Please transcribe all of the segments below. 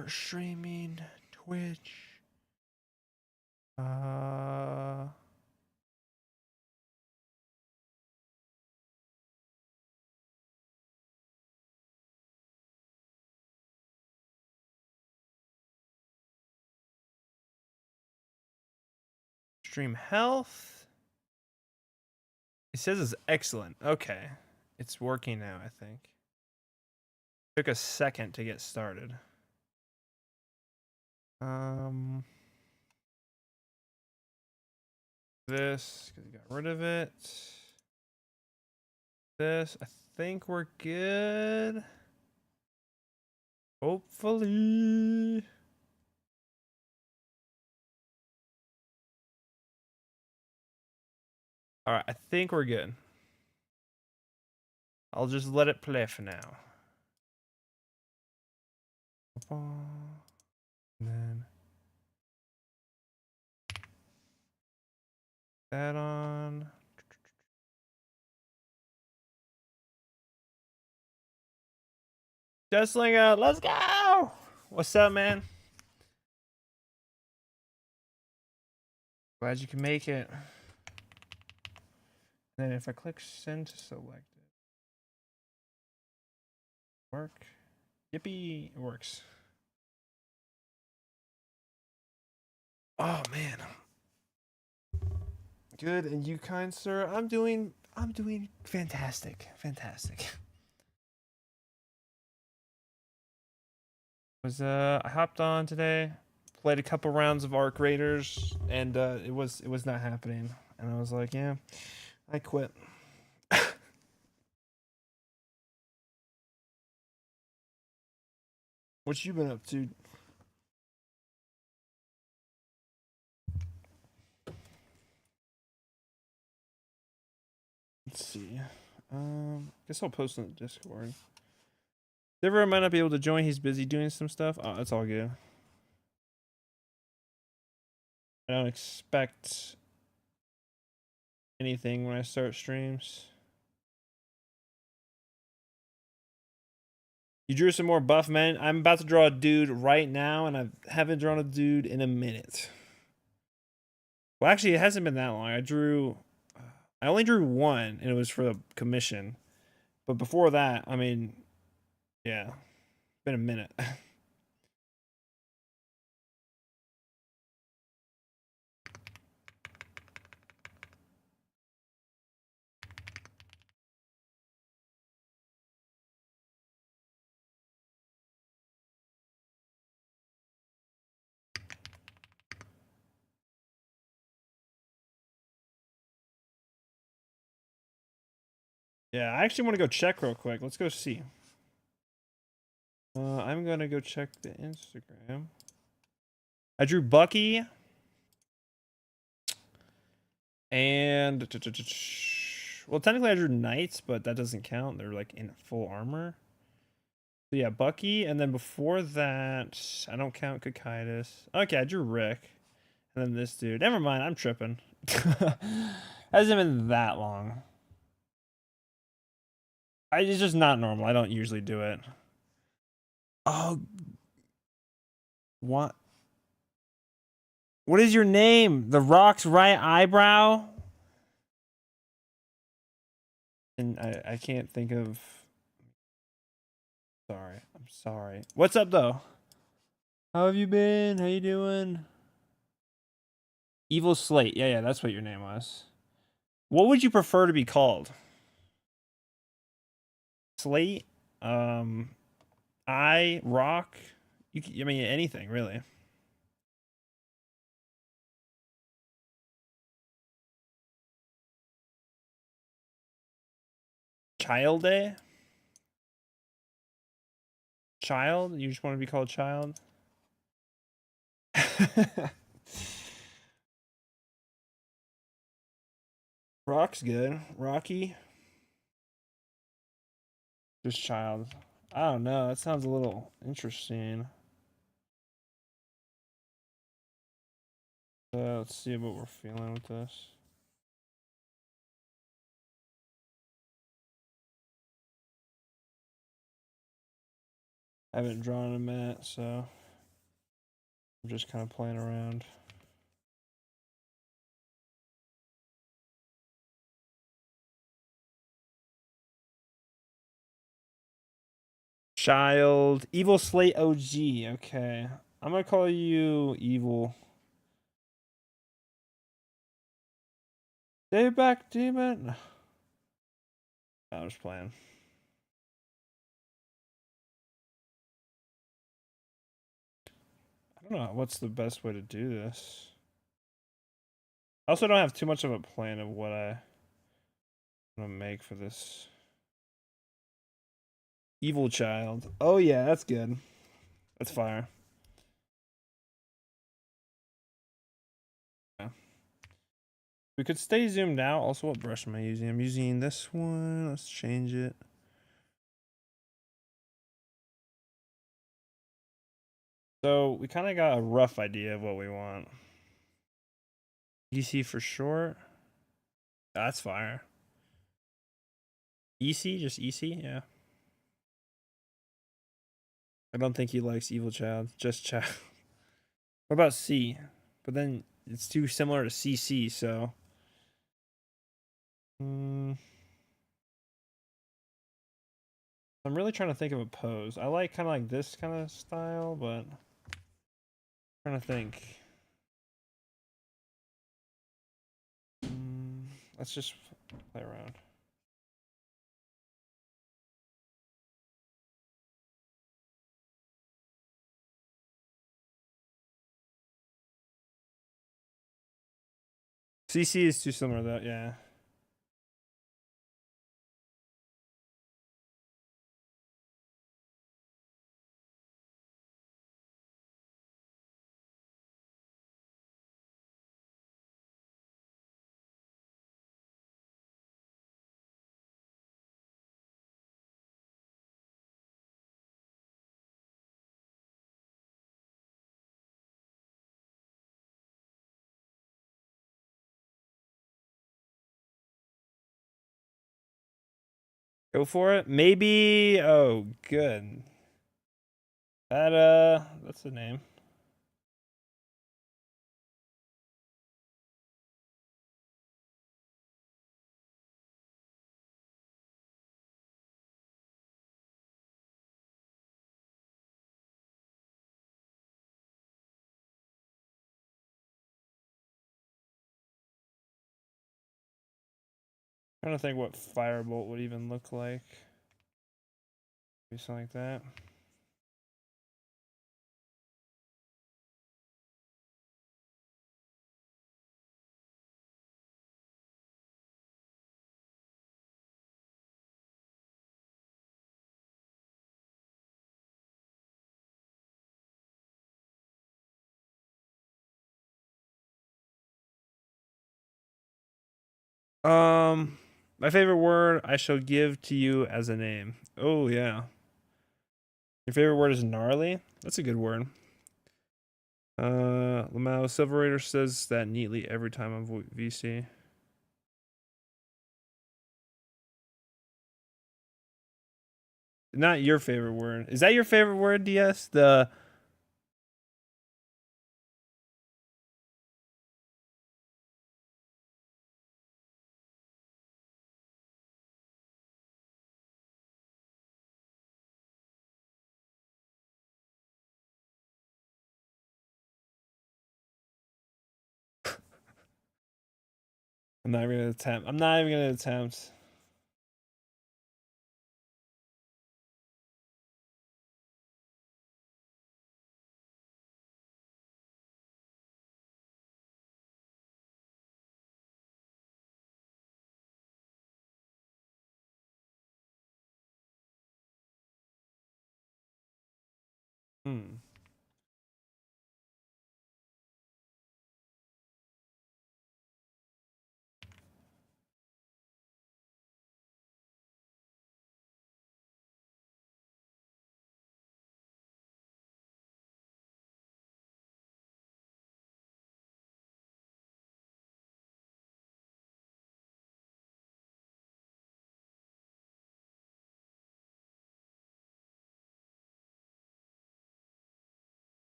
start streaming Twitch. Uh, Stream health. It says it's excellent. Okay. It's working now, I think. Took a second to get started. This, because you got rid of it. This, I think we're good. Hopefully. All right, I think we're good. I'll just let it play for now. And then that on. Jesslinger, let's go! What's up, man? Glad you can make it. And then if I click send to select it. Work. Yippee, it works. Oh man. Good, and you, kind sir? I'm doing fantastic. Fantastic. I hopped on today, played a couple rounds of Arc Raiders, and it was not happening. And I was like, yeah, I quit. What you been up to? Let's see. Guess I'll post on the Discord. Deborah might not be able to join. He's busy doing some stuff. Oh, that's all good. I don't expect anything when I start streams. You drew some more buff men. I'm about to draw a dude right now, and I haven't drawn a dude in a minute. Well, actually, it hasn't been that long. I only drew one, and it was for the commission. But before that, I mean, yeah, been a minute. Yeah, I actually want to go check real quick. Let's go see. I'm gonna go check the Instagram. I drew Bucky. And well, technically I drew knights, but that doesn't count. They're like in full armor. So yeah, Bucky, and then before that, I don't count Cocytus. Okay, I drew Rick, and then this dude. Never mind, I'm tripping. Hasn't been that long. It's just not normal. I don't usually do it. Oh, what? What is your name? The Rock's right eyebrow? And I can't think of. Sorry, I'm sorry. What's up though? How have you been? How you doing? Evil Slate. Yeah, that's what your name was. What would you prefer to be called? Slate? Rock? I mean, anything, really. Child Day? Child? You just want to be called Child? Rock's good. Rocky? Just Child. I don't know. That sounds a little interesting. Let's see what we're feeling with this. I haven't drawn in a minute, so I'm just kind of playing around. Child. Evil Slate OG. Okay. I'm gonna call you Evil. Stay back, demon. I was playing. I don't know what's the best way to do this. I also don't have too much of a plan of what I want to make for this. Evil Child. Oh yeah, that's good. That's fire. Yeah. We could stay zoomed out. Also, what brush am I using? I'm using this one. Let's change it. So we kind of got a rough idea of what we want. EC for short. That's fire. EC, just EC, yeah. I don't think he likes Evil Child, just Child. What about C? But then it's too similar to CC, so. I'm really trying to think of a pose. I like kind of like this kind of style, but I'm trying to think. Let's just play around. CC is too similar to that, yeah. Go for it. Maybe. Oh, good. That's the name. Trying to think what Firebolt would even look like. Maybe something like that. My favorite word I shall give to you as a name. Oh yeah. Your favorite word is gnarly? That's a good word. Lamau Silverator says that neatly every time on VC. Not your favorite word. Is that your favorite word, DS? I'm not even gonna attempt. I'm not even gonna attempt. Hmm.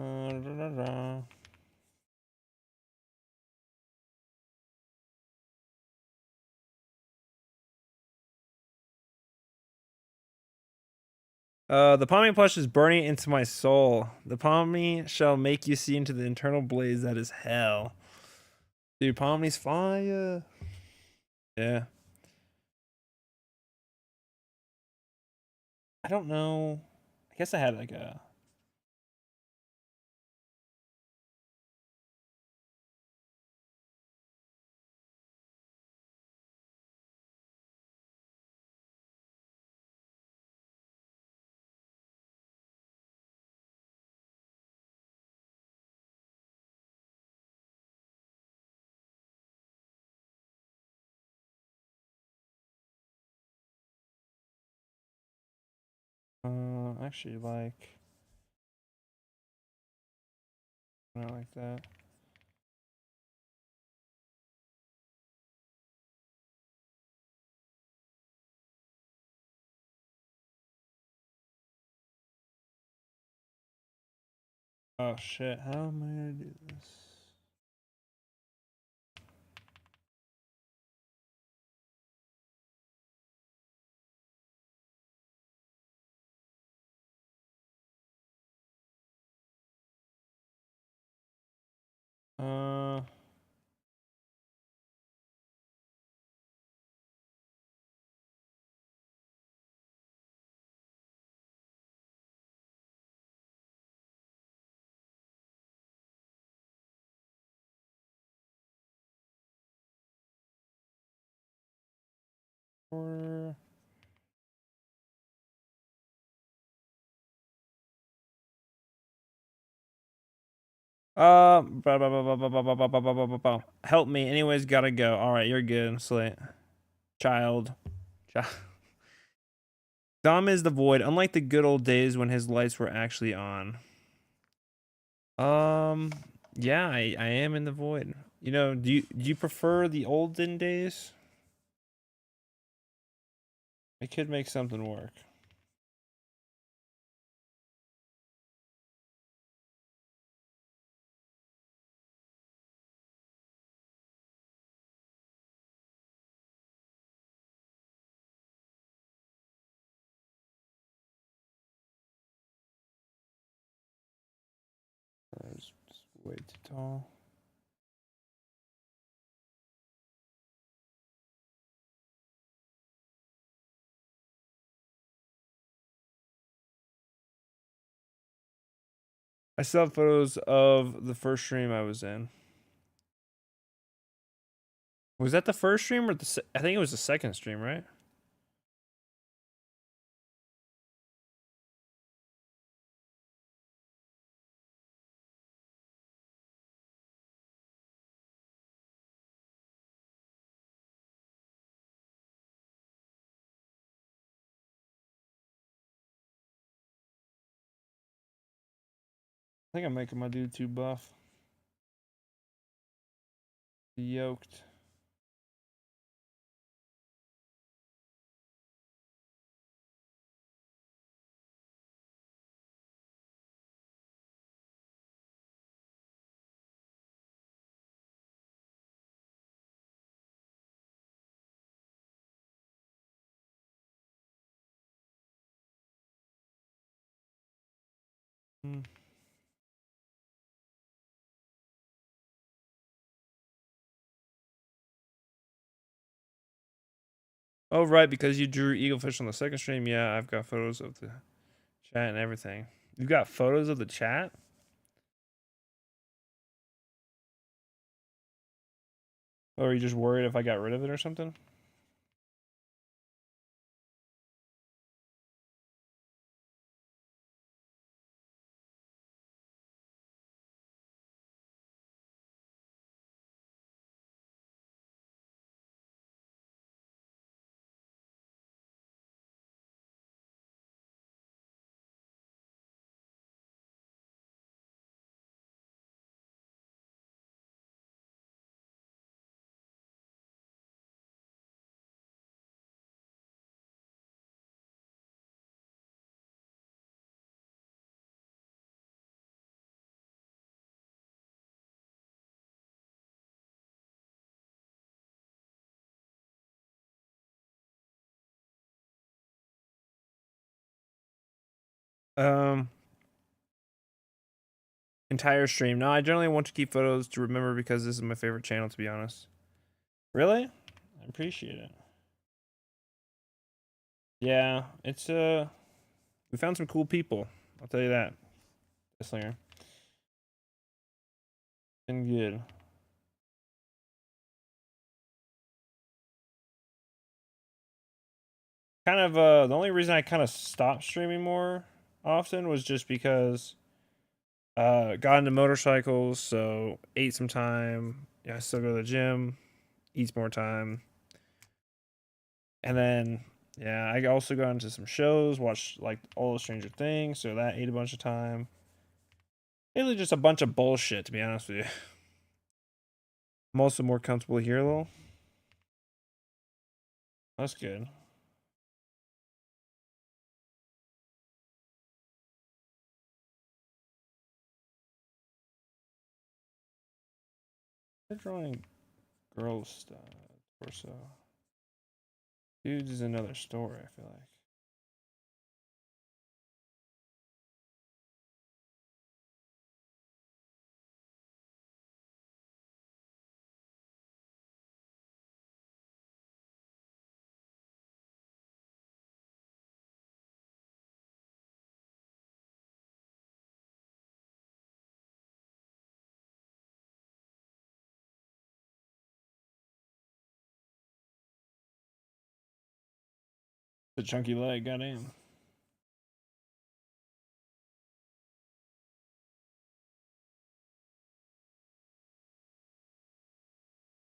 Da, da, da. The Pomni plush is burning into my soul. The Pomni shall make you see into the internal blaze that is hell. Dude, Pomni's fire. Yeah. I don't know. I guess I had like a. Actually, like. Not like that. Oh shit! How am I gonna do this? Uh. Or. Help me. Anyways, gotta go. All right, you're good. Slate. Child. Child. Dom is the void, unlike the good old days when his lights were actually on. Um, yeah, I am in the void. You know, do you prefer the olden days? I could make something work. It's way too tall. I still have photos of the first stream I was in. Was that the first stream or I think it was the second stream, right? I think I'm making my dude too buff. Yoked. Hmm. Oh, right, because you drew Eaglefish on the second stream. Yeah, I've got photos of the chat and everything. You got photos of the chat? Or are you just worried if I got rid of it or something? Um, entire stream. No, I generally want to keep photos to remember because this is my favorite channel, to be honest. Really? I appreciate it. Yeah, it's we found some cool people. I'll tell you that. This slinger. Been good. Kind of the only reason I kind of stopped streaming more often was just because got into motorcycles, so ate some time. Yeah, I still go to the gym, eats more time. And then yeah, I also got into some shows, watched like all the Stranger Things, so that ate a bunch of time. Mainly just a bunch of bullshit, to be honest with you. I'm also more comfortable here a little. That's good. They're drawing girls stuff torso. Dudes is another story, I feel like. The chunky leg, goddamn.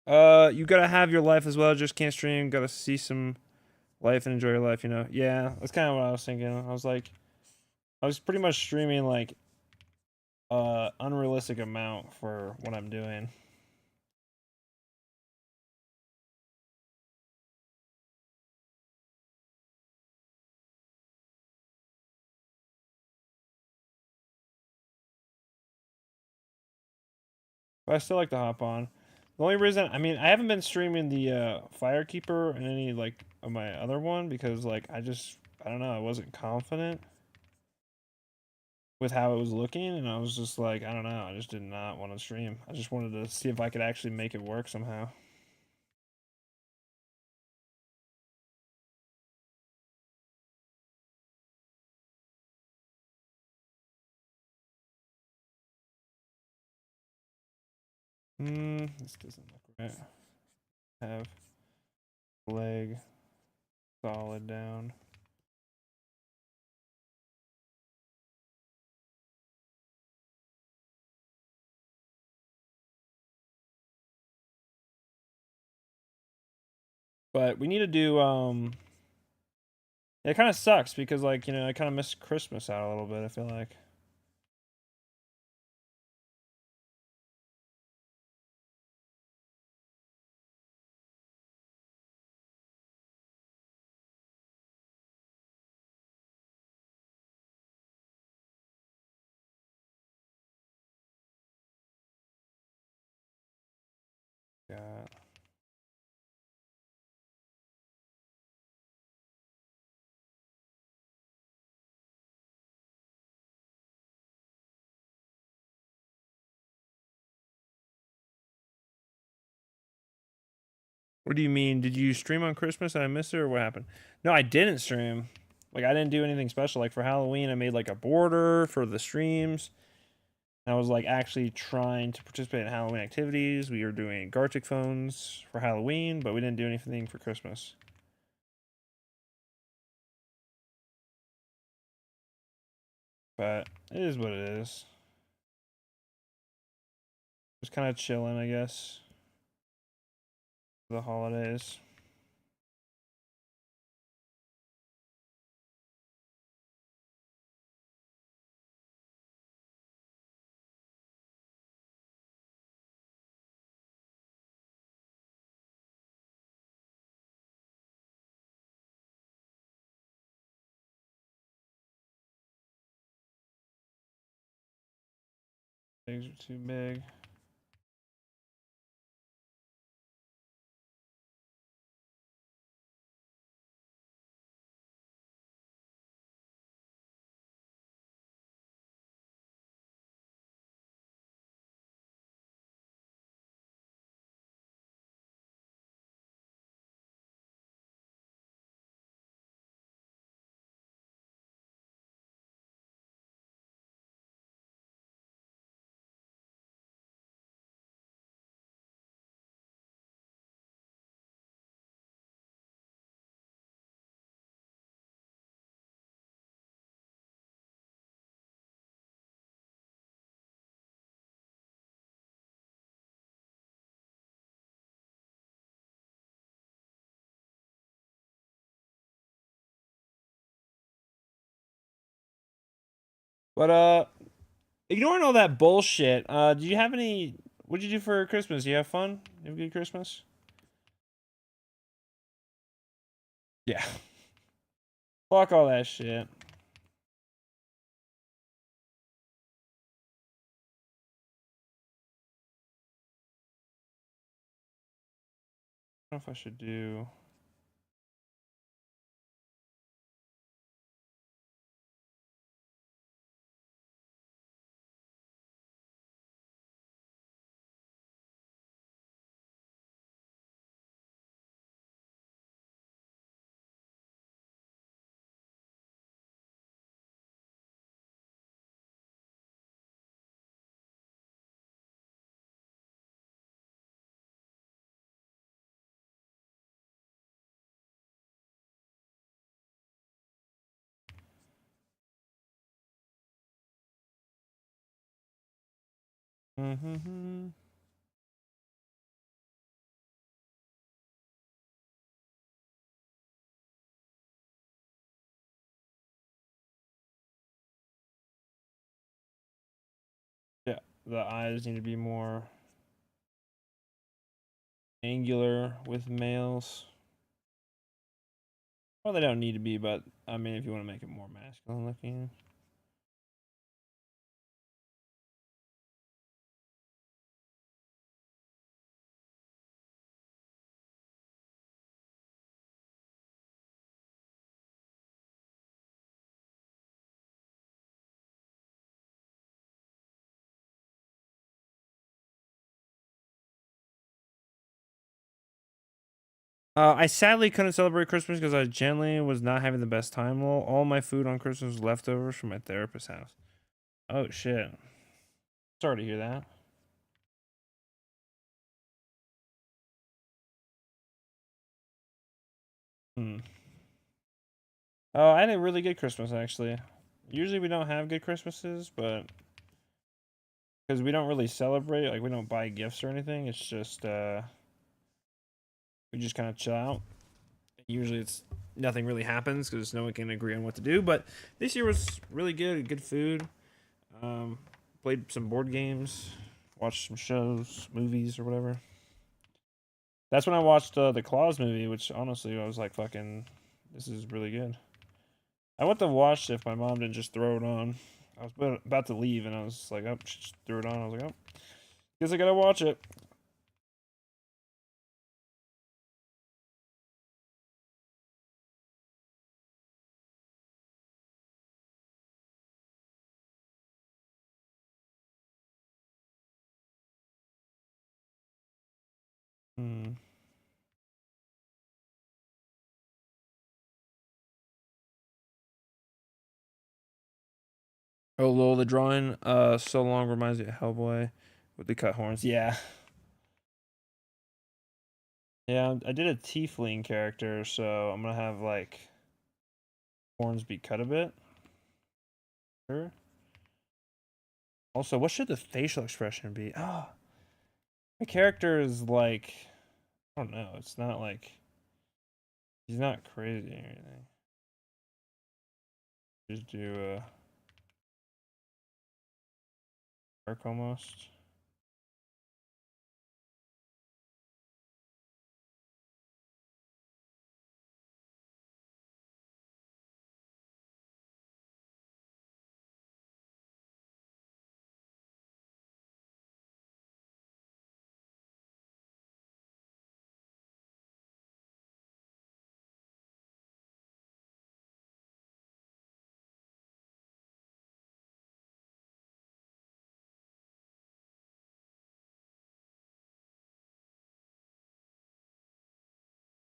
You gotta have your life as well. Just can't stream. Gotta see some life and enjoy your life. You know. Yeah, that's kind of what I was thinking. I was like, I was pretty much streaming like unrealistic amount for what I'm doing. But I still like to hop on. The only reason, I mean, I haven't been streaming the Firekeeper and any like of my other one because like I don't know, I wasn't confident with how it was looking, and I was just like, I don't know, I just did not want to stream. I just wanted to see if I could actually make it work somehow. This doesn't look right. Have leg solid down. But we need to do it kind of sucks because like, you know, I kind of miss Christmas out a little bit, I feel like. Yeah. What do you mean? Did you stream on Christmas and I missed it, or what happened? No, I didn't stream. Like I didn't do anything special. Like for Halloween, I made like a border for the streams. And I was like actually trying to participate in Halloween activities. We were doing Gartic phones for Halloween, but we didn't do anything for Christmas. But it is what it is. Just kind of chilling, I guess, for the holidays. Things are too big. But ignoring all that bullshit, do you have any? What'd you do for Christmas? You have fun? You have a good Christmas? Yeah. Fuck all that shit. I don't know if I should do. Mm-hmm. Yeah, the eyes need to be more angular with males. Well, they don't need to be, but I mean, if you want to make it more masculine looking. I sadly couldn't celebrate Christmas because I generally was not having the best time. All my food on Christmas was leftovers from my therapist's house. Oh shit! Sorry to hear that. Hmm. Oh, I had a really good Christmas actually. Usually we don't have good Christmases, but because we don't really celebrate, like we don't buy gifts or anything. It's just we just kind of chill out. Usually it's nothing really happens because no one can agree on what to do. But this year was really good. Good food. Um, Played some board games, watched some shows, movies, or whatever. That's when I watched the Claws movie, which honestly I was like, "Fucking, this is really good." I went to watch it if my mom didn't just throw it on. I was about to leave, and I was like, "Oh," she just threw it on. I was like, "Oh, guess I gotta watch it." Hmm. Oh, lol, the drawing so long reminds me of Hellboy with the cut horns. Yeah. Yeah, I did a tiefling character, so I'm gonna have like horns be cut a bit. Sure. Also, what should the facial expression be? Oh, my character is like, I don't know. It's not like he's not crazy or anything. Just do a arc almost.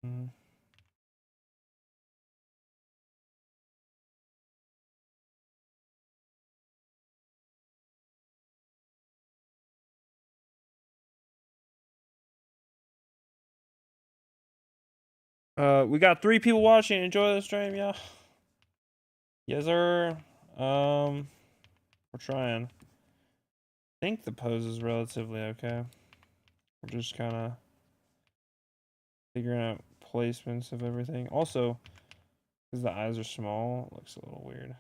Mm. We got 3 people watching. Enjoy the stream, yeah. Yes, sir. We're trying. I think the pose is relatively okay. We're just kind of figuring out placements of everything. Also, because the eyes are small, it looks a little weird.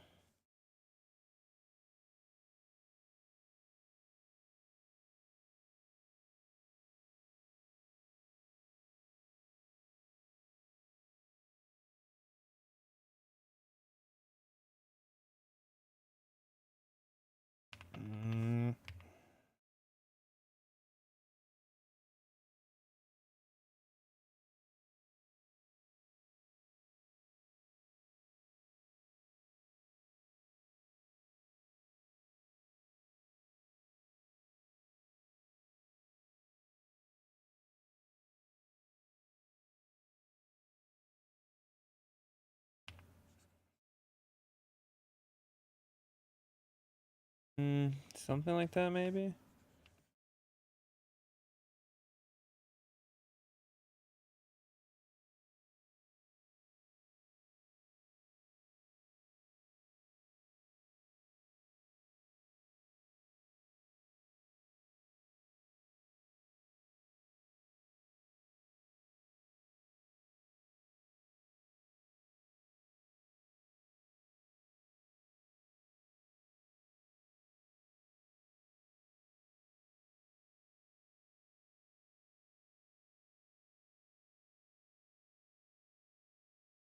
Something like that, maybe.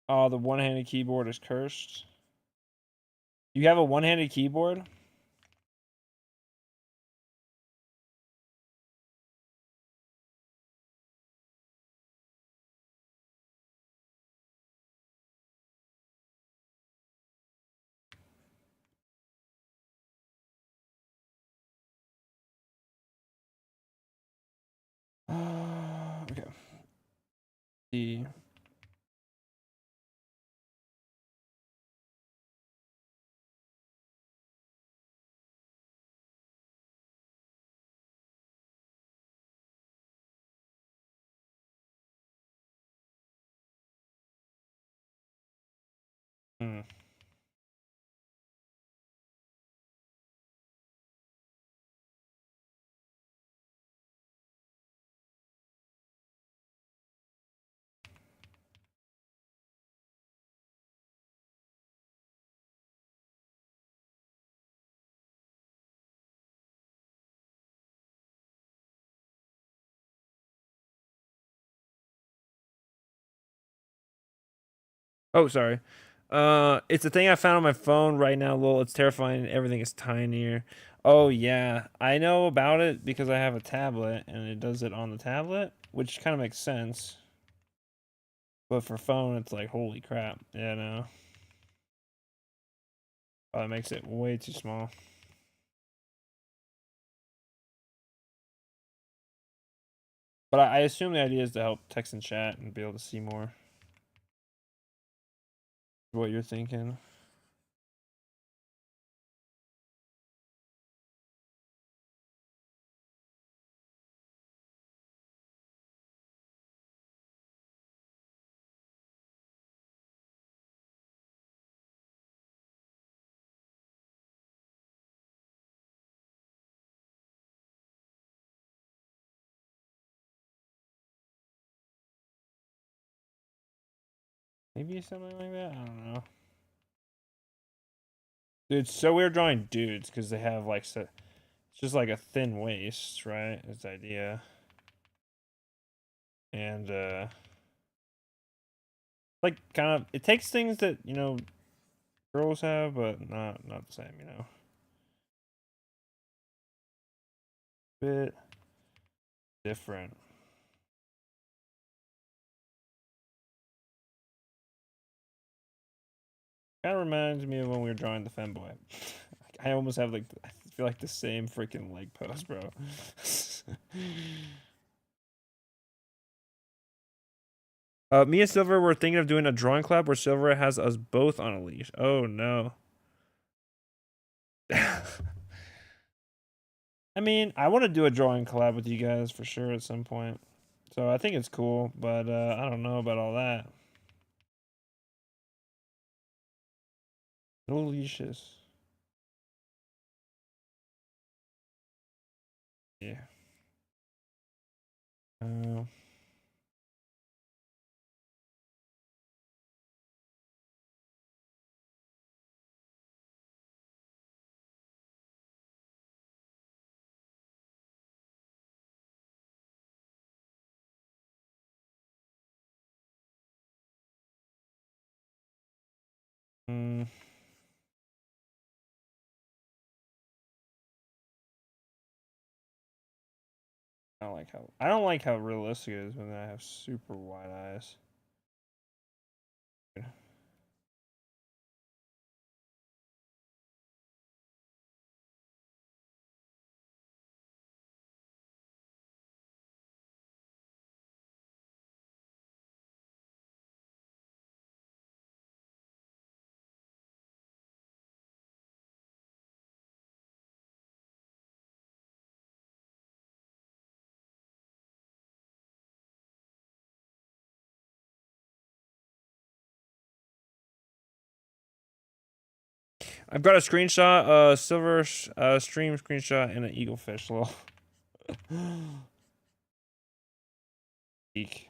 Oh, the one-handed keyboard is cursed. You have a one-handed keyboard? Okay. The hmm. Oh, sorry. It's a thing I found on my phone right now, lol. It's terrifying. Everything is tinier. Oh yeah, I know about it because I have a tablet and it does it on the tablet, which kind of makes sense. But for phone, it's like holy crap. Yeah, no. Oh, it makes it way too small. But I assume the idea is to help text and chat and be able to see more what you're thinking. Maybe something like that. I don't know. Dude, it's so weird drawing dudes because they have like it's just like a thin waist, right? Is the idea. And like kind of it takes things that, girls have, but not the same, Bit different. Kind of reminds me of when we were drawing the femboy. I almost have like I feel like the same freaking leg pose, bro. Me and Silver were thinking of doing a drawing club where Silver has us both on a leash. Oh no. I mean, I want to do a drawing collab with you guys for sure at some point. So I think it's cool, but I don't know about all that. No leashes. Yeah. Uh, mm, I don't like how realistic it is when I have super wide eyes. I've got a screenshot, silver stream screenshot, and an eagle fish. Lol. Eek.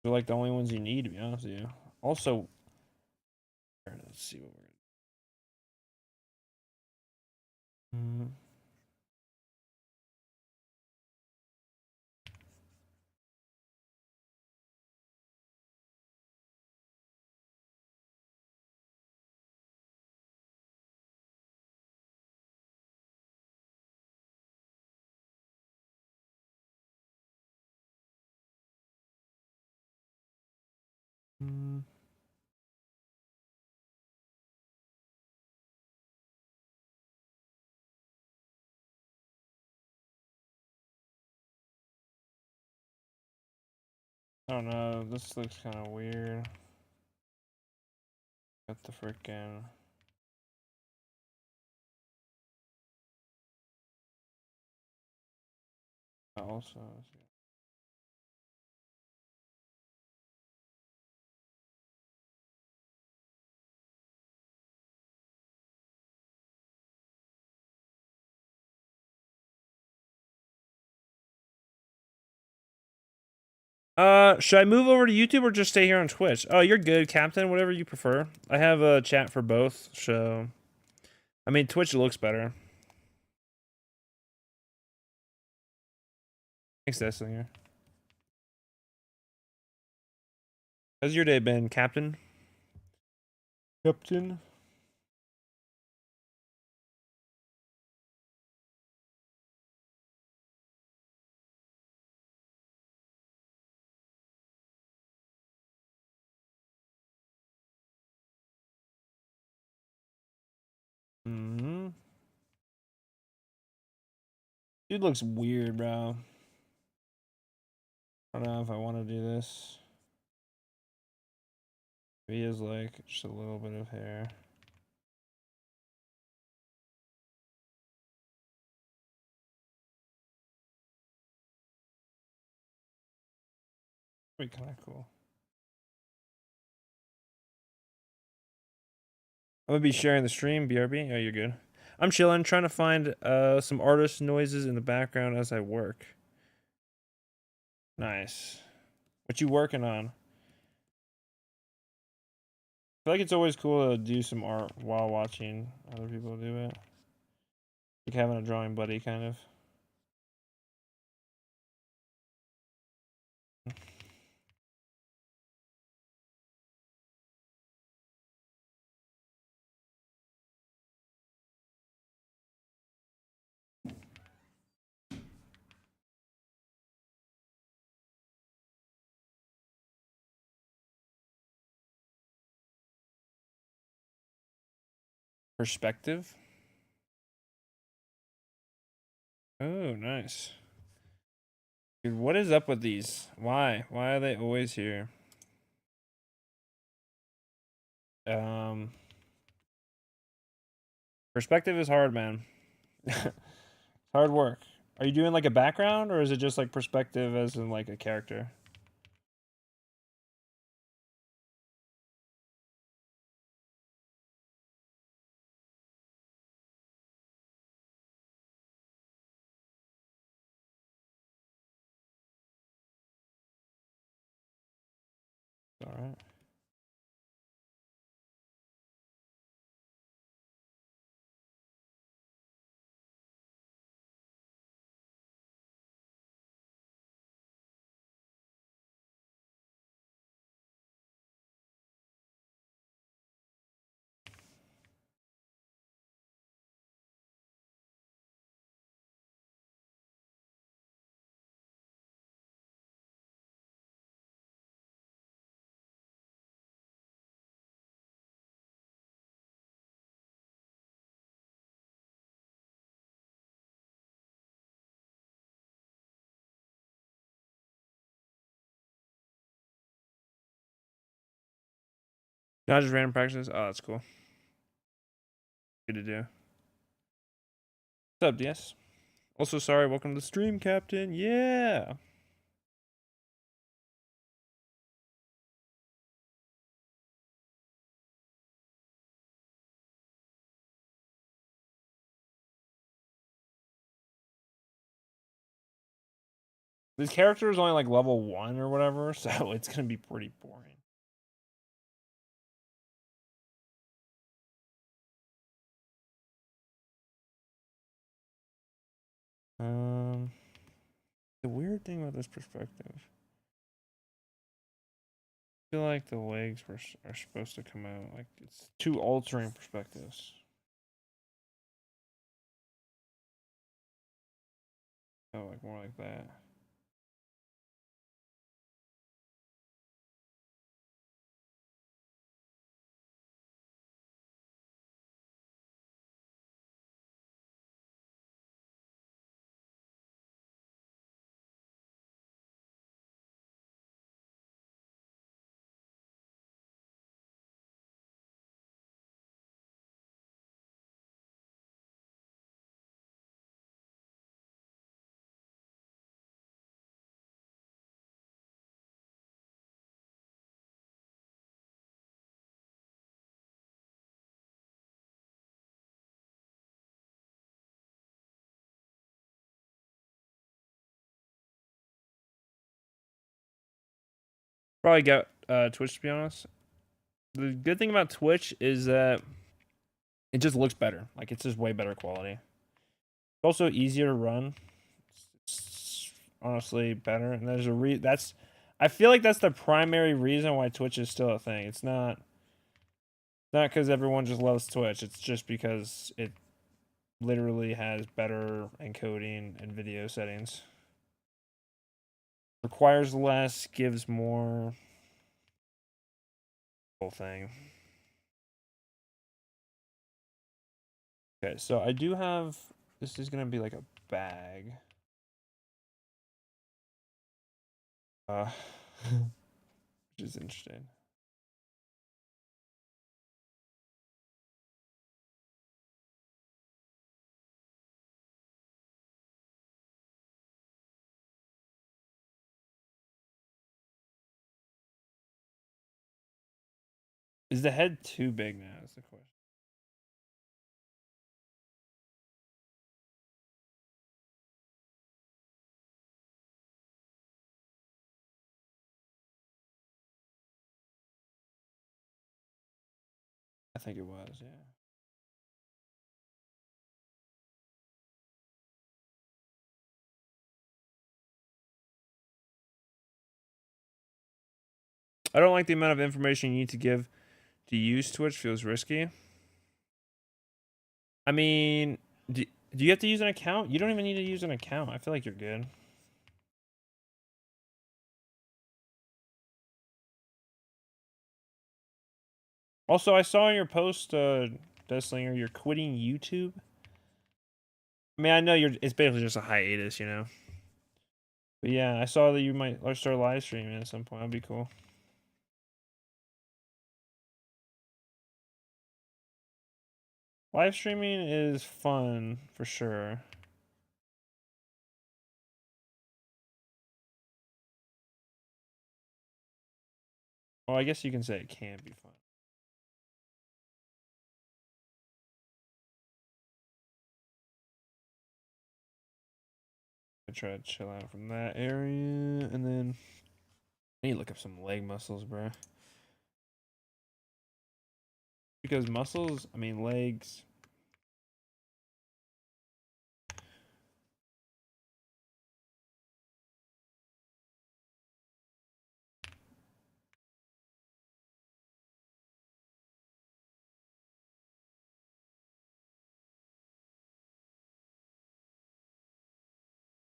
They're like the only ones you need, to be honest with you. Also, let's see what we're. I don't know. This looks kind of weird. Got the freaking. Also. Should I move over to YouTube or just stay here on Twitch? Oh, you're good, Captain. Whatever you prefer. I have a chat for both, so. I mean, Twitch looks better. Thanks, Destlinger. How's your day been, Captain? Captain? Mm-hmm. Dude looks weird, bro. I don't know if I want to do this. He has like just a little bit of hair. Pretty kind of cool. I'm gonna be sharing the stream, BRB. Oh, you're good. I'm chilling, trying to find some artist noises in the background as I work. Nice. What you working on? I feel like it's always cool to do some art while watching other people do it. Like having a drawing buddy, kind of. Perspective. Oh, nice. Dude, what is up with these? Why? Why are they always here? Perspective is hard, man. Hard work. Are you doing like a background or is it just like perspective as in like a character? All right. Not just random practices. Oh, that's cool. Good to do. What's up, DS? Also, sorry. Welcome to the stream, Captain. Yeah. This character is only like level 1 or whatever, so it's gonna be pretty boring. The weird thing about this perspective, I feel like the legs are supposed to come out like it's two altering perspectives. Oh, like more like that. Probably got Twitch, to be honest. The good thing about Twitch is that it just looks better. Like it's just way better quality. It's also easier to run. It's honestly better, and there's a that's. I feel like that's the primary reason why Twitch is still a thing. It's not because everyone just loves Twitch. It's just because it literally has better encoding and video settings. Requires less, gives more. Whole thing. Okay, so I do have. This is gonna be like a bag. Which is interesting. Is the head too big now? Is the question. I think it was, yeah. I don't like the amount of information you need to give to use Twitch. Feels risky. I mean, do you have to use an account? You don't even need to use an account. I feel like you're good. Also, I saw in your post, Deathslinger, you're quitting YouTube. I mean, I know it's basically just a hiatus, you know. But yeah, I saw that you might start live streaming at some point. That'd be cool. Live streaming is fun for sure. Well, I guess you can say it can be fun. I try to chill out from that area, and then I need to look up some leg muscles, bro. Because muscles, I mean legs.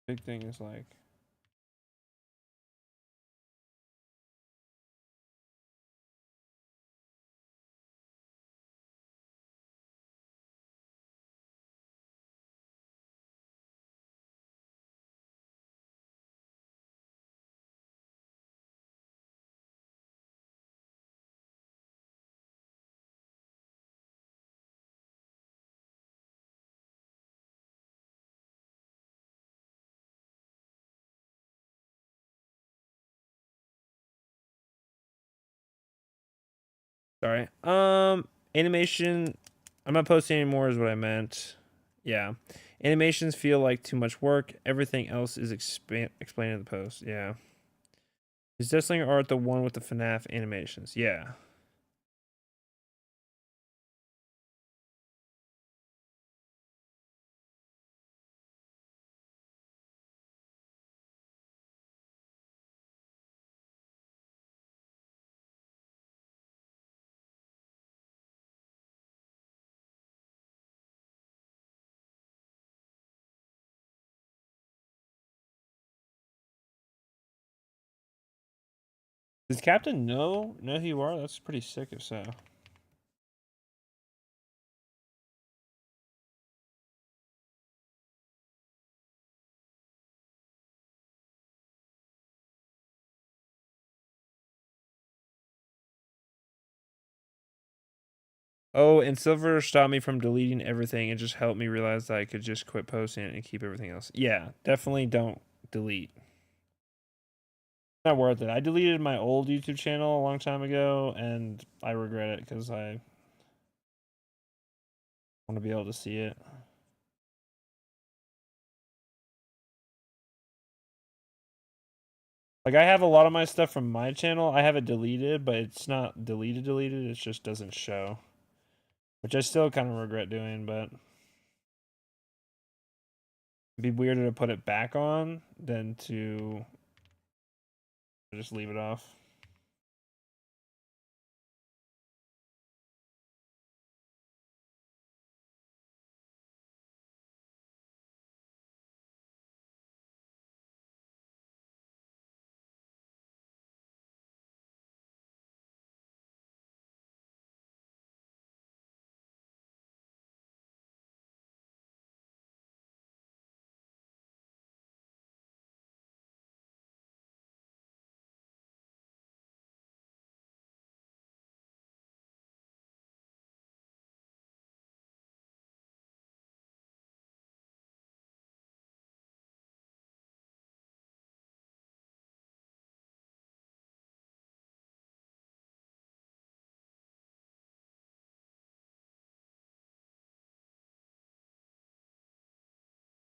Big thing is like. Sorry. Animation. I'm not posting anymore. Is what I meant. Yeah, Animations feel like too much work. Everything else is explained in the post. Yeah. Is Deathslinger art the one with the FNAF animations? Yeah. Does Captain know who you are? That's pretty sick if so. Oh, and Silver stopped me from deleting everything and just helped me realize that I could just quit posting it and keep everything else. Yeah, definitely don't delete. Not worth it. I deleted my old YouTube channel a long time ago and I regret it because I want to be able to see it. Like I have a lot of my stuff from my channel. I have it deleted, but it's not deleted. It just doesn't show, which I still kind of regret doing. But it'd be weirder to put it back on than to just leave it off.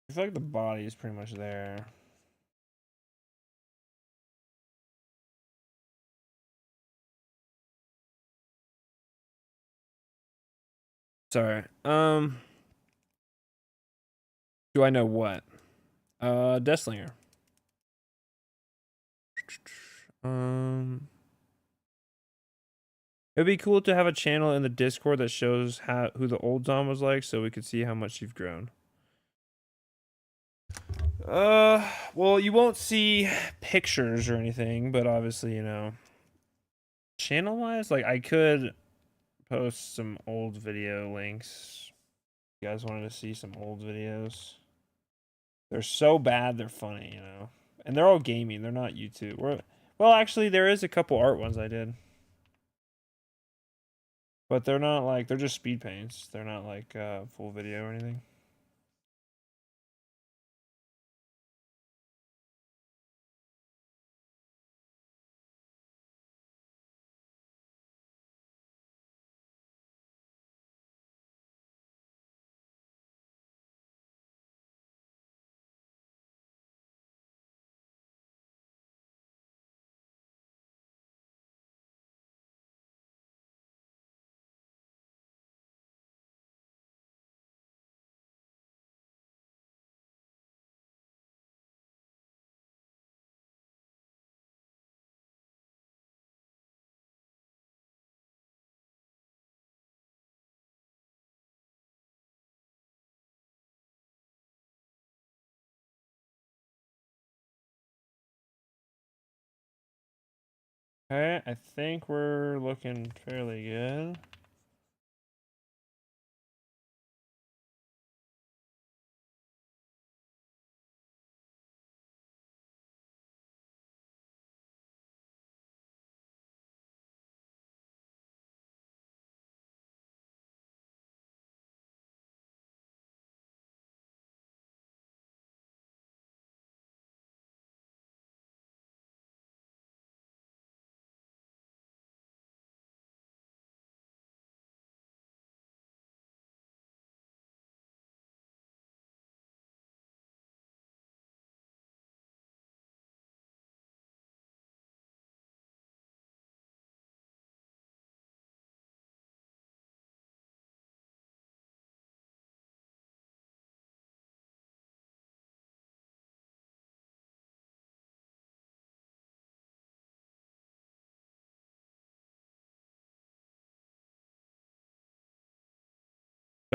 I feel like the body is pretty much there. Sorry. Do I know what? Deathslinger. It'd be cool to have a channel in the Discord that shows who the old Dom was like, so we could see how much you've grown. Well, you won't see pictures or anything, but obviously, you know, channel wise, like I could post some old video links. You guys wanted to see some old videos? They're so bad, they're funny, you know, and they're all gaming. They're not YouTube. Well, actually, there is a couple art ones I did, but they're not like they're just speed paints. They're not like full video or anything. Okay, I think we're looking fairly good.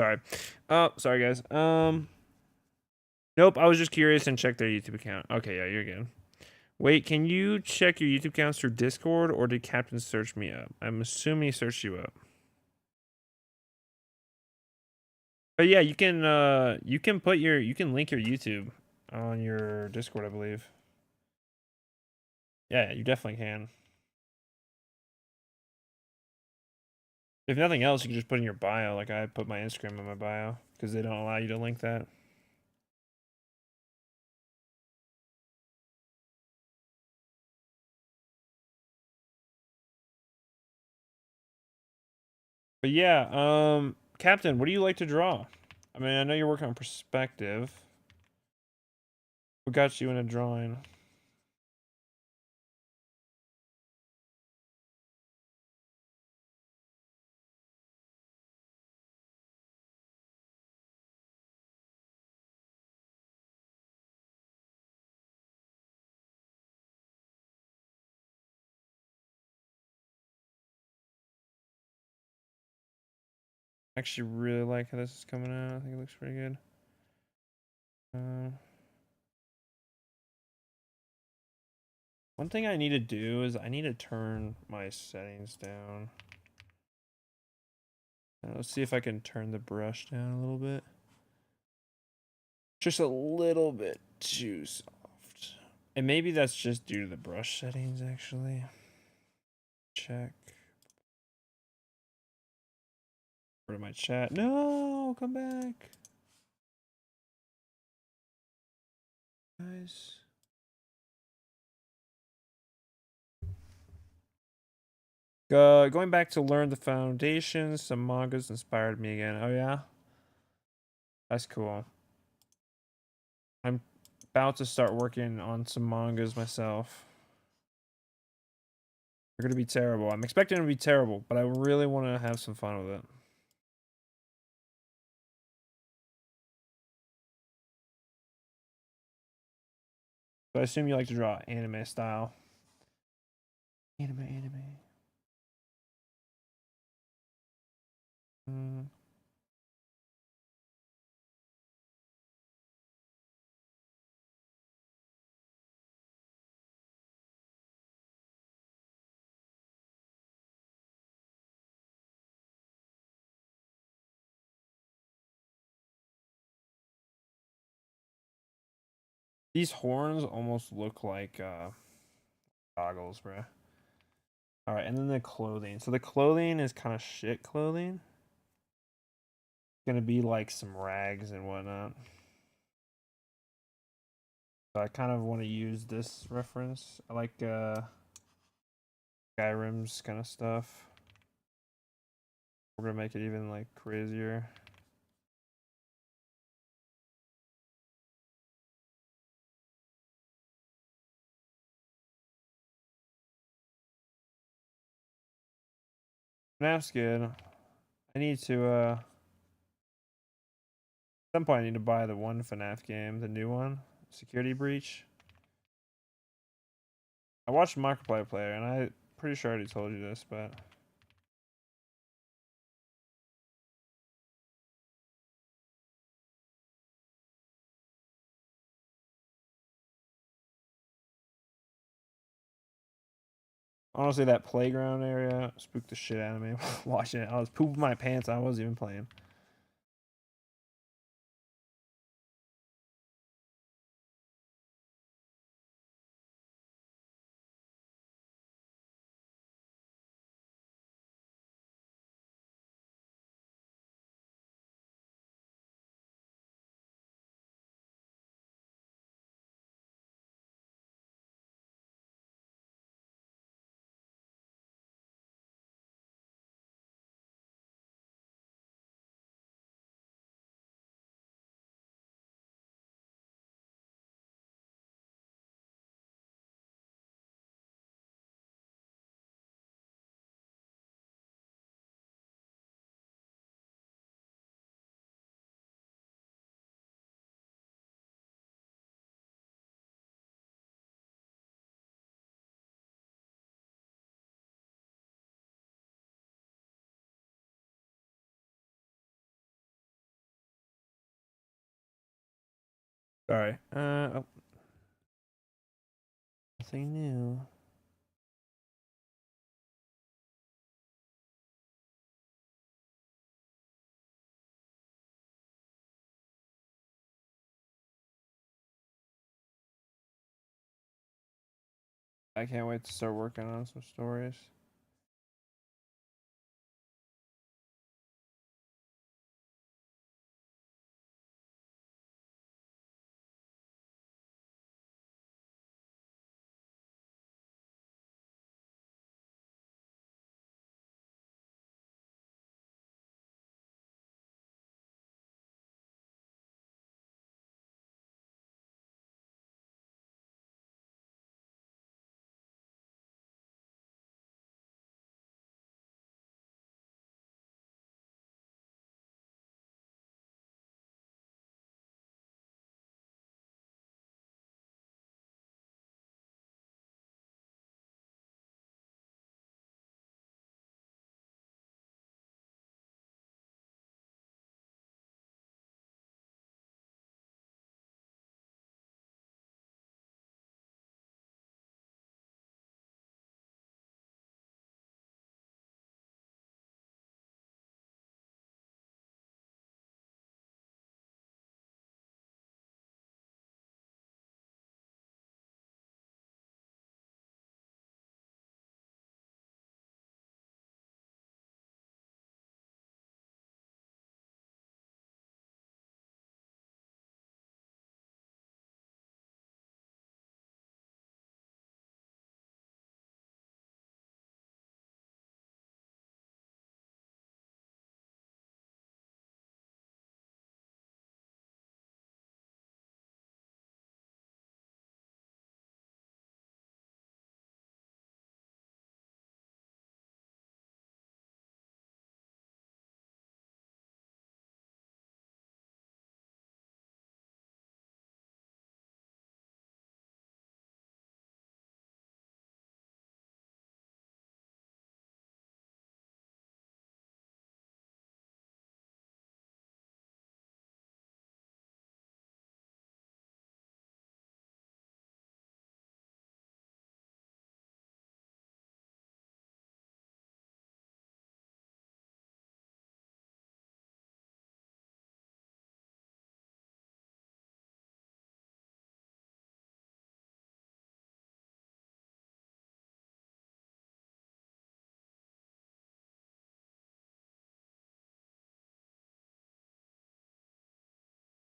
Sorry. Oh, sorry guys. Nope, I was just curious and checked their YouTube account. Okay, yeah, you're good. Wait, can you check your YouTube accounts through Discord, or did Captain search me up? I'm assuming he searched you up. But yeah, you can link your YouTube on your Discord, I believe. Yeah, you definitely can. If nothing else, you can just put in your bio, like I put my Instagram in my bio, because they don't allow you to link that. But yeah, Captain, what do you like to draw? I mean, I know you're working on perspective. What got you into drawing? I actually really like how this is coming out. I think it looks pretty good. One thing I need to do is I need to turn my settings down. Let's see if I can turn the brush down a little bit. Just a little bit too soft. And maybe that's just due to the brush settings, actually. Check. Go to my chat. No, come back. Guys. Going back to learn the foundations, some mangas inspired me again. Oh yeah? That's cool. I'm about to start working on some mangas myself. They're gonna be terrible. I'm expecting them to be terrible, but I really want to have some fun with it. So I assume you like to draw anime style. Anime. Mm. These horns almost look like goggles, bro. All right, and then the clothing. So the clothing is kind of shit clothing. It's gonna be like some rags and whatnot. So I kind of want to use this reference. I like Skyrim's kind of stuff. We're gonna make it even like crazier. FNAF's good. I need to at some point I need to buy the one FNAF game, the new one, Security Breach. I watched Markiplier Player, and I pretty sure I already told you this, but honestly, that playground area spooked the shit out of me watching it. I was pooping my pants. I wasn't even playing. Sorry. Oh, nothing new. I can't wait to start working on some stories.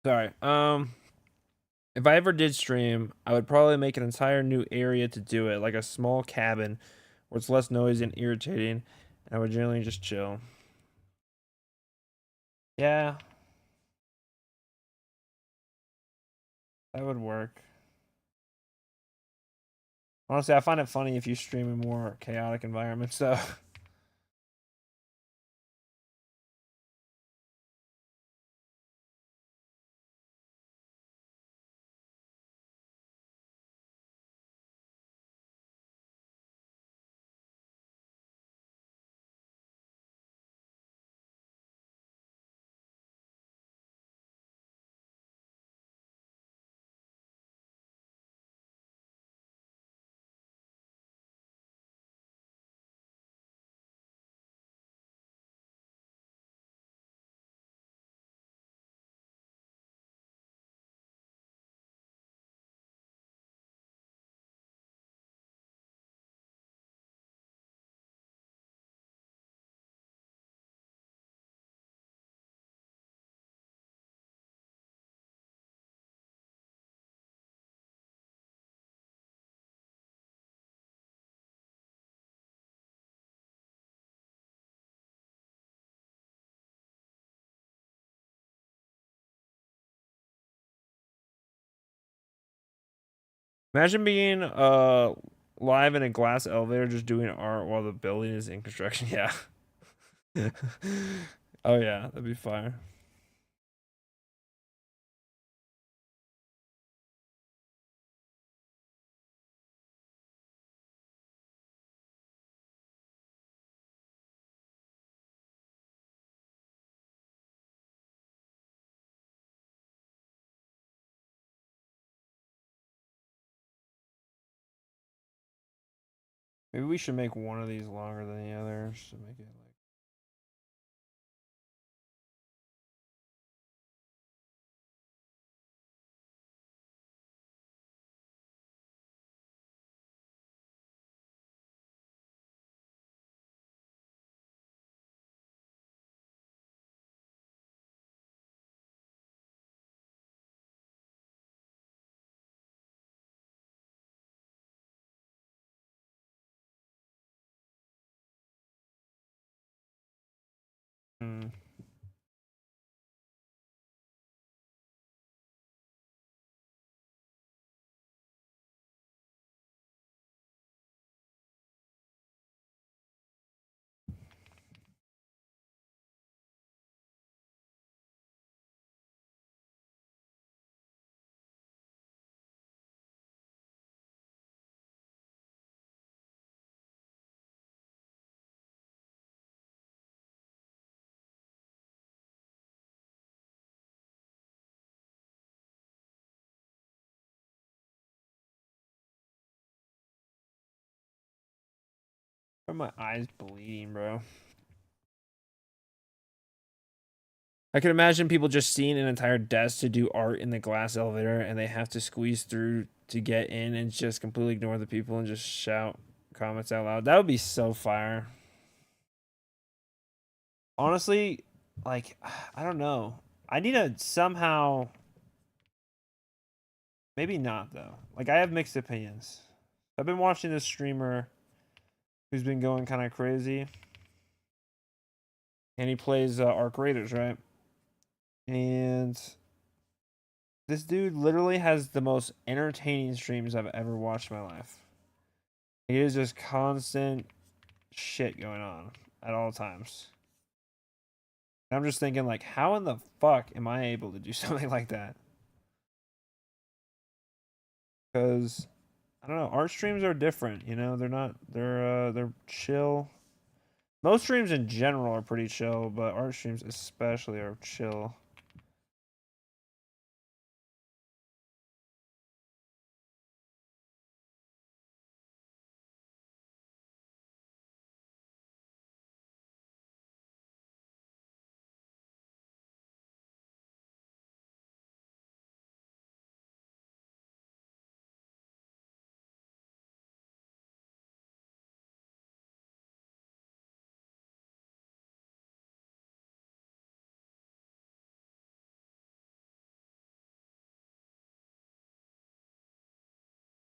Sorry. If I ever did stream, I would probably make an entire new area to do it, like a small cabin where it's less noisy and irritating, and I would generally just chill. Yeah, that would work. Honestly, I find it funny if you stream in more chaotic environments, so imagine being live in a glass elevator just doing art while the building is in construction. Yeah. Oh yeah, that'd be fire. Maybe we should make one of these longer than the others to make it like. Hmm. Why are my eyes bleeding, bro? I can imagine people just seeing an entire desk to do art in the glass elevator and they have to squeeze through to get in and just completely ignore the people and just shout comments out loud. That would be so fire. Honestly, like, I don't know. I need to somehow. Maybe not, though. Like, I have mixed opinions. I've been watching this streamer who's been going kind of crazy. And he plays Arc Raiders, right? And this dude literally has the most entertaining streams I've ever watched in my life. It is just constant shit going on at all times. And I'm just thinking, like, how in the fuck am I able to do something like that? Because I don't know, art streams are different, you know. They're chill. Most streams in general are pretty chill, but art streams especially are chill.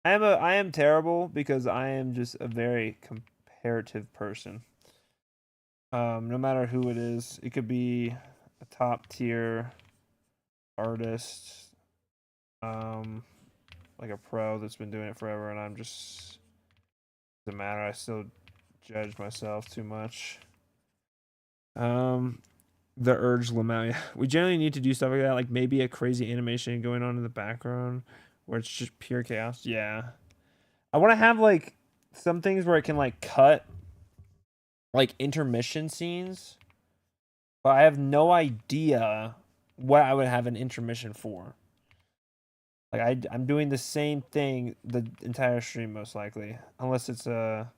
I am terrible because I am just a very comparative person. No matter who it is, it could be a top tier artist, um, like a pro that's been doing it forever, and I'm just doesn't matter. I still judge myself too much. Um, the urge Lamau. We generally need to do stuff like that, like maybe a crazy animation going on in the background where it's just pure chaos. Yeah, I want to have like some things where I can like cut like intermission scenes, but I have no idea what I would have an intermission for. Like I'm doing the same thing the entire stream most likely, unless it's a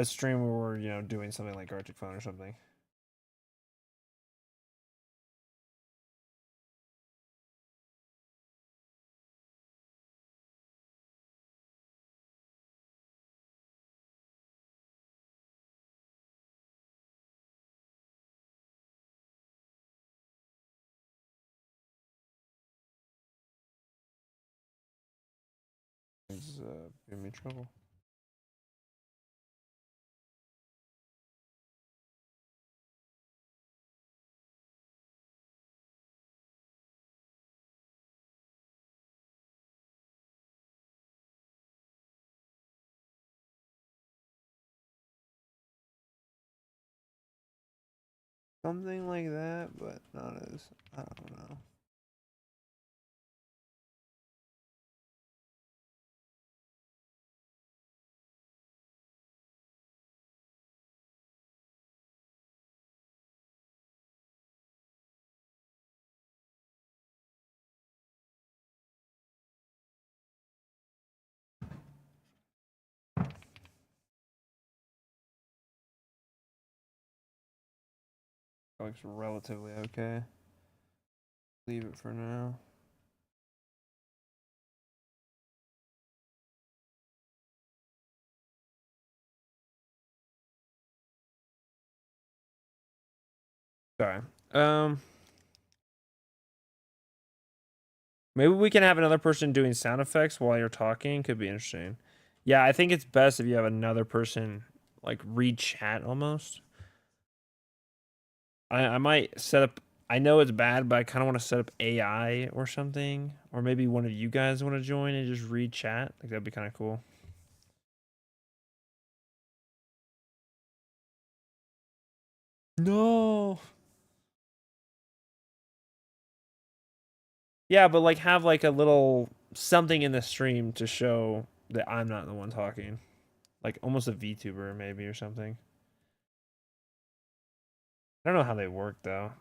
stream where we're doing something like Arctic Phone or something. It's giving me trouble. Something like that, but not as I don't know. looks relatively okay. Leave it for now. Sorry. Maybe we can have another person doing sound effects while you're talking. Could be interesting. Yeah, I think it's best if you have another person like read chat almost. I might set up. I know it's bad, but I kind of want to set up AI or something, or maybe one of you guys want to join and just read chat. Like that'd be kind of cool. No. Yeah, but like have like a little something in the stream to show that I'm not the one talking. Like almost a VTuber maybe or something. I don't know how they work though.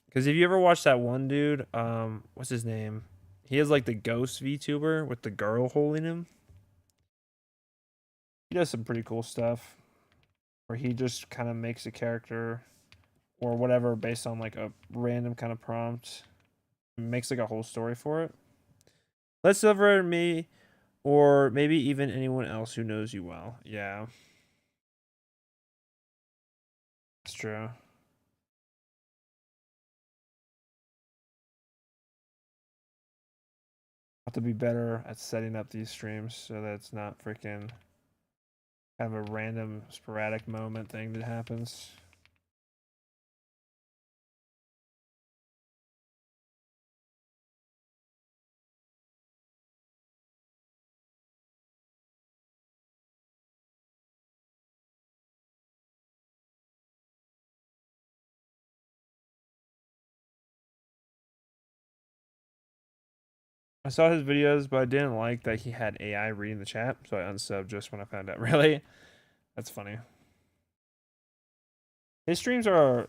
Because if you ever watched that one dude, what's his name? He has like the ghost VTuber with the girl holding him. He does some pretty cool stuff where he just kind of makes a character or whatever based on like a random kind of prompt. Makes like a whole story for it. Let's over me or maybe even anyone else who knows you well. Yeah, it's true. Have to be better at setting up these streams so that it's not freaking kind of a random sporadic moment thing that happens. I saw his videos, but I didn't like that he had AI reading the chat, so I unsubbed just when I found out. Really? That's funny. His streams are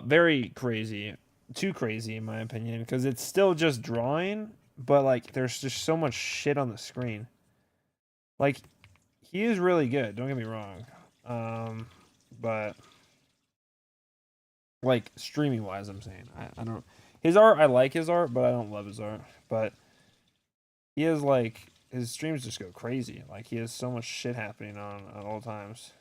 very crazy. Too crazy in my opinion, because it's still just drawing, but like there's just so much shit on the screen. Like he is really good, don't get me wrong. But like streaming wise, I'm saying. I don't his art I like his art, but I don't love his art. But he is like his streams just go crazy. Like he has so much shit happening on at all times.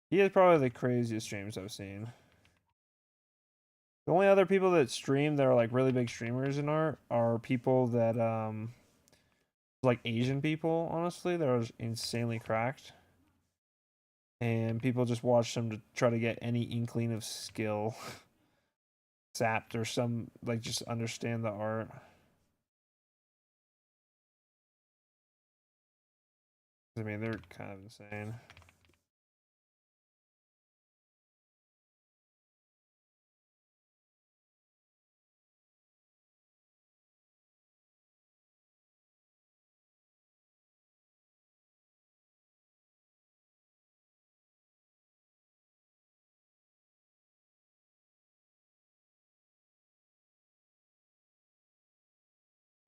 He is probably the craziest streams I've seen. The only other people that stream that are like really big streamers in art are people that like Asian people, honestly. They're insanely cracked. And people just watch them to try to get any inkling of skill sapped or some like just understand the art. I mean, they're kind of insane.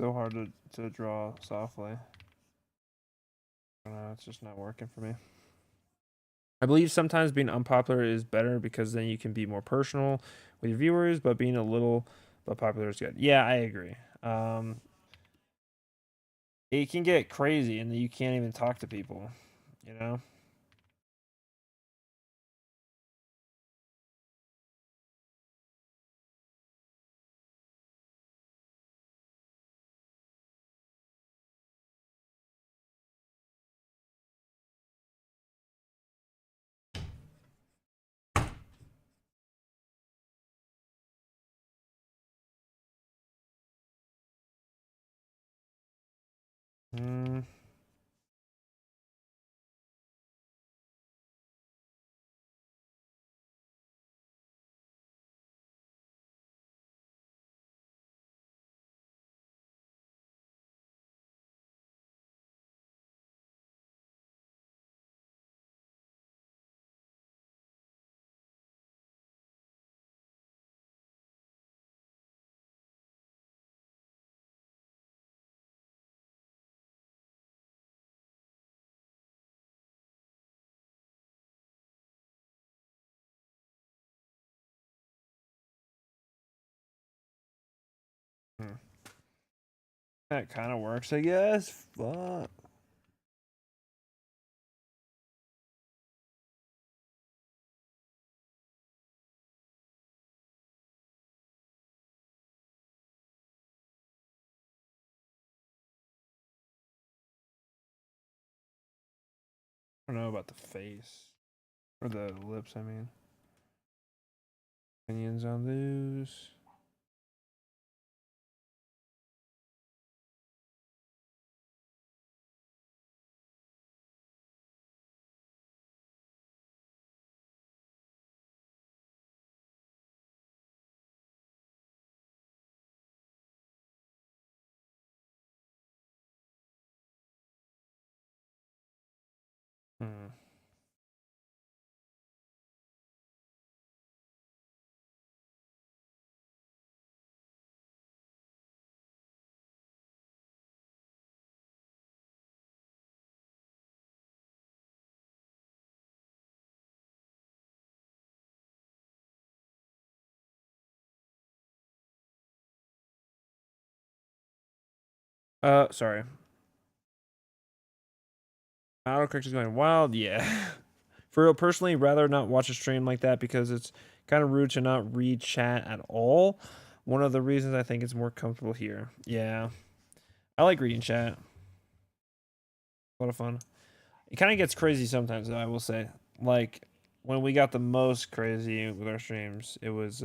So hard to draw softly. I don't know, it's just not working for me. I believe sometimes being unpopular is better because then you can be more personal with your viewers, but being a little but popular is good. Yeah, I agree. It can get crazy and you can't even talk to people, you know? Mm. That kind of works, I guess. Fuck. I don't know about the face. Or the lips, I mean. Opinions on those. Hmm. Sorry. Autocorrection's going wild. Yeah. For real, personally, rather not watch a stream like that because it's kind of rude to not read chat at all. One of the reasons I think it's more comfortable here. Yeah. I like reading chat. A lot of fun. It kind of gets crazy sometimes, though, I will say. Like, when we got the most crazy with our streams, it was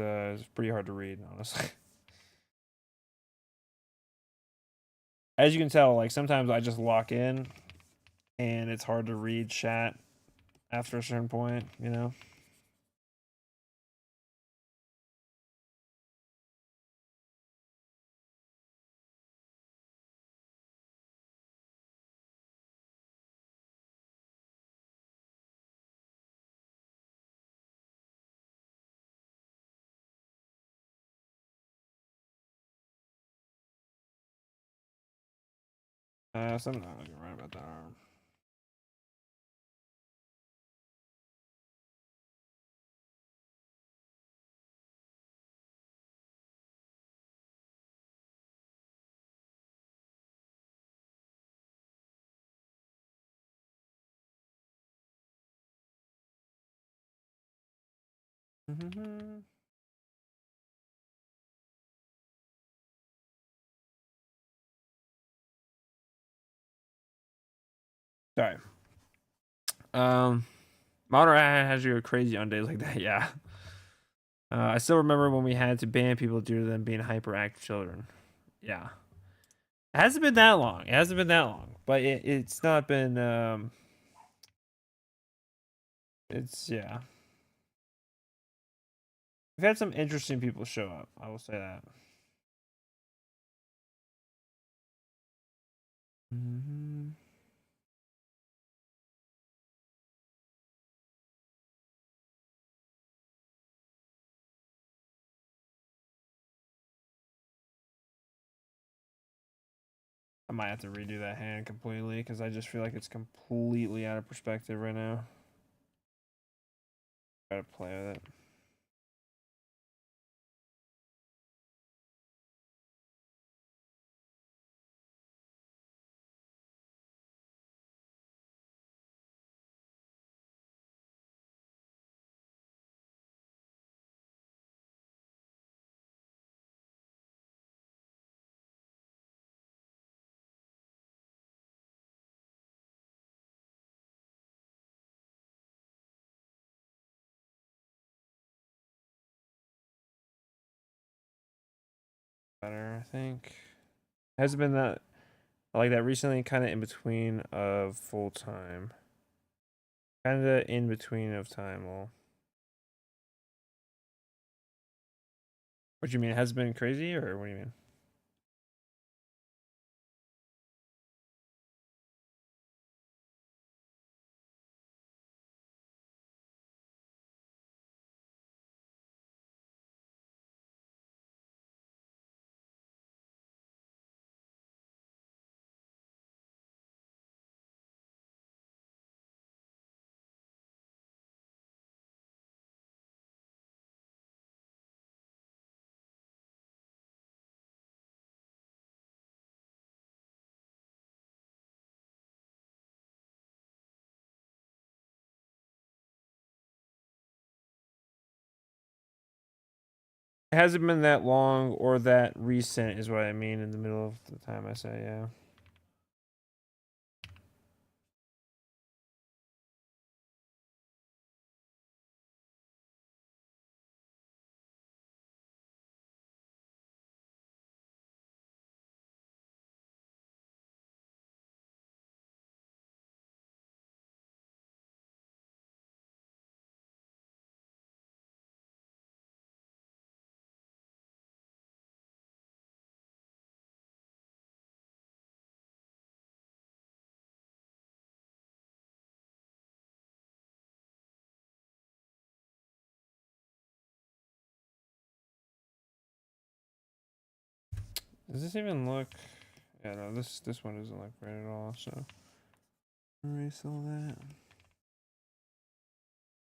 pretty hard to read, honestly. As you can tell, like, sometimes I just lock in, and it's hard to read chat after a certain point, you know? Something I'm right about that. Sorry. Modern has you crazy on days like that. Yeah. I still remember when we had to ban people due to them being hyperactive children. Yeah. It hasn't been that long. It hasn't been that long, but it's not been. It's yeah. We've had some interesting people show up. I will say that. I might have to redo that hand completely because I just feel like it's completely out of perspective right now. Gotta play with it. Better, I think. Has it been that I like that recently? Kind of in between of full time. Kind of in between of time. Well, what do you mean? Has it been crazy, or what do you mean? It hasn't been that long or that recent is what I mean in the middle of the time I say, yeah. Does this even look? Yeah, no, this one doesn't look right at all. So erase all that.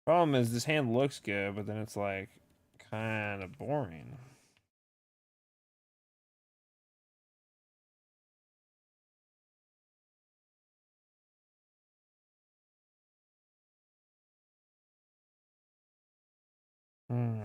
Problem is, this hand looks good, but then it's like kind of boring. Hmm.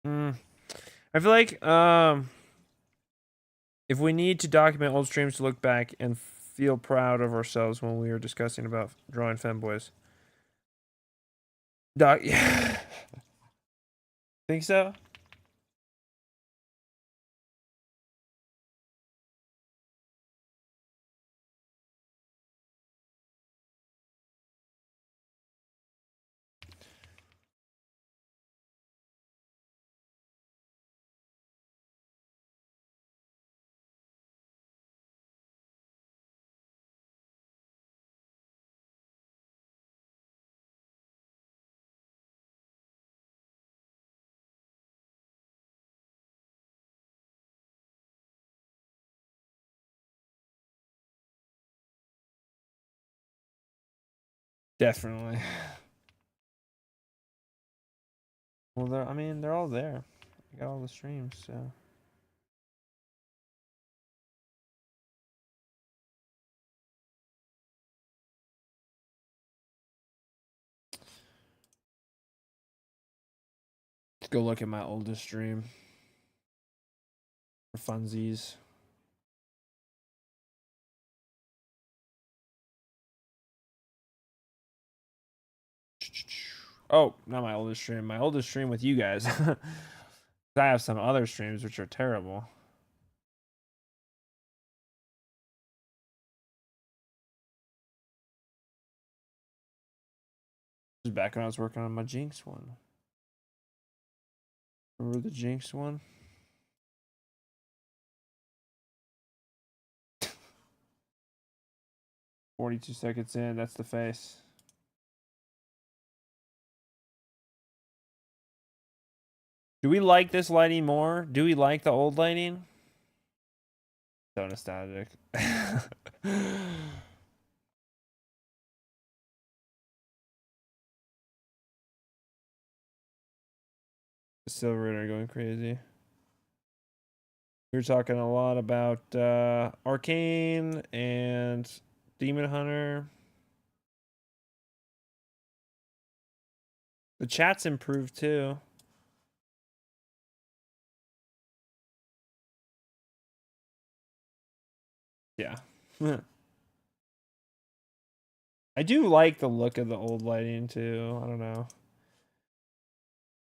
Hmm. I feel like if we need to document old streams to look back and feel proud of ourselves when we were discussing about drawing femboys. Yeah. Think so? Definitely. Well, I mean, they're all there. I got all the streams, so. Let's go look at my oldest stream for funsies. Oh, not my oldest stream. My oldest stream with you guys. I have some other streams which are terrible. This is back when I was working on my Jinx one. Remember the Jinx one? "42 seconds in, that's the face." Do we like this lighting more? Do we like the old lighting? So nostalgic. Silver are going crazy. We were talking a lot about Arcane and Demon Hunter. The chat's improved too. Yeah. I do like the look of the old lighting too. I don't know.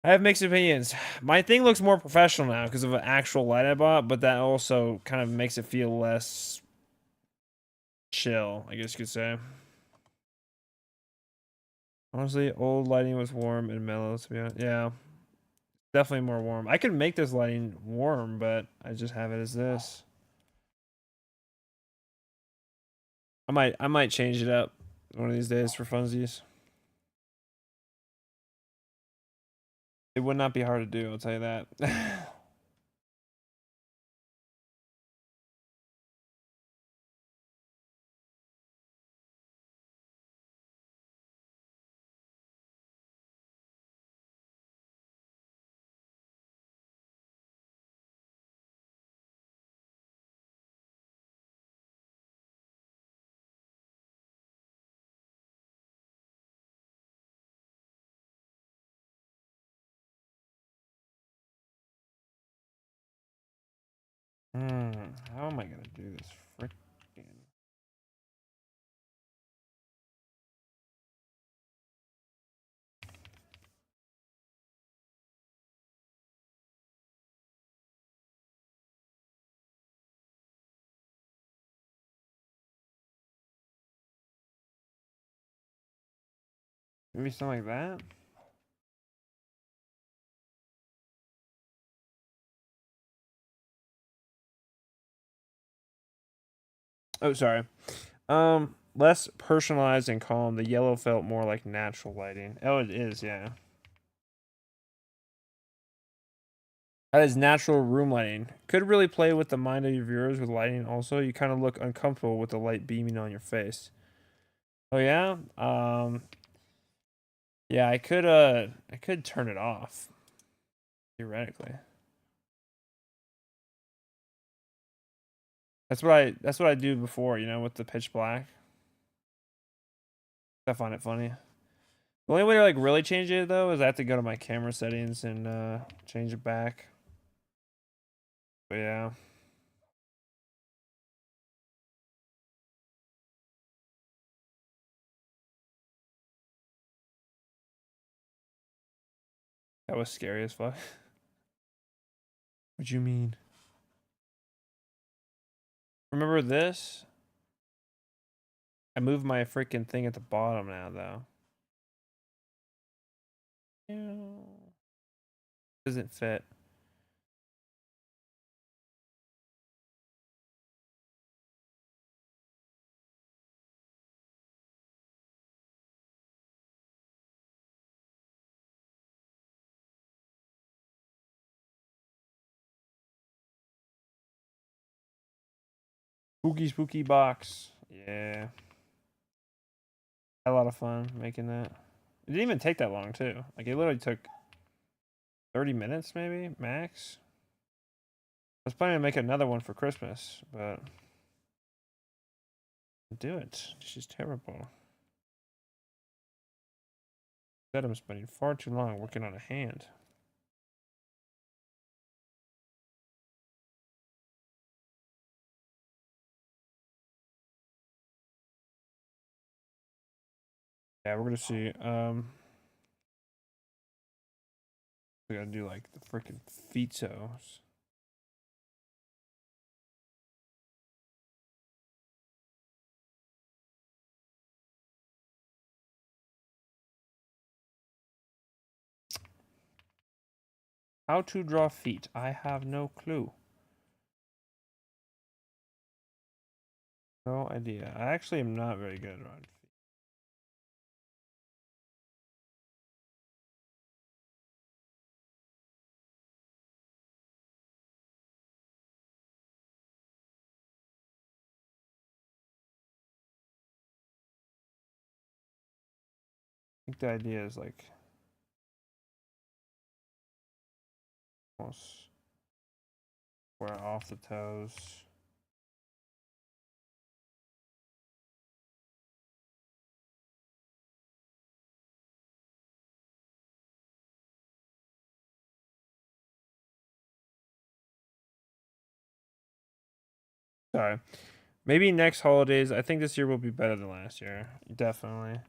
I have mixed opinions. My thing looks more professional now because of an actual light I bought, but that also kind of makes it feel less chill, I guess you could say. Honestly, old lighting was warm and mellow, to be honest. Yeah. Definitely more warm. I could make this lighting warm, but I just have it as this. I might change it up one of these days for funsies. It would not be hard to do, I'll tell you that. How am I gonna do this? Frickin'. Maybe something like that? Oh, sorry. Less personalized and calm. The yellow felt more like natural lighting. Oh, it is, yeah. That is natural room lighting. Could really play with the mind of your viewers with lighting also. You kind of look uncomfortable with the light beaming on your face. Oh yeah? Yeah, I could turn it off. Theoretically. That's what I do before, you know, with the pitch black. I find it funny. The only way to like really change it though is I have to go to my camera settings and change it back. But yeah. That was scary as fuck. What you mean? Remember this? I moved my freaking thing at the bottom now though. Doesn't fit. Spooky box. Yeah. Had a lot of fun making that. It didn't even take that long too. Like it literally took 30 minutes maybe, max. I was planning to make another one for Christmas, but do it. This is terrible. Said I'm spending far too long working on a hand. Yeah, we're gonna see. We gotta do like the freaking phytos. How to draw feet? I have no clue. No idea. I actually am not very good at drawing feet. I think the idea is like almost square off the toes. Sorry. Maybe next holidays. I think this year will be better than last year. Definitely.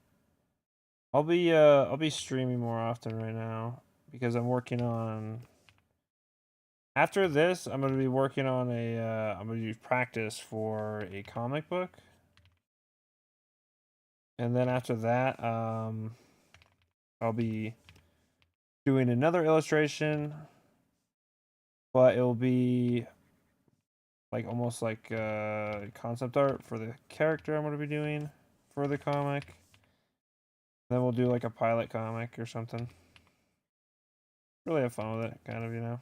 I'll be streaming more often right now because I'm working on after this, I'm gonna be working on I'm gonna do practice for a comic book. And then after that, I'll be doing another illustration, but it'll be like almost like concept art for the character I'm going to be doing for the comic. Then we'll do like a pilot comic or something. Really have fun with it, kind of, you know.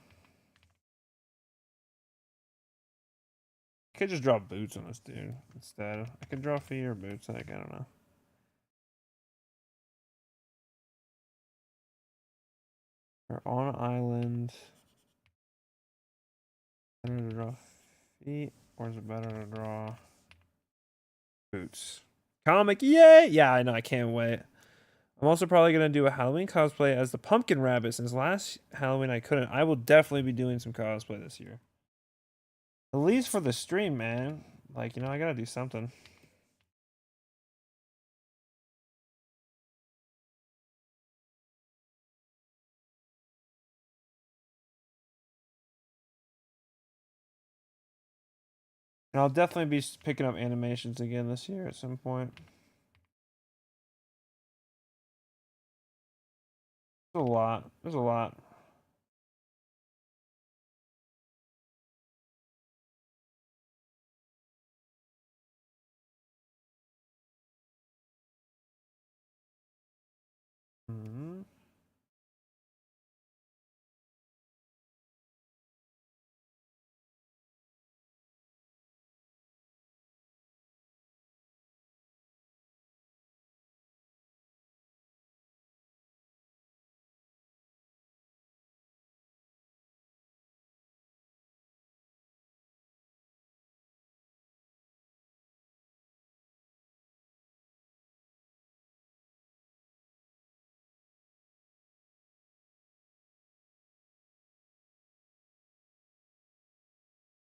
I could just draw boots on this dude instead. I could draw feet or boots, like, I don't know. We're on an island. Better to draw feet, or is it better to draw boots? Comic, yay! Yeah, I know, I can't wait. I'm also probably going to do a Halloween cosplay as the Pumpkin Rabbit. Since last Halloween I couldn't, I will definitely be doing some cosplay this year. At least for the stream, man. Like, you know, I gotta do something. And I'll definitely be picking up animations again this year at some point. There's a lot. There's a lot. Mm-hmm.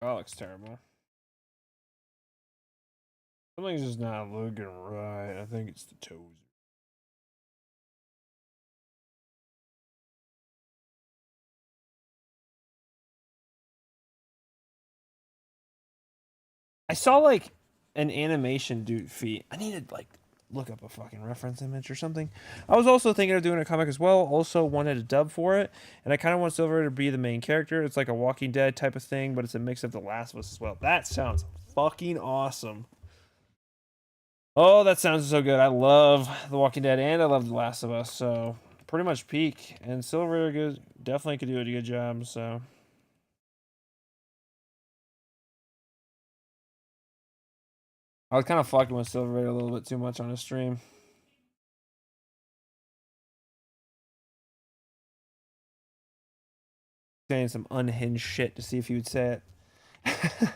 That looks terrible. Something's just not looking right. I think it's the toes. I saw like an animation dude feet. I need to like look up a fucking reference image or something. I was also thinking of doing a comic as well. Also wanted a dub for it, and I kind of want Silver to be the main character. It's like a Walking Dead type of thing, but it's a mix of The Last of Us as well. That sounds fucking awesome. Oh, that sounds so good. I love The Walking Dead and I love The Last of Us, so pretty much peak. And Silver definitely could do a good job. So I was kind of fucking with Silver a little bit too much on his stream. Saying some unhinged shit to see if he would say it.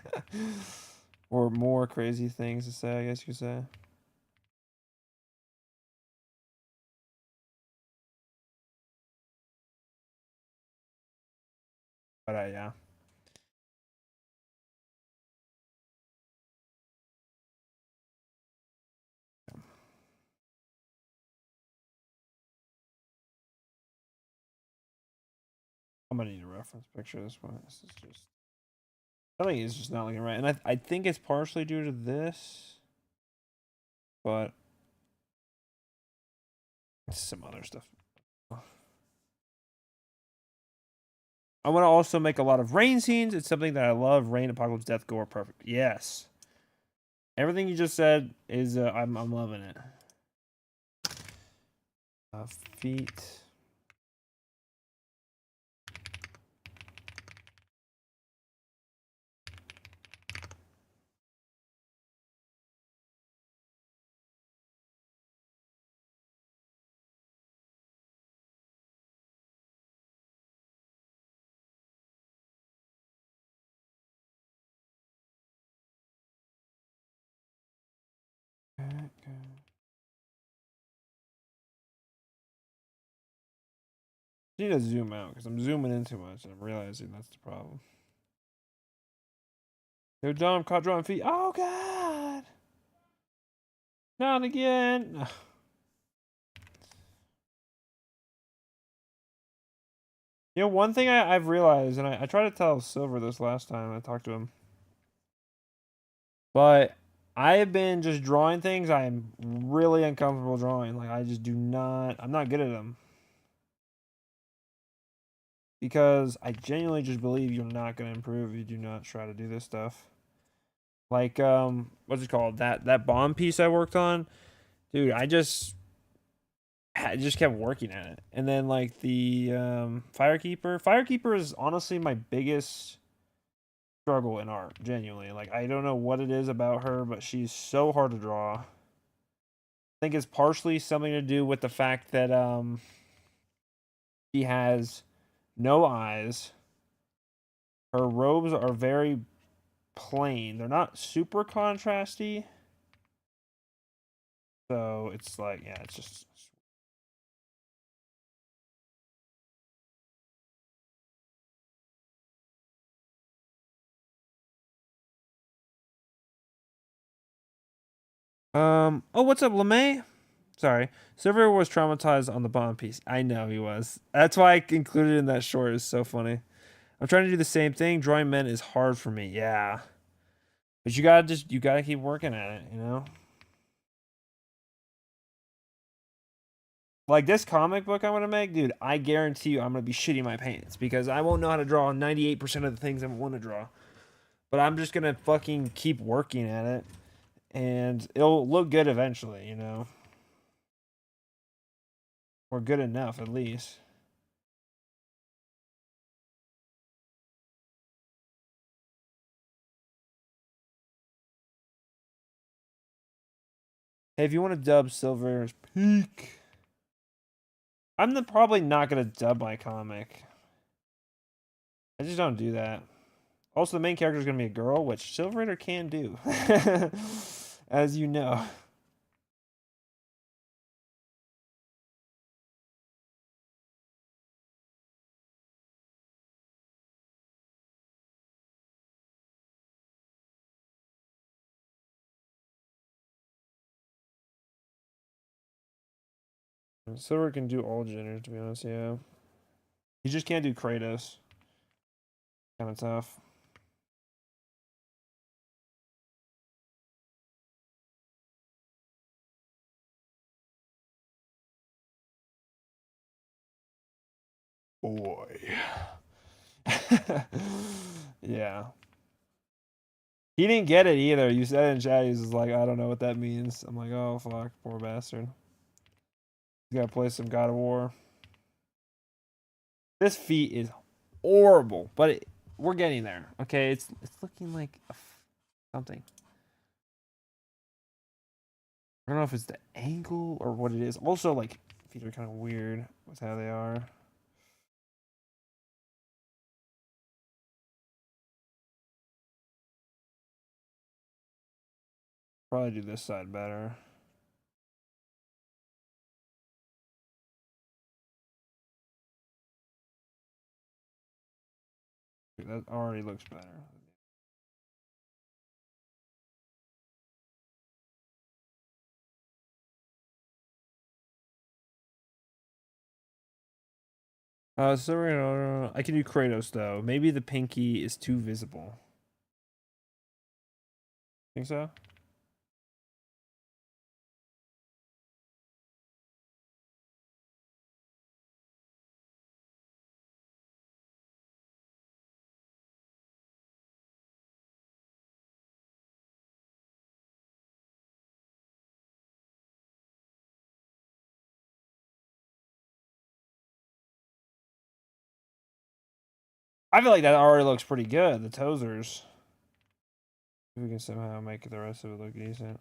Or more crazy things to say, I guess you could say. But yeah. I'm gonna need a reference picture of this one. This is just something is just not looking right. And I think it's partially due to this. But it's some other stuff. I want to also make a lot of rain scenes. It's something that I love. Rain, apocalypse, death, gore, perfect. Yes. Everything you just said is I'm loving it. Feet. I need to zoom out because I'm zooming in too much and I'm realizing that's the problem. Yo, Dom, caught drawing feet. Oh, God. Not again. You know, one thing I've realized, and I tried to tell Silver this last time I talked to him, but I have been just drawing things I'm really uncomfortable drawing. Like, I just do not, I'm not good at them. because I genuinely just believe you're not going to improve if you do not try to do this stuff. Like what's it called? That bomb piece I worked on, dude. I just kept working at it, and then like the Firekeeper is honestly my biggest struggle in art. Genuinely, like I don't know what it is about her, but she's so hard to draw. I think it's partially something to do with the fact that she has no eyes. Her robes are very plain. They're not super contrasty. So it's like, yeah, it's just. Oh, what's up, LeMay? Sorry. Silver was traumatized on the bomb piece. I know he was. That's why I included it in that short. It's so funny. I'm trying to do the same thing. Drawing men is hard for me. Yeah. But you gotta keep working at it, you know? Like this comic book I'm gonna make, dude, I guarantee you I'm gonna be shitting my pants because I won't know how to draw 98% of the things I want to draw. But I'm just gonna fucking keep working at it and it'll look good eventually, you know? Or good enough at least. Hey, if you want to dub Silver's Peak, probably not gonna dub my comic. I just don't do that. Also, the main character is gonna be a girl, which Silver Raider can do, as you know. Silver can do all genders, to be honest. Yeah, he just can't do Kratos. Kind of tough. Boy. Yeah. He didn't get it either. You said in chat, he's like, I don't know what that means. I'm like, oh fuck, poor bastard. He's gotta play some God of War. This feat is horrible, but we're getting there. Okay, it's looking like something. I don't know if it's the angle or what it is. Also, like feet are kind of weird with how they are. Probably do this side better. That already looks better. So I can do Kratos though. Maybe the pinky is too visible. Think so? I feel like that already looks pretty good. The toesers. If we can somehow make the rest of it look decent.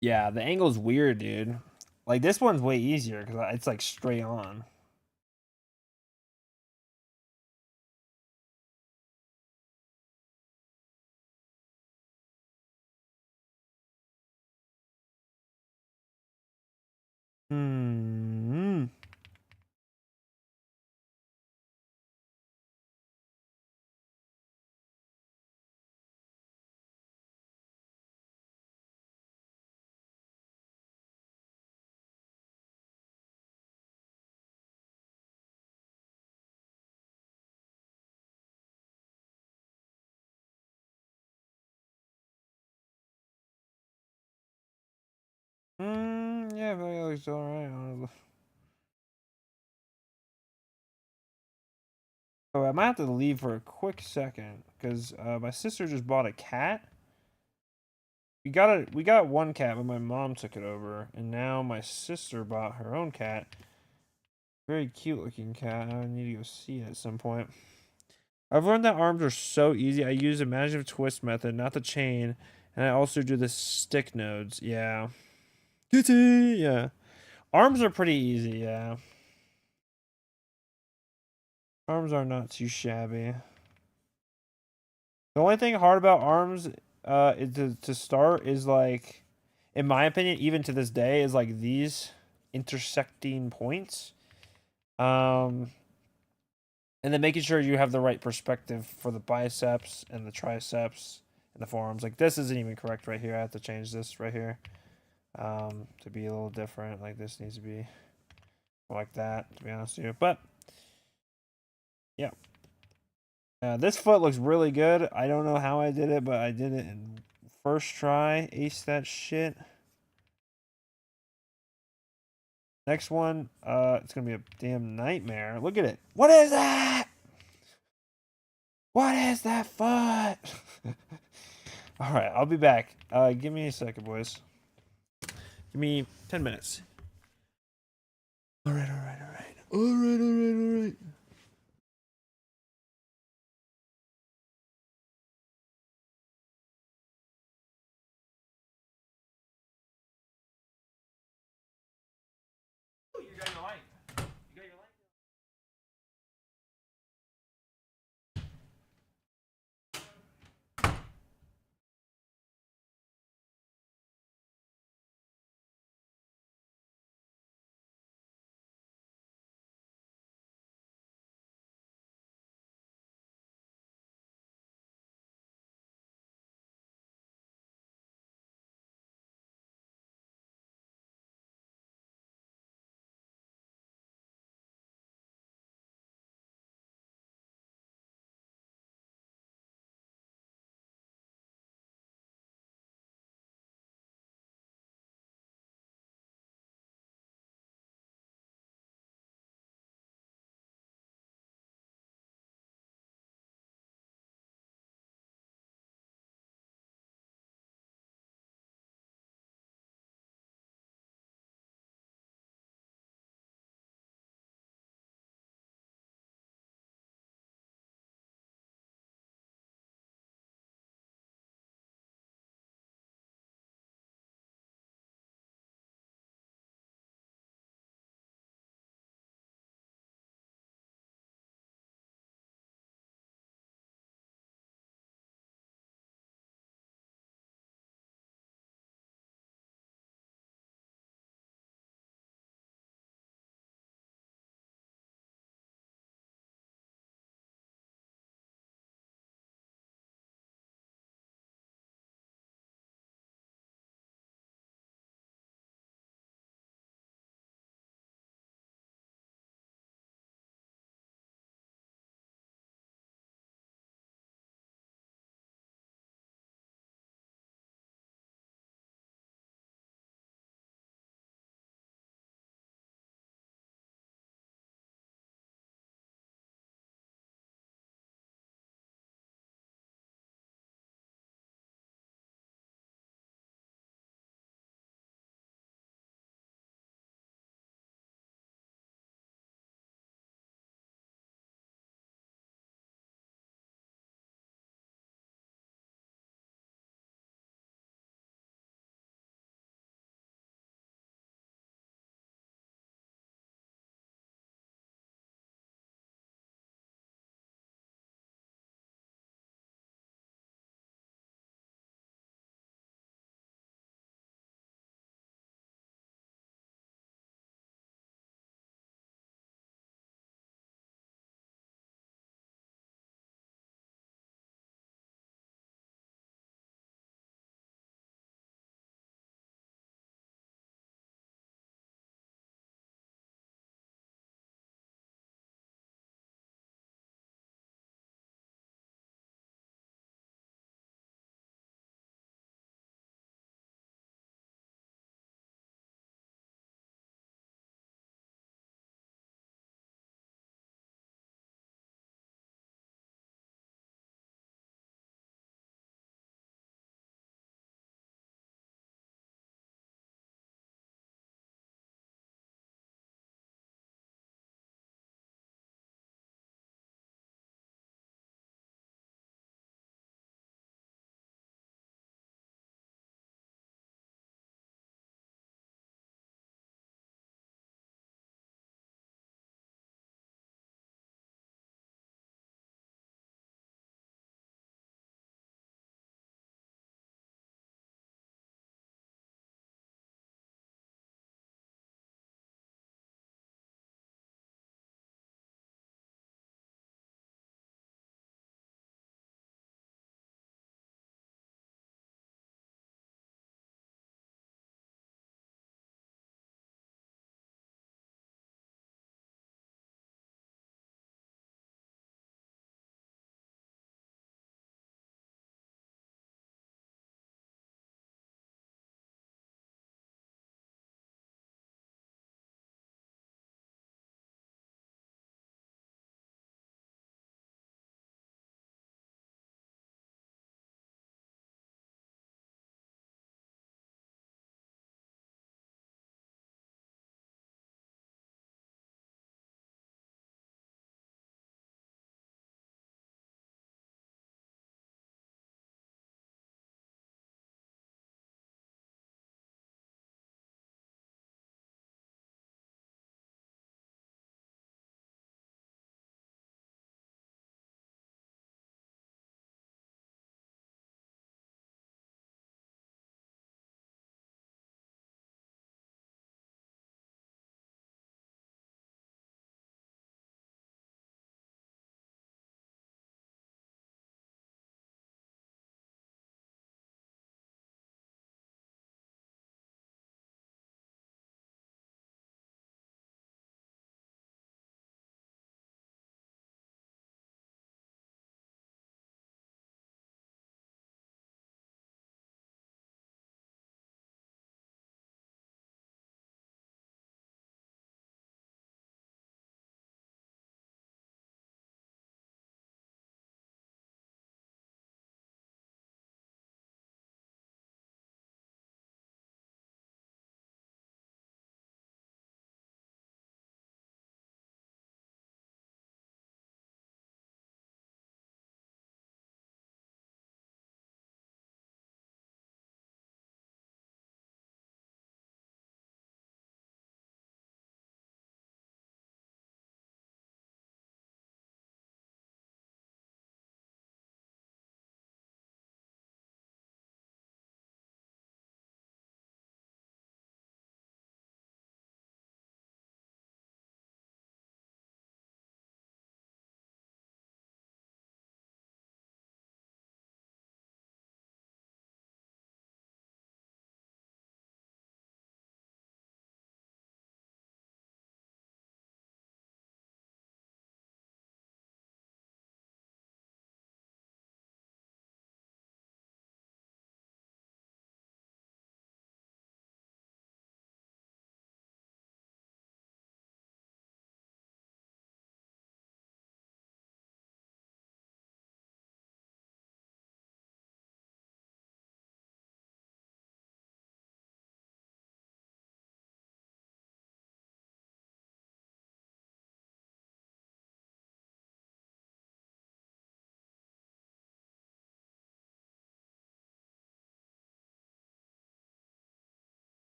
Yeah, the angle's weird, dude. Like this one's way easier because it's like straight on. Hmm. Yeah, I feel like it looks alright, honestly. Oh, I might have to leave for a quick second because my sister just bought a cat. We got one cat, but my mom took it over, and now my sister bought her own cat. Very cute looking cat. I need to go see it at some point. I've learned that arms are so easy. I use the imaginative twist method, not the chain, and I also do the stick nodes. Yeah. Kitty. Yeah. Arms are pretty easy. Yeah. Arms are not too shabby. The only thing hard about arms, is to start is like, in my opinion, even to this day, is like these intersecting points. Um, and then making sure you have the right perspective for the biceps and the triceps and the forearms. Like this isn't even correct right here. I have to change this right here, to be a little different. Like this needs to be like that, to be honest with you. But yeah, this foot looks really good. I don't know how I did it, but I did it in first try. Ace that shit. Next one, it's gonna be a damn nightmare. Look at it. What is that? What is that foot? All right, I'll be back. Give me a second, boys. Give me 10 minutes. All right, all right, all right. All right, all right, all right.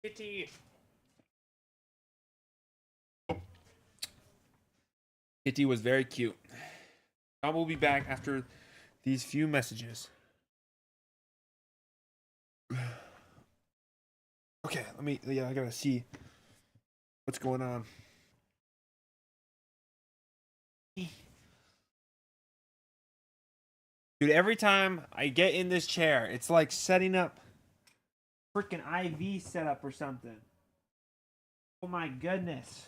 Kitty. Kitty was very cute. I will be back after these few messages. Okay, I gotta see what's going on. Dude, every time I get in this chair, it's like setting up freaking IV setup or something. Oh my goodness.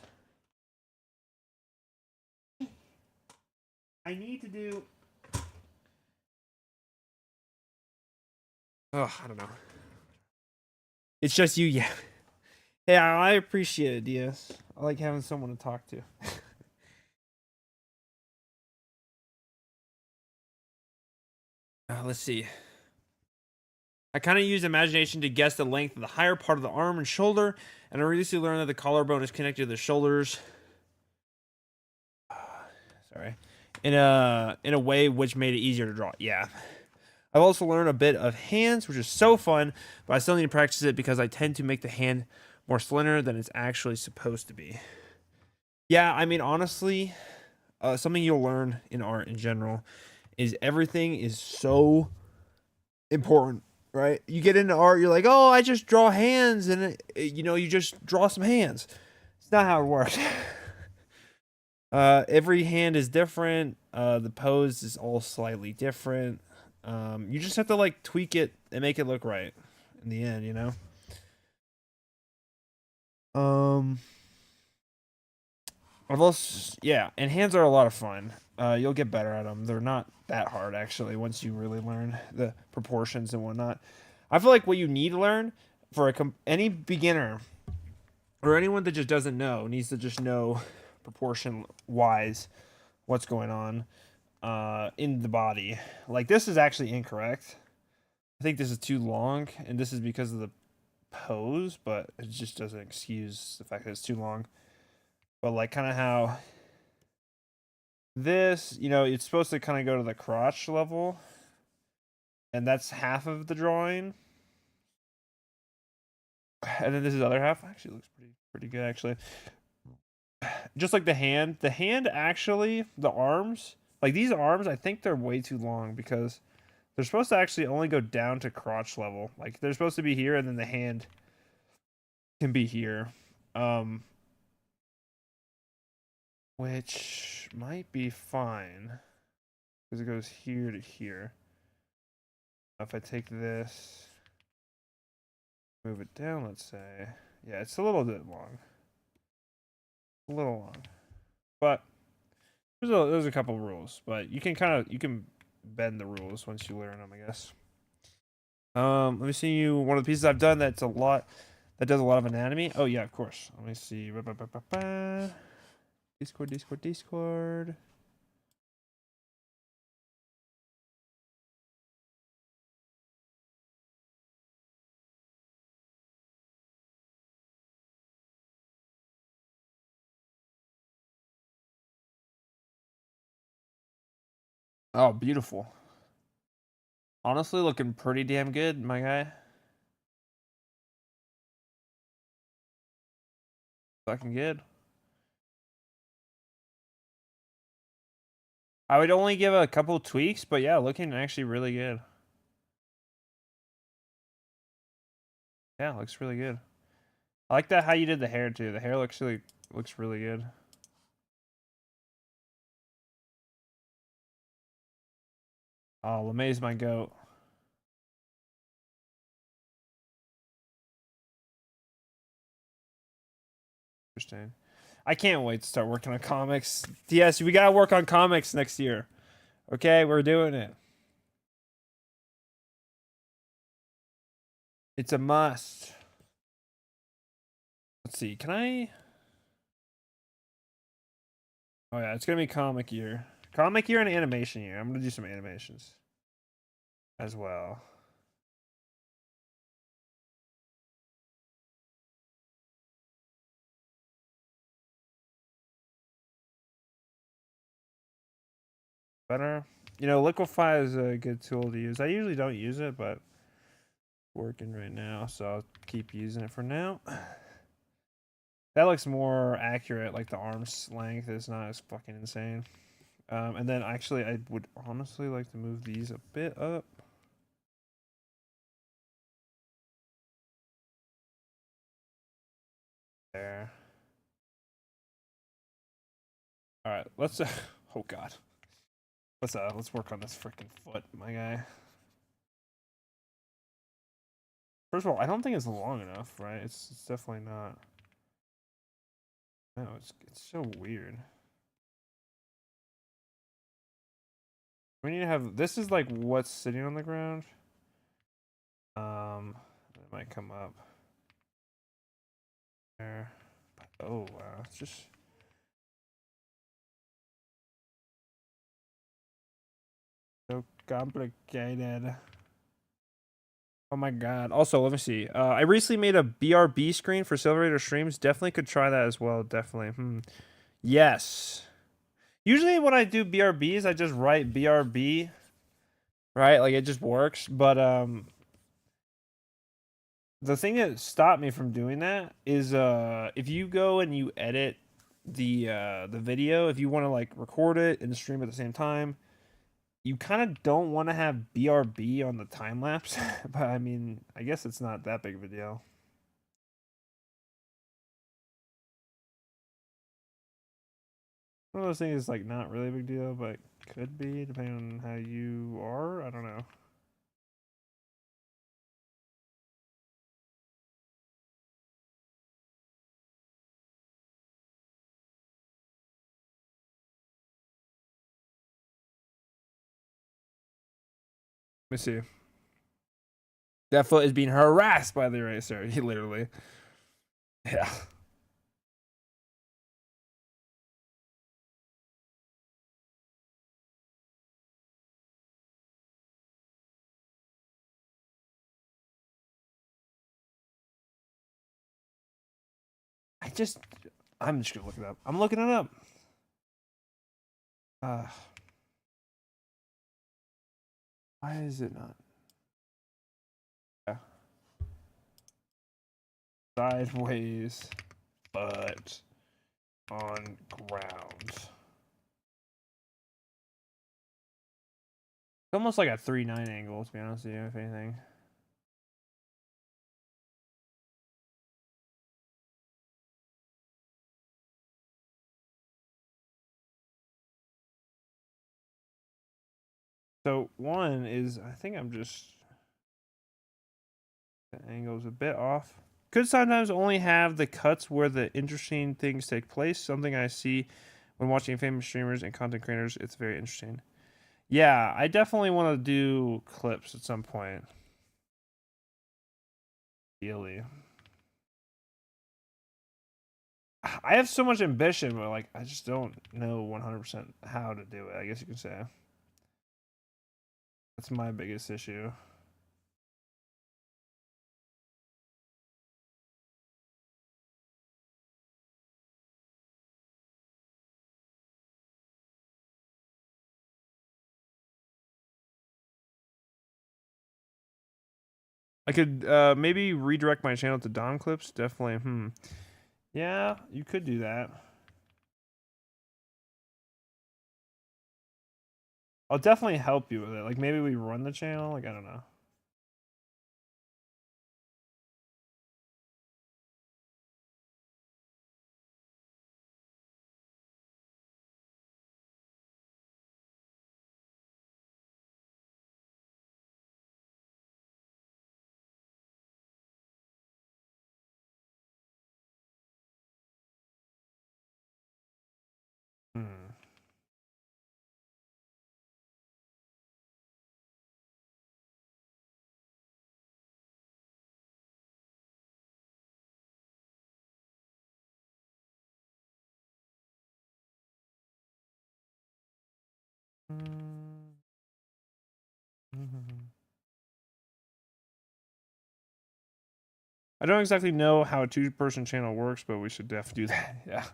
I need to do. Oh, I don't know. It's just you, yeah. Yeah, I appreciate it, Diaz. I like having someone to talk to. Let's see. I kind of use imagination to guess the length of the higher part of the arm and shoulder, and I recently learned that the collarbone is connected to the shoulders. Sorry. In a way which made it easier to draw. Yeah. I've also learned a bit of hands, which is so fun, but I still need to practice it because I tend to make the hand more slender than it's actually supposed to be. Yeah, I mean, honestly, something you'll learn in art in general is everything is so important, right? You get into art, you're like, oh, I just draw hands, and you just draw some hands. It's not how it works. Every hand is different. The pose is all slightly different. You just have to like tweak it and make it look right in the end, you know. I've also and hands are a lot of fun. You'll get better at them. They're not that hard actually once you really learn the proportions and whatnot. I feel like what you need to learn for any beginner or anyone that just doesn't know needs to just know proportion wise what's going on in the body. Like this is actually incorrect. I think this is too long, and this is because of the pose, but it just doesn't excuse the fact that it's too long. But like kind of how this, it's supposed to kind of go to the crotch level, and that's half of the drawing. And then this is the other half. Actually looks pretty good actually. Just like the hand actually, the arms, like these arms, I think they're way too long because they're supposed to actually only go down to crotch level. Like they're supposed to be here, and then the hand can be here. Which might be fine because it goes here to here. If I take this, move it down, let's say, yeah, it's a little bit long, but there's a couple rules, but you can bend the rules once you learn them, I guess. Let me see you. One of the pieces I've done that does a lot of anatomy. Oh yeah, of course. Let me see. Discord. Oh, beautiful. Honestly, looking pretty damn good, my guy. Fucking good. I would only give a couple tweaks, but yeah, looking actually really good. Yeah, looks really good. I like that how you did the hair too. The hair looks really good. Oh, LeMay's my goat. Interesting. I can't wait to start working on comics. Yes, we gotta work on comics next year. Okay, we're doing it. It's a must. Let's see. Can I? Oh yeah, it's gonna be comic year. Comic year and animation year. I'm gonna do some animations as well. Better. Liquify is a good tool to use. I usually don't use it, but working right now, so I'll keep using it for now. That looks more accurate, like the arm's length is not as fucking insane. And then actually I would honestly like to move these a bit up. There. Alright, let's oh god. Let's work on this freaking foot, my guy. First of all, I don't think it's long enough, right? It's definitely not. No, it's so weird. We need to have this is like what's sitting on the ground. It might come up there. Oh wow, it's just so complicated. Oh my god. Also, let me see. I recently made a BRB screen for Silverator streams. Definitely could try that as well. Definitely. Yes. Usually when I do BRBs, I just write BRB. Right? Like it just works. But the thing that stopped me from doing that is if you go and you edit the video, if you want to like record it and stream at the same time, you kind of don't want to have BRB on the time lapse. But I mean, I guess it's not that big of a deal. One of those things is like not really a big deal, but could be depending on how you are. I don't know. Let me see. That foot is being harassed by the eraser. He literally. Yeah. I'm just gonna look it up. I'm looking it up. Why is it not? Yeah. Sideways, but on ground. It's almost like a 3-9 angle, to be honest with you, if anything. So one is, I think I'm just, the angle's a bit off. Could sometimes only have the cuts where the interesting things take place. Something I see when watching famous streamers and content creators. It's very interesting. Yeah, I definitely want to do clips at some point. Ideally. I have so much ambition, but like I just don't know 100% how to do it. I guess you could say that's my biggest issue. I could maybe redirect my channel to Dom clips. Definitely. Yeah, you could do that. I'll definitely help you with it. Like maybe we run the channel. Like I don't know. Hmm. I don't exactly know how a 2-person channel works, but we should definitely do that. Yeah.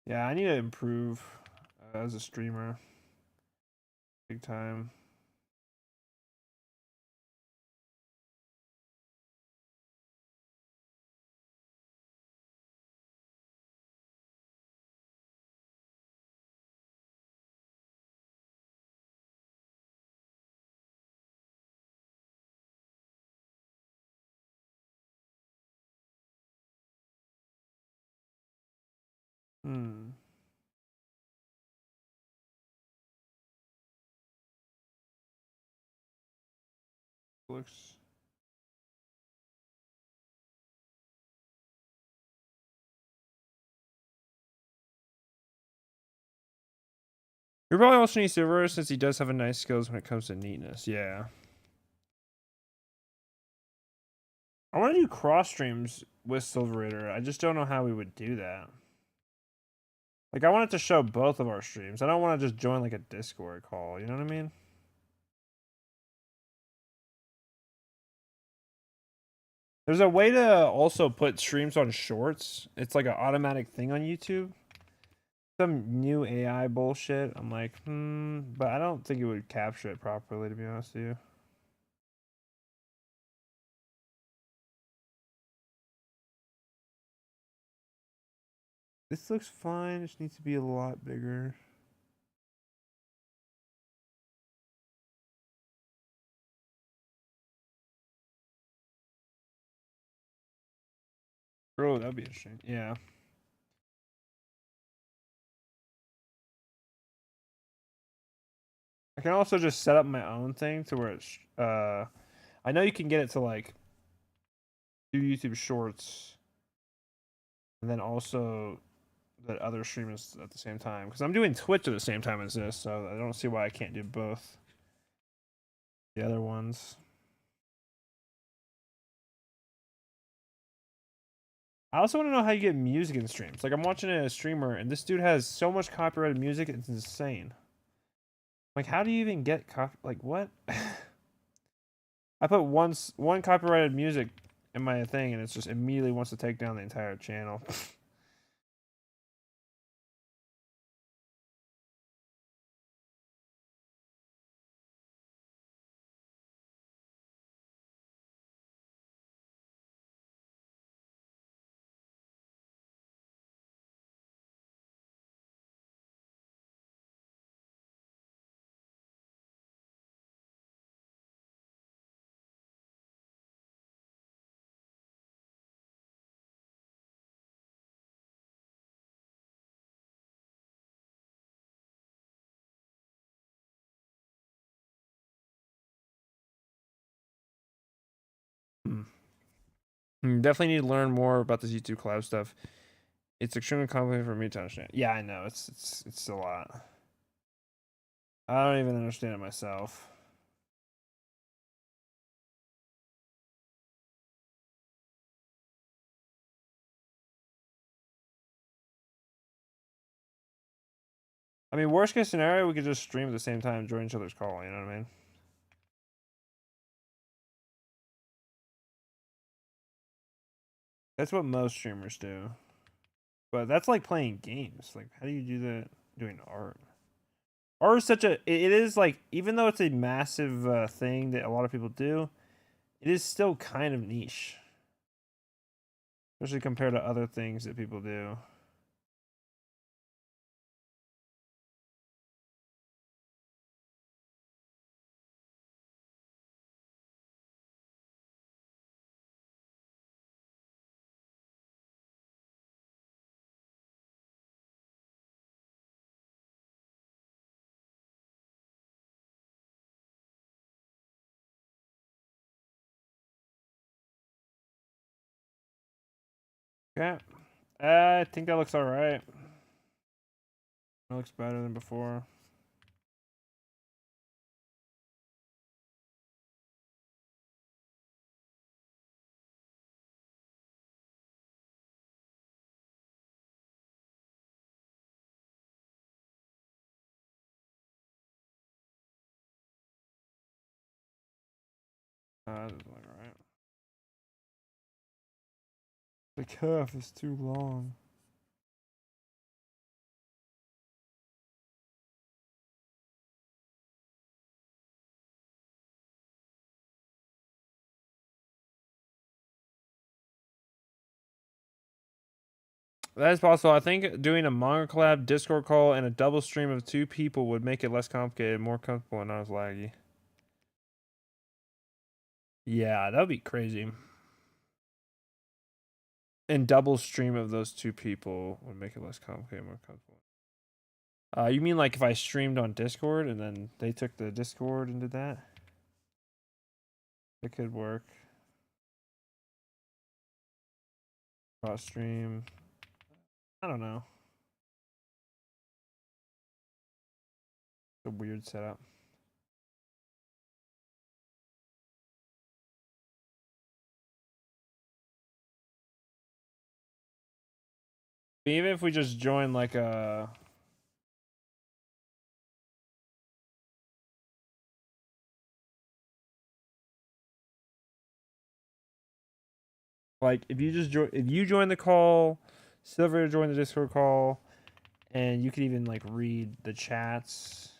Yeah, I need to improve as a streamer, big time. Hmm. Looks. You're probably also need Silver since he does have a nice skills when it comes to neatness. Yeah. I want to do cross streams with Silverator. I just don't know how we would do that. Like, I want it to show both of our streams. I don't want to just join like a Discord call. You know what I mean? There's a way to also put streams on shorts. It's like an automatic thing on YouTube. Some new AI bullshit. I'm like, but I don't think it would capture it properly, to be honest with you. This looks fine. It just needs to be a lot bigger. Oh, that'd be interesting. Yeah. I can also just set up my own thing to where it's I know you can get it to like do YouTube shorts and then also the other streamers at the same time because I'm doing Twitch at the same time as this, so I don't see why I can't do both. The other ones. I also want to know how you get music in streams. Like I'm watching a streamer and this dude has so much copyrighted music, it's insane. Like how do you even get like what? I put one copyrighted music in my thing and it's just immediately wants to take down the entire channel. Definitely need to learn more about this YouTube collab stuff. It's extremely complicated for me to understand. Yeah, I know. It's a lot. I don't even understand it myself. I mean, worst case scenario, we could just stream at the same time, join each other's call. You know what I mean? That's what most streamers do. But that's like playing games. Like, how do you do that doing art? Art is such a. It is like, even though it's a massive thing that a lot of people do, it is still kind of niche, especially compared to other things that people do. Yeah, I think that looks all right. It looks better than before. That doesn't look right. The cuff is too long. That is possible. I think doing a manga collab, Discord call, and a double stream of 2 people would make it less complicated, more comfortable, and not as laggy. Yeah, that would be crazy. And double stream of those 2 people would make it less complicated, more comfortable. You mean like if I streamed on Discord and then they took the Discord and did that? It could work. Cross stream. I don't know. It's a weird setup. Even if we just join like a if you join the call, Silver join the Discord call, and you could even like read the chats.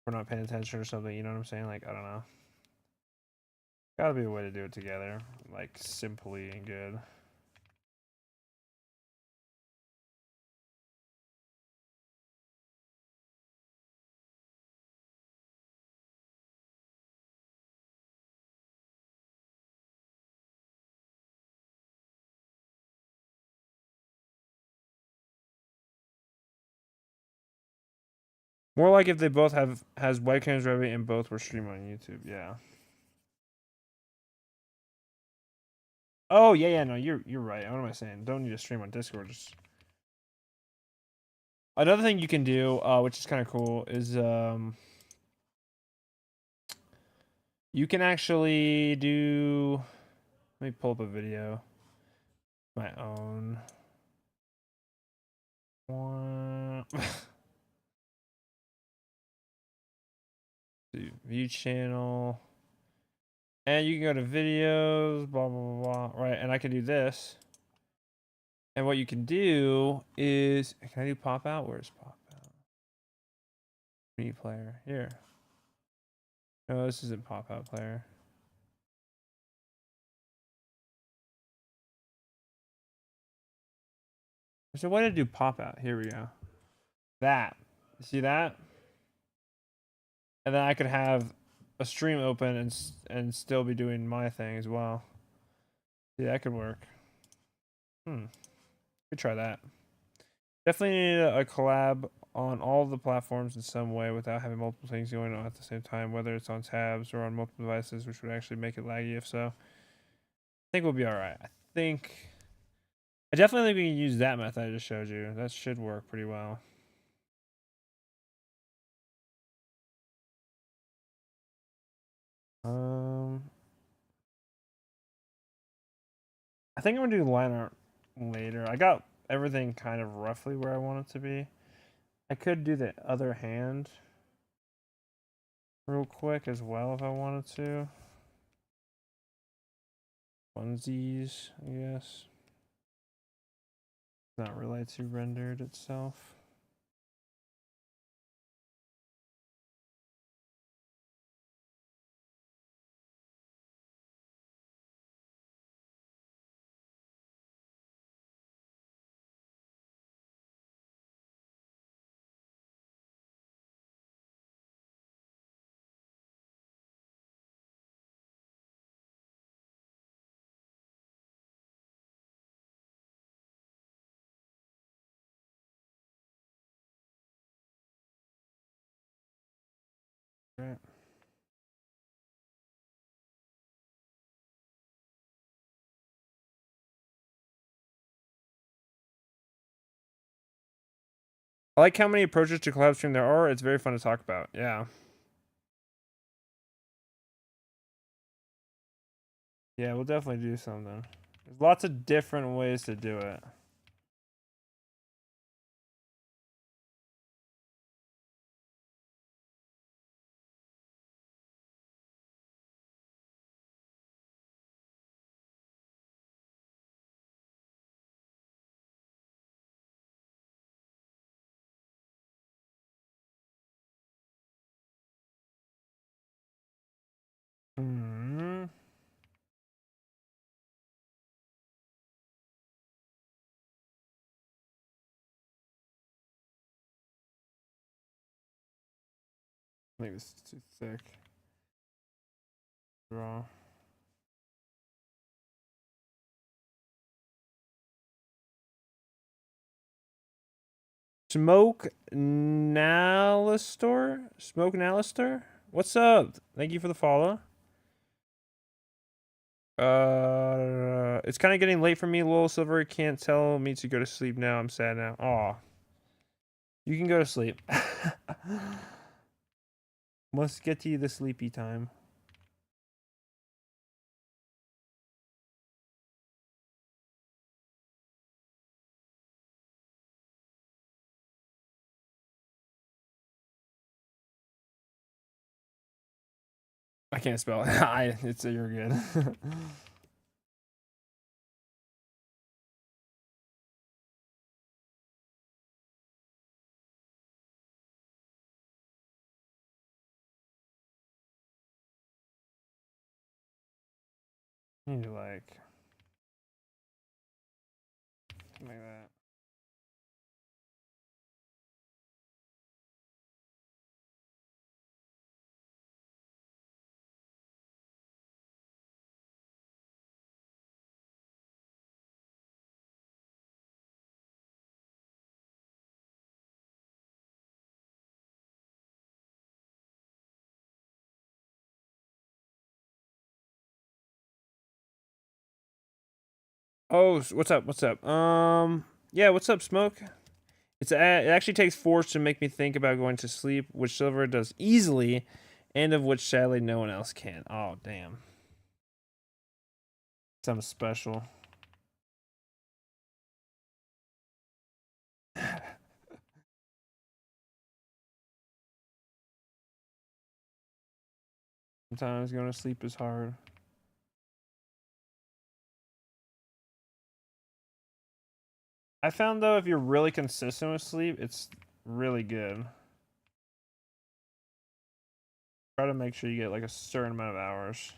We're not paying attention or something, you know what I'm saying? Like, I don't know. Gotta be a way to do it together, like simply and good. More like if they both has webcams ready and both were streaming on YouTube. Yeah. Oh yeah. No, you're right. What am I saying? Don't need to stream on Discord. Just another thing you can do, which is kind of cool, is you can actually do. Let me pull up a video. My own. View channel. And you can go to videos, blah, blah, blah, blah. Right, and I can do this. And what you can do is, can I do pop out? Where's pop out? Media player, here. No, this isn't pop out player. There's a way to do pop out. Here we go. That. You see that? And then I could have a stream open and still be doing my thing as well. See, that could work. Could try that. Definitely need a collab on all of the platforms in some way without having multiple things going on at the same time, whether it's on tabs or on multiple devices, which would actually make it laggy if so. I think we'll be alright. I definitely think we can use that method I just showed you. That should work pretty well. I think I'm gonna do line art later. I got everything kind of roughly where I want it to be. I could do the other hand real quick as well if I wanted to. Onesies, I guess. Not really too rendered itself. Right. I like how many approaches to collab stream there are. It's very fun to talk about. Yeah. Yeah, we'll definitely do something. There's lots of different ways to do it. I think this is too thick. Draw. Smoke Nalistor? Smoke Nalistor? What's up? Thank you for the follow. It's kind of getting late for me. Lil Silver can't tell me to go to sleep now. I'm sad now. Aw. You can go to sleep. Must get to you the sleepy time. I can't spell it. You're good. You like that. Oh, what's up? What's up? Yeah, what's up, Smoke? It actually takes force to make me think about going to sleep, which Silver does easily, and of which sadly no one else can. Oh, damn. Something special. Sometimes going to sleep is hard. I found though, if you're really consistent with sleep, it's really good. Try to make sure you get like a certain amount of hours.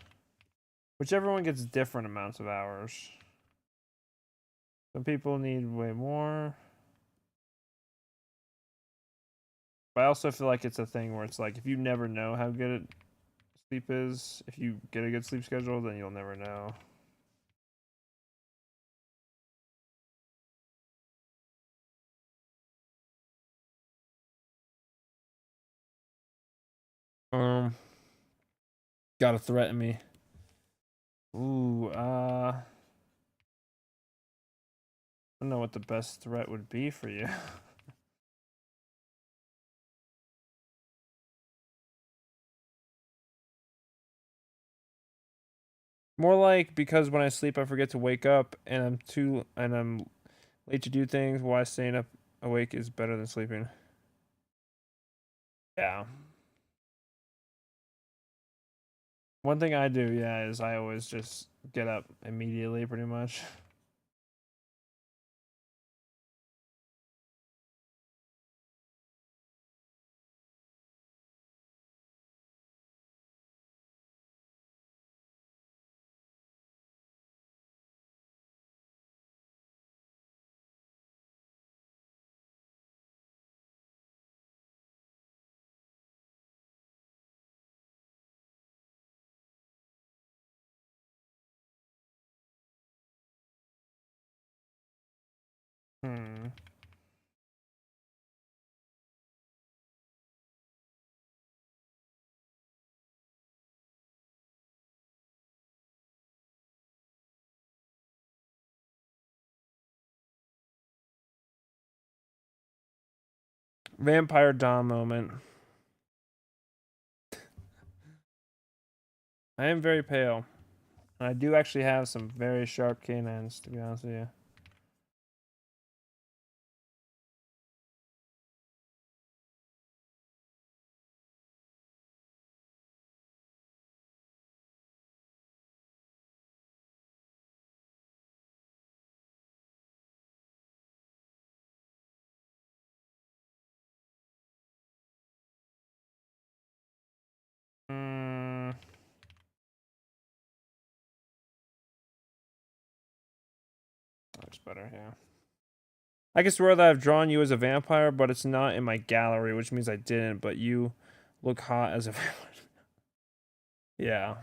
Which everyone gets different amounts of hours. Some people need way more. But I also feel like it's a thing where it's like if you never know how good sleep is, if you get a good sleep schedule, then you'll never know. Gotta threaten me. Ooh, I don't know what the best threat would be for you. More like because when I sleep I forget to wake up and I'm late to do things, why staying up awake is better than sleeping. Yeah. One thing I do, yeah, is I always just get up immediately pretty much. Hmm. Vampire Dom moment. I am very pale. And I do actually have some very sharp canines, to be honest with you. Hmm. Looks better, yeah. I can swear that I've drawn you as a vampire, but it's not in my gallery, which means I didn't. But you look hot as a yeah.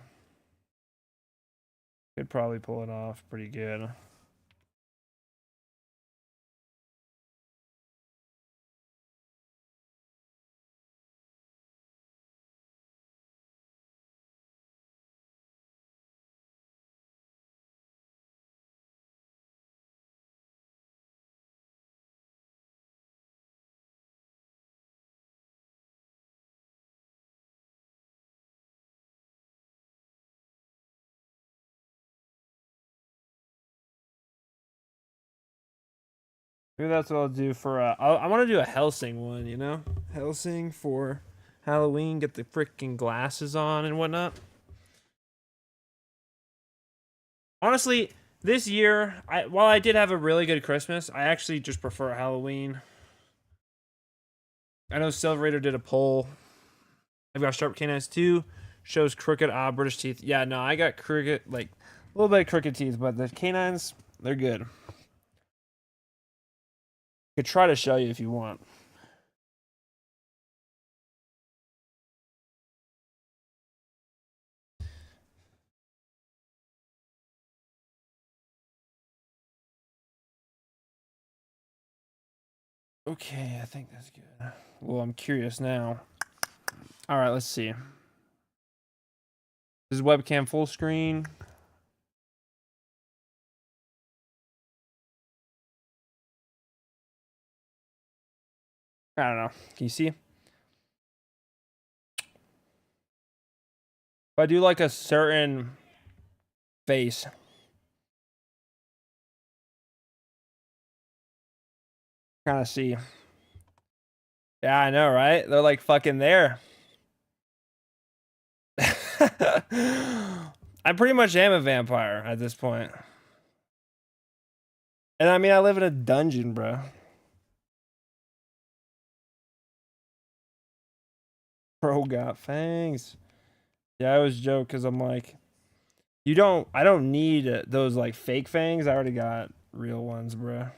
Could probably pull it off pretty good. Maybe that's what I'll do for. I want to do a Helsing one, you know, Helsing for Halloween. Get the freaking glasses on and whatnot. Honestly, this year, while I did have a really good Christmas, I actually just prefer Halloween. I know Silverator did a poll. I've got Sharp Canines 2, shows crooked British teeth. Yeah, no, I got crooked, like a little bit of crooked teeth, but the canines, they're good. Could try to show you if you want. Okay, I think that's good. Well, I'm curious now. All right, let's see. This is webcam full screen. I don't know. Can you see? If I do like a certain face. Kind of see. Yeah, I know, right? They're like fucking there. I pretty much am a vampire at this point. And I mean, I live in a dungeon, bro. Bro got fangs. Yeah, I always joke because I'm like, I don't need those like fake fangs. I already got real ones, bro.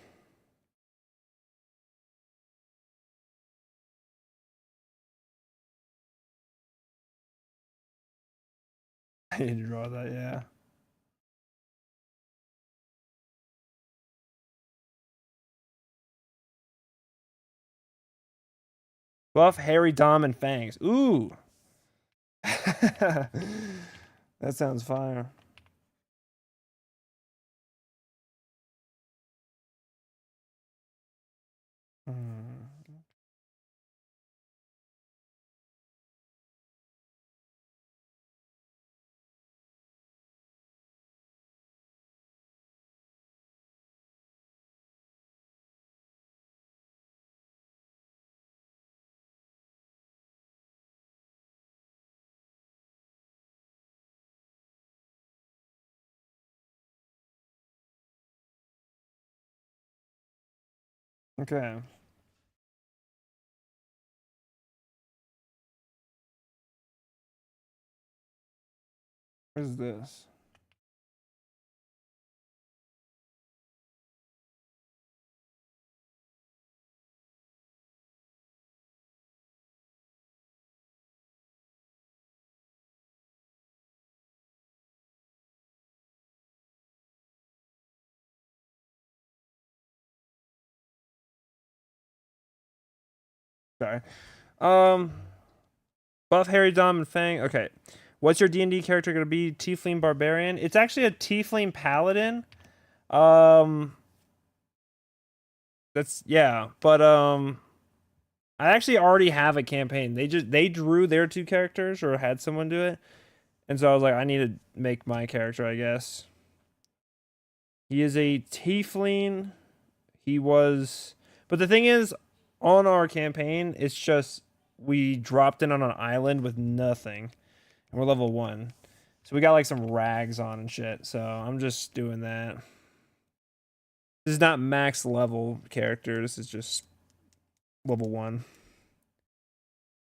I need to draw that, yeah. Buff, hairy, dom, and fangs. Ooh. That sounds fire. Hmm. Okay. What is this? Sorry. Buff, hairy, dom, and fang. Okay. What's your D&D character going to be? Tiefling barbarian. It's actually a tiefling paladin. That's yeah, but I actually already have a campaign. They drew their two characters or had someone do it. And so I was like, I need to make my character, I guess. He is a tiefling. He was but the thing is, on our campaign, it's just we dropped in on an island with nothing. And we're level 1. So we got like some rags on and shit. So I'm just doing that. This is not max level character. This is just level 1.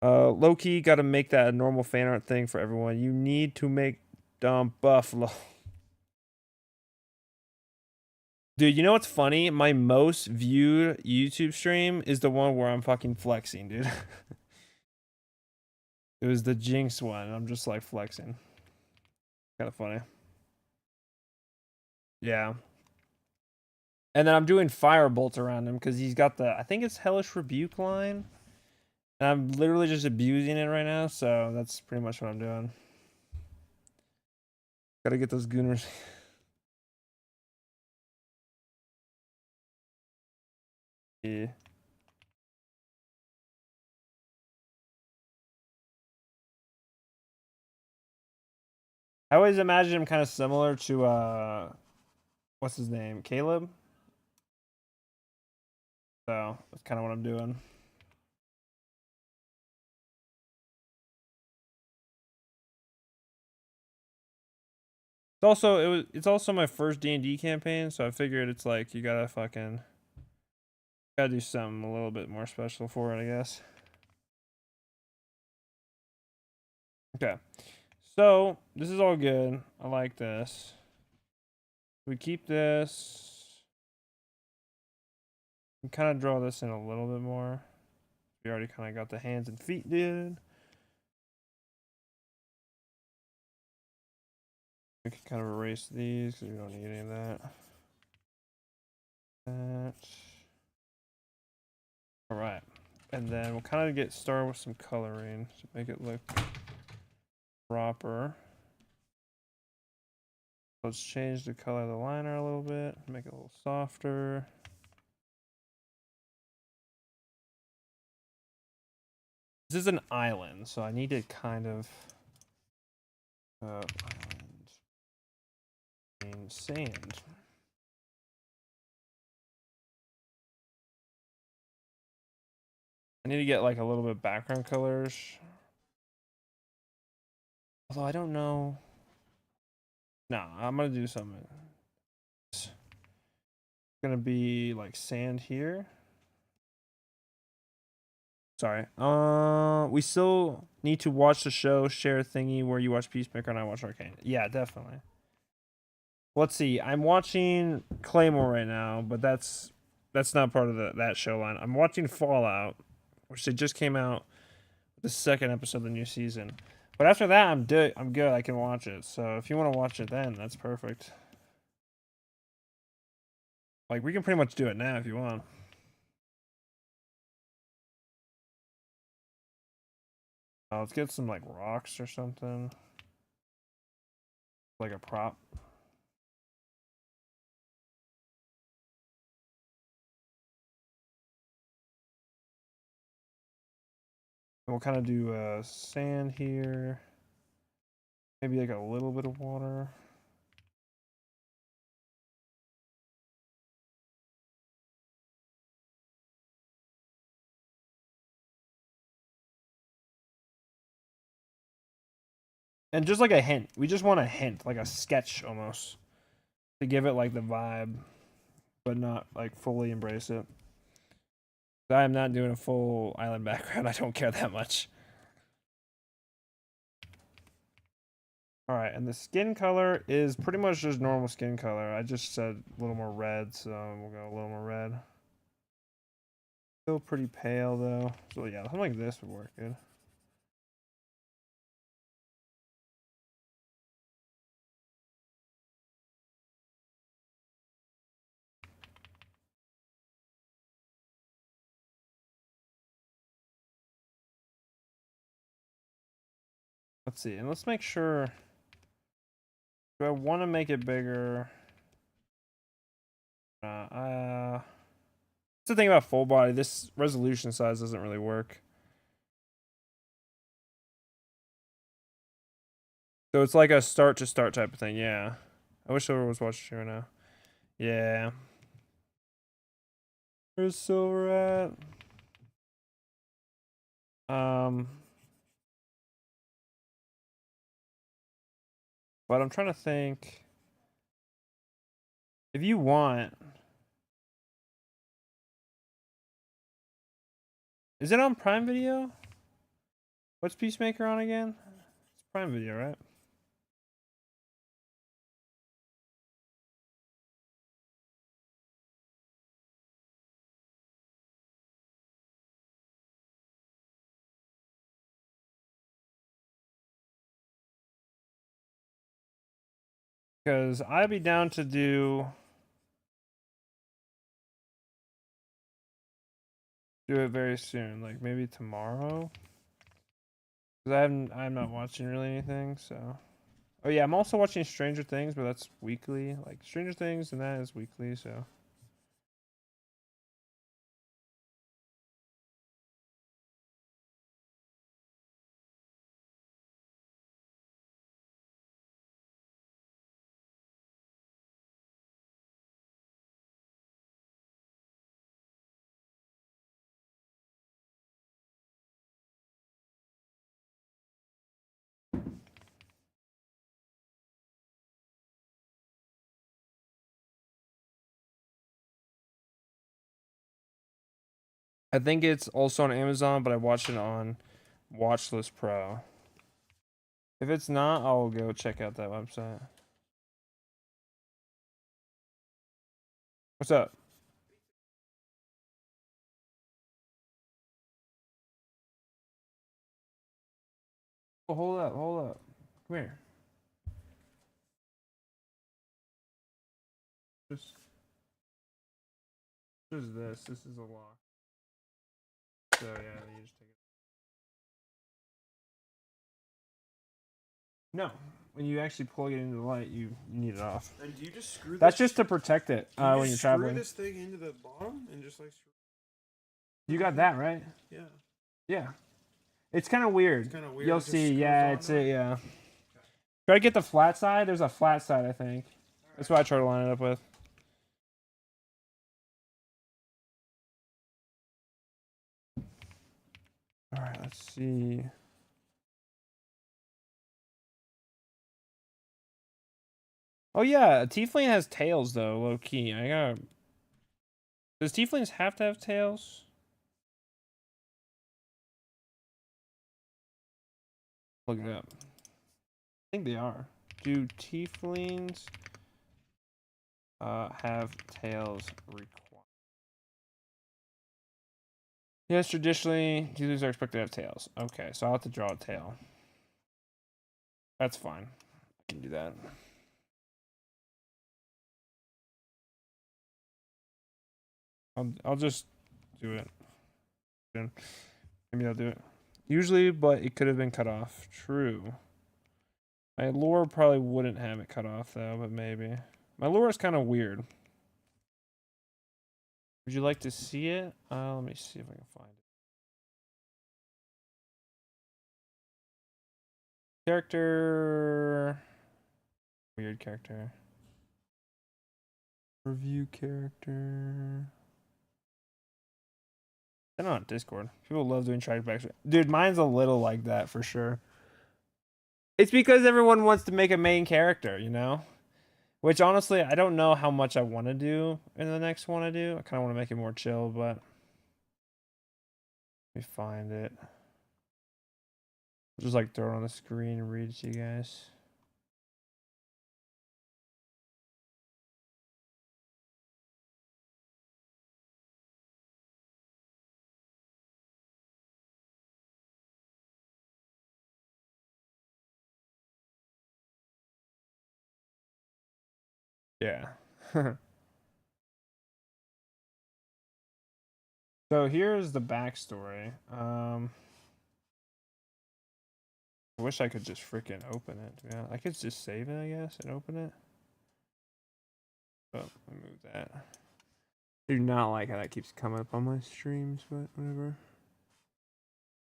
Low-key, got to make that a normal fan art thing for everyone. You need to make dumb Buffalo. Dude, you know what's funny? My most viewed YouTube stream is the one where I'm fucking flexing, dude. It was the Jinx one. And I'm just like flexing. Kind of funny. Yeah. And then I'm doing Firebolt around him because he's got the, I think it's Hellish Rebuke line. And I'm literally just abusing it right now. So that's pretty much what I'm doing. Gotta get those Gooners. Yeah. I always imagine him kind of similar to what's his name? Caleb. So that's kind of what I'm doing. It's also my first D&D campaign, so I figured it's like you gotta do something a little bit more special for it, I guess. Okay. So this is all good. I like this. We keep this. We kind of draw this in a little bit more. We already kind of got the hands and feet did. We can kind of erase these because we don't need any of that. All right. And then we'll kind of get started with some coloring to make it look proper. Let's change the color of the liner a little bit, make it a little softer. This is an island, so I need to kind of island and sand. I need to get like a little bit of background colors. Although I don't know. No, I'm gonna do something. It's gonna be like sand here. Sorry. We still need to watch the show, share thingy where you watch Peacemaker and I watch Arcane. Yeah, definitely. Let's see. I'm watching Claymore right now, but that's not part of that show line. I'm watching Fallout, which they just came out the second episode of the new season. But after that, I'm good. I can watch it. So if you want to watch it then, that's perfect. Like we can pretty much do it now if you want. Let's get some like rocks or something. Like a prop. And we'll kind of do sand here. Maybe like a little bit of water. And just like a hint. We just want a hint, like a sketch almost. To give it like the vibe, but not like fully embrace it. I am not doing a full island background. I don't care that much. All right, and the skin color is pretty much just normal skin color. I just said a little more red, so we'll go a little more red. Still pretty pale though. So yeah, something like this would work good. Let's see, and let's make sure. Do I want to make it bigger? That's the thing about full body. This resolution size doesn't really work. So it's like a start to start type of thing. Yeah. I wish Silver was watching right now. Yeah. Where's Silver at? But I'm trying to think. If you want, is it on Prime Video? What's Peacemaker on again? It's Prime Video, right? Because I'd be down to do it very soon, like maybe tomorrow. Because I'm not watching really anything, so. Oh yeah, I'm also watching Stranger Things, but that's weekly. Like Stranger Things, and that is weekly, so. I think it's also on Amazon, but I watched it on Watchlist Pro. If it's not, I'll go check out that website. What's up? Oh, hold up, hold up. Come here. Just this. This is a lock. So yeah, you just take it. No, when you actually plug it into the light, you need it off. And do you just screw That's just to protect it when you're traveling. Screw this thing into the bottom and just like. You got that right? Yeah. Yeah. It's kind of weird. It's kind of weird. You'll see. Yeah, it's it. Yeah. Try to get the flat side. There's a flat side, I think. That's what I try to line it up with. All right, let's see. Oh yeah, Tiefling has tails though, low key. I got. Does Tieflings have to have tails? Look it up. I think they are. Do Tieflings have tails required? Yes, traditionally, Tieflings are expected to have tails. Okay, so I'll have to draw a tail. That's fine. I can do that. I'll just do it. Maybe I'll do it. Usually, but it could have been cut off. True. My lore probably wouldn't have it cut off though, but maybe. My lore is kind of weird. Would you like to see it? Let me see if I can find it. Character. Weird character. Review character. I don't know on Discord. People love doing trackbacks. Dude, mine's a little like that for sure. It's because everyone wants to make a main character, you know? Which honestly, I don't know how much I want to do in the next one I do. I kind of want to make it more chill, but let me find it. I'll just like throw it on the screen and read it to you guys. Yeah. So here's the backstory. I wish I could just freaking open it. Yeah, I could just save it, I guess, and open it. Oh, let me move that. I do not like how that keeps coming up on my streams, but whatever.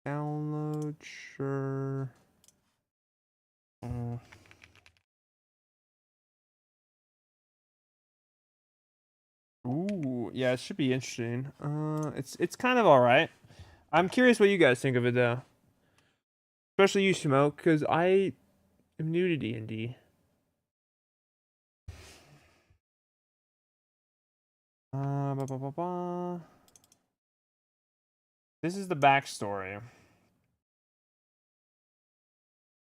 Download, sure. Ooh, yeah, it should be interesting. It's kind of all right. I'm curious what you guys think of it though, especially you, Smoke, because I am new to D&D. This is the backstory.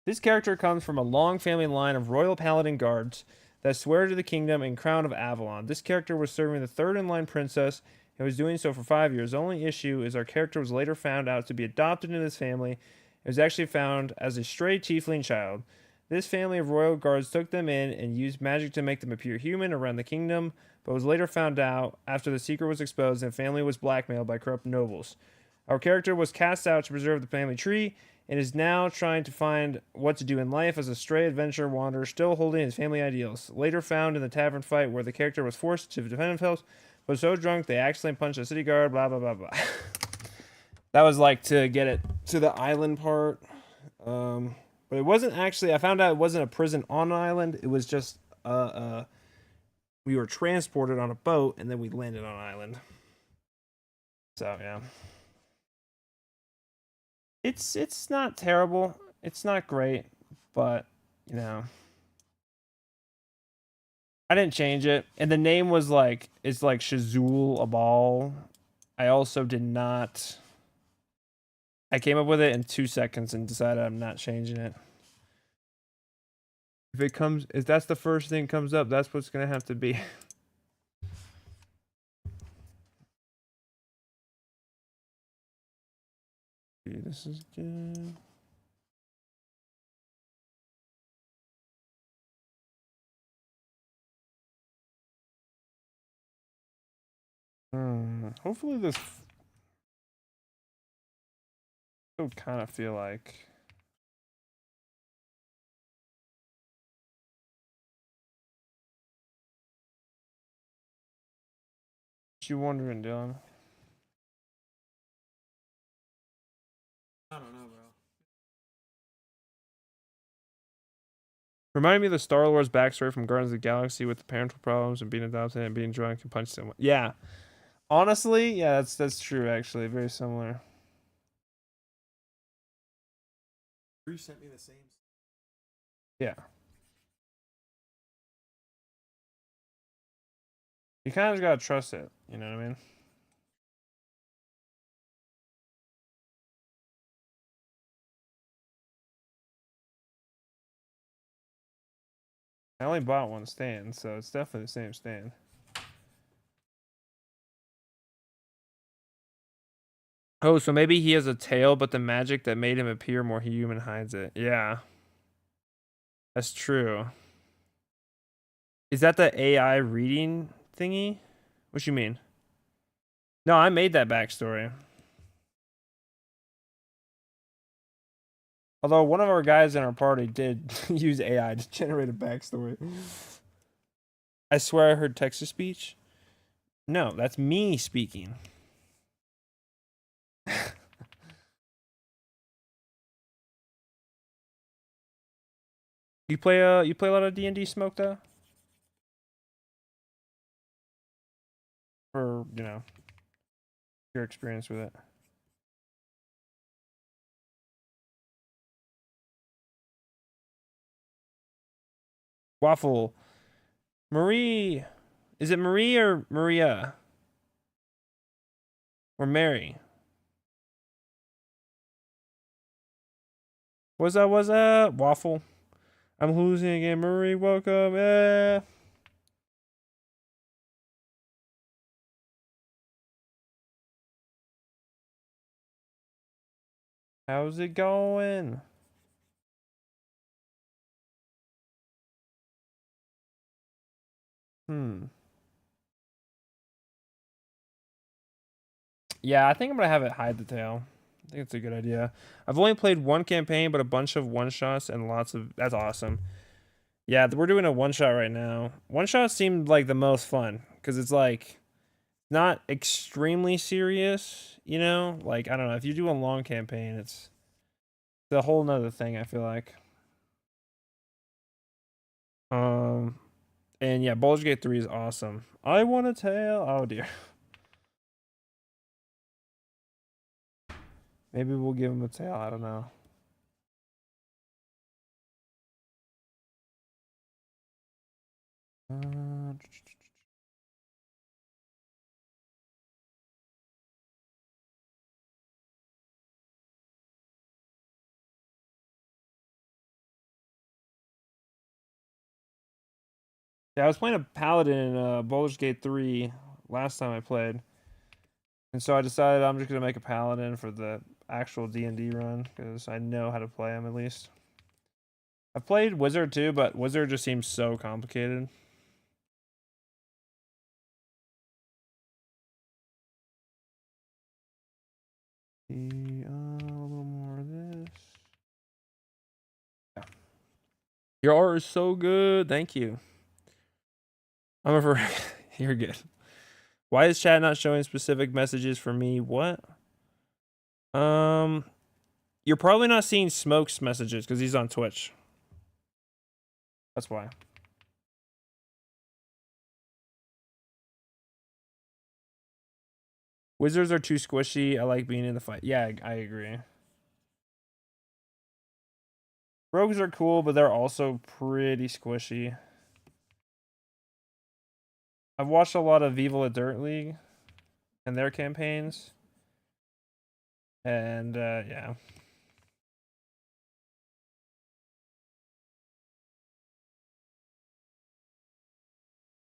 This character comes from a long family line of royal paladin guards that swear to the kingdom and crown of Avalon. This character was serving the third in line princess and was doing so for 5 years. The only issue is our character was later found out to be adopted into this family. It was actually found as a stray tiefling child. This family of royal guards took them in and used magic to make them appear human around the kingdom, but was later found out after the secret was exposed and the family was blackmailed by corrupt nobles. Our character was cast out to preserve the family tree and is now trying to find what to do in life as a stray adventure wanderer still holding his family ideals. Later found in the tavern fight where the character was forced to defend himself, but so drunk they accidentally punched a city guard, blah, blah, blah, blah. That was like to get it to the island part. But it wasn't actually, I found out it wasn't a prison on an island. It was just, we were transported on a boat and then we landed on an island. So, yeah. It's not terrible. It's not great, but, you know. I didn't change it. And the name was like, it's like Shazul Abal. I also did not. I came up with it in 2 seconds and decided I'm not changing it. If that's the first thing that comes up, that's what's gonna have to be. Okay, this is good. Hopefully this would kind of feel like what you wondering, Dylan? I don't know, bro. Reminded me of the Star-Lord's backstory from Guardians of the Galaxy with the parental problems and being adopted and being drunk and punch someone. Yeah. Honestly, yeah, that's true actually. Very similar. You sent me the same. Yeah. You kind of just gotta trust it, you know what I mean? I only bought one stand, so it's definitely the same stand. Oh, so maybe he has a tail, but the magic that made him appear more human hides it. Yeah. That's true. Is that the AI reading thingy? What you mean? No, I made that backstory. Although one of our guys in our party did use AI to generate a backstory. I swear I heard text-to-speech. No, that's me speaking. You play a lot of D&D Smoke though? Or, you know, your experience with it. Waffle. Marie. Is it Marie or Maria? Or Mary? What's up? What's up? Waffle. I'm losing again. Marie, welcome. How's it going? Yeah, I think I'm gonna have it hide the tail. I think it's a good idea. I've only played one campaign, but a bunch of one-shots and lots of... That's awesome. Yeah, we're doing a one-shot right now. One-shot seemed like the most fun, because it's like... not extremely serious, you know? Like, I don't know, if you do a long campaign, it's a whole nother thing, I feel like. And yeah, Baldur's Gate 3 is awesome. I want a tail. Oh dear. Maybe we'll give him a tail. I don't know. Yeah, I was playing a paladin in Baldur's Gate 3 last time I played. And so I decided I'm just going to make a paladin for the actual D&D run, because I know how to play him at least. I've played Wizard too, but Wizard just seems so complicated. A little more of this. Yeah. Your art is so good. Thank you. I'm over. You're good. Why is chat not showing specific messages for me? What? You're probably not seeing Smoke's messages because he's on Twitch. That's why. Wizards are too squishy. I like being in the fight. Yeah, I agree. Rogues are cool, but they're also pretty squishy. I've watched a lot of Viva La Dirt League and their campaigns. And yeah.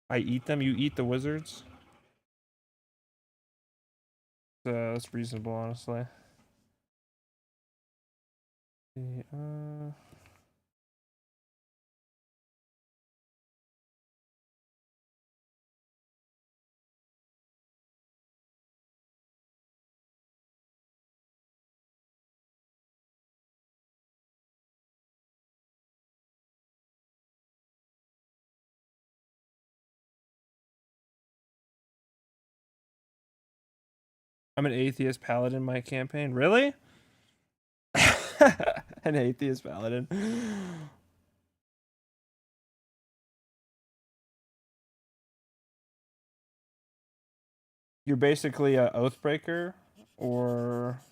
I eat them. You eat the wizards. That's reasonable, honestly. I'm an atheist paladin in my campaign. Really? An atheist paladin. You're basically a oathbreaker, or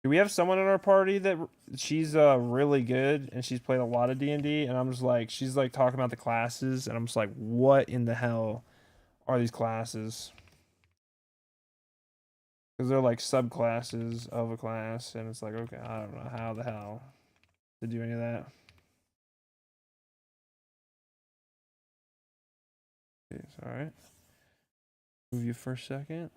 do we have someone in our party that she's really good and she's played a lot of D&D, and I'm just like, she's like talking about the classes and I'm just like, what in the hell are these classes? Because they're like subclasses of a class, and it's like, okay, I don't know how the hell to do any of that. Okay, all right. Move you for a second.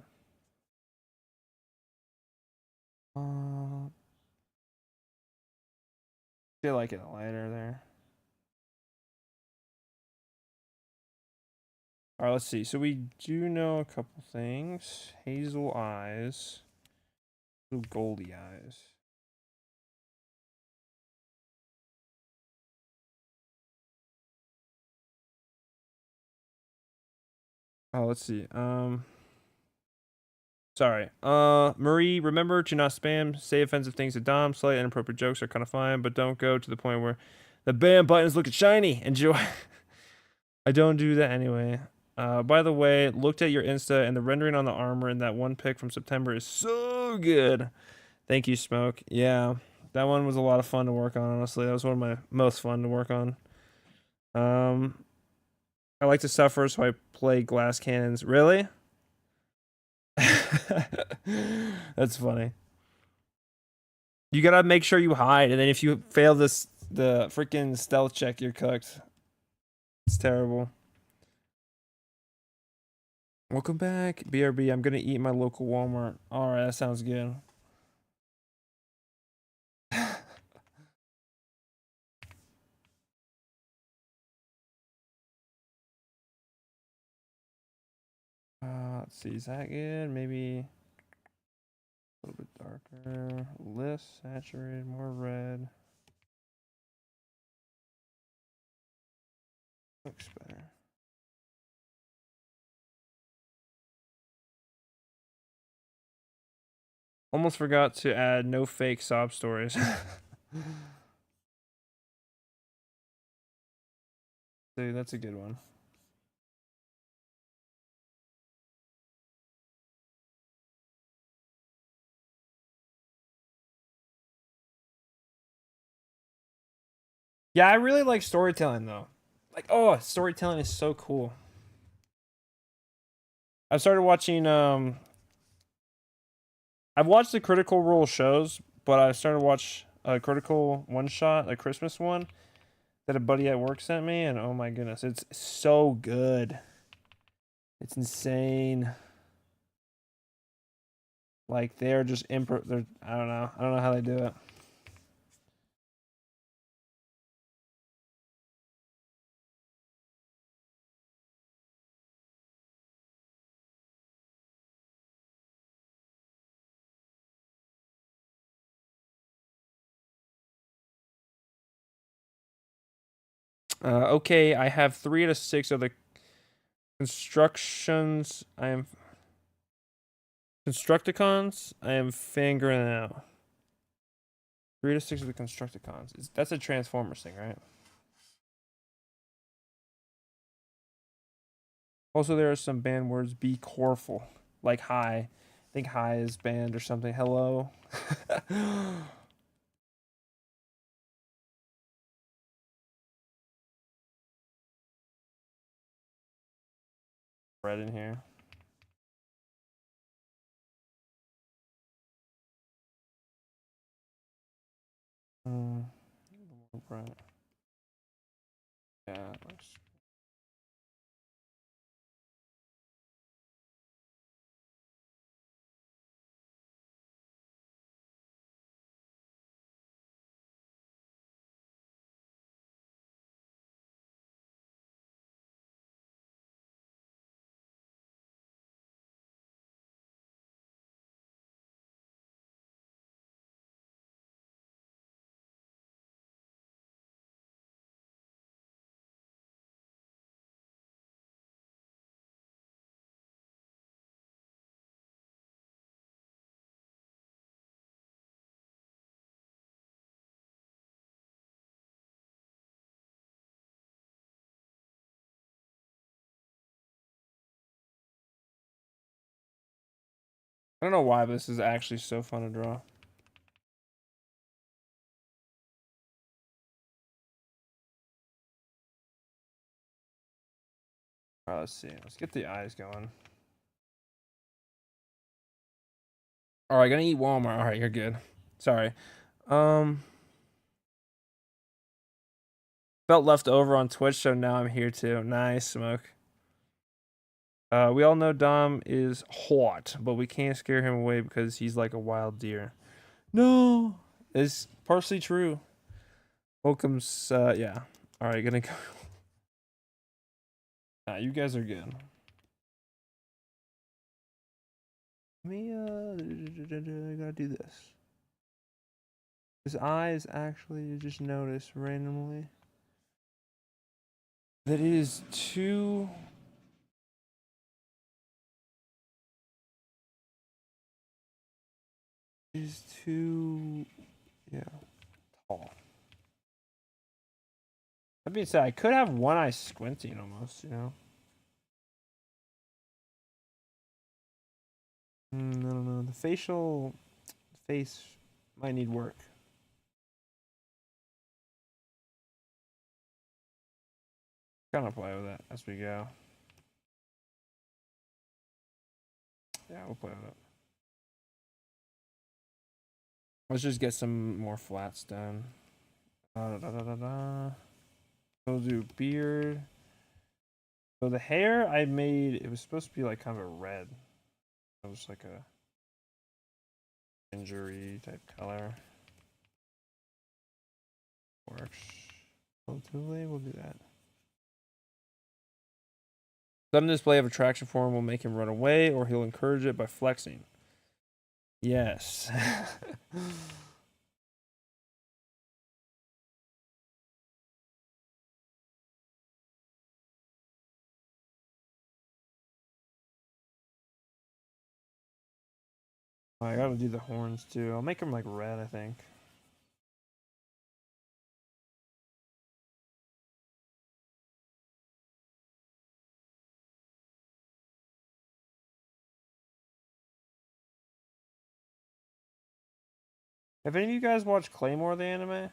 Feel like it lighter there. All right, let's see. So we do know a couple things. Hazel eyes, little goldy eyes. Oh, let's see. Sorry. Marie, remember to not spam. Say offensive things to Dom. Slight inappropriate jokes are kind of fine, but don't go to the point where the bam button is looking shiny. Enjoy. I don't do that anyway. By the way, looked at your Insta, and the rendering on the armor in that one pic from September is so good. Thank you, Smoke. Yeah, that one was a lot of fun to work on, honestly. That was one of my most fun to work on. I like to suffer, so I play glass cannons. Really? That's funny. You gotta make sure you hide, and then if you fail the freaking stealth check, you're cooked. It's terrible. Welcome back, BRB. I'm gonna eat my local Walmart. All right, that sounds good. Let's see, is that good? Maybe a little bit darker, less saturated, more red. Looks better. Almost forgot to add no fake sob stories. Dude, that's a good one. Yeah, I really like storytelling though. Like, oh, storytelling is so cool. I've started watching I've watched the Critical Role shows, but I started to watch a Critical one shot, a Christmas one that a buddy at work sent me, and oh my goodness, it's so good. It's insane. Like they're just they're I don't know how they do it. Okay, I have 3 out of 6 of the constructions. I am Constructicons. I am fingering out. 3 to 6 of the Constructicons. That's a Transformers thing, right? Also, there are some banned words. Be careful. Like hi. I think hi is banned or something. Hello. Red in here. Right. Yeah. I don't know why, but this is actually so fun to draw. Alright, let's see. Let's get the eyes going. Alright, gonna eat Walmart. Alright, you're good. Sorry. Felt left over on Twitch, so now I'm here too. Nice, Smoke. We all know Dom is hot, but we can't scare him away because he's like a wild deer. No, it's partially true. Welcome's, yeah. All right, gonna go. Nah, you guys are good. Let me, I gotta do this. His eyes actually just notice randomly that it is too. Is too, yeah, tall. That being said, I could have one eye squinting almost, you know. I don't know. The face might need work. Kind of play with it as we go. Yeah, we'll play with it. Let's just get some more flats done. We'll do beard. So the hair I made, it was supposed to be like kind of a red. It was like a injury type color. Works. Relatively, we'll do that. Sudden display of attraction for him will make him run away, or he'll encourage it by flexing. Yes. I gotta do the horns too. I'll make them like red, I think. Have any of you guys watched Claymore the anime?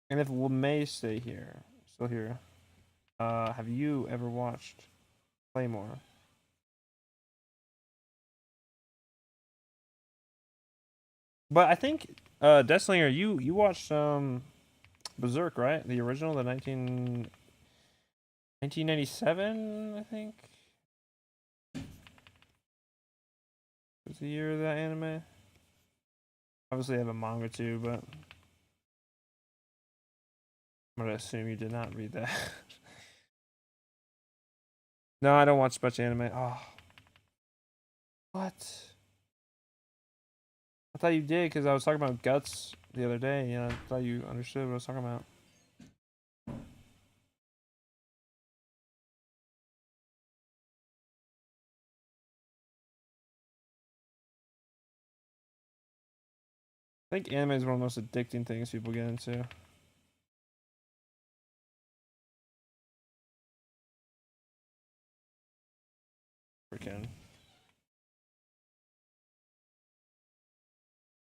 And if May stay here, still here, have you ever watched Claymore? But I think Deslinger, you watched Berserk, right? The original, the 1997, I think. Was the year of that anime. Obviously, I have a manga too, but I'm gonna assume you did not read that. No, I don't watch much anime. Oh, what? I thought you did because I was talking about Guts the other day. I thought you understood what I was talking about. I think anime is one of the most addicting things people get into. Freaking.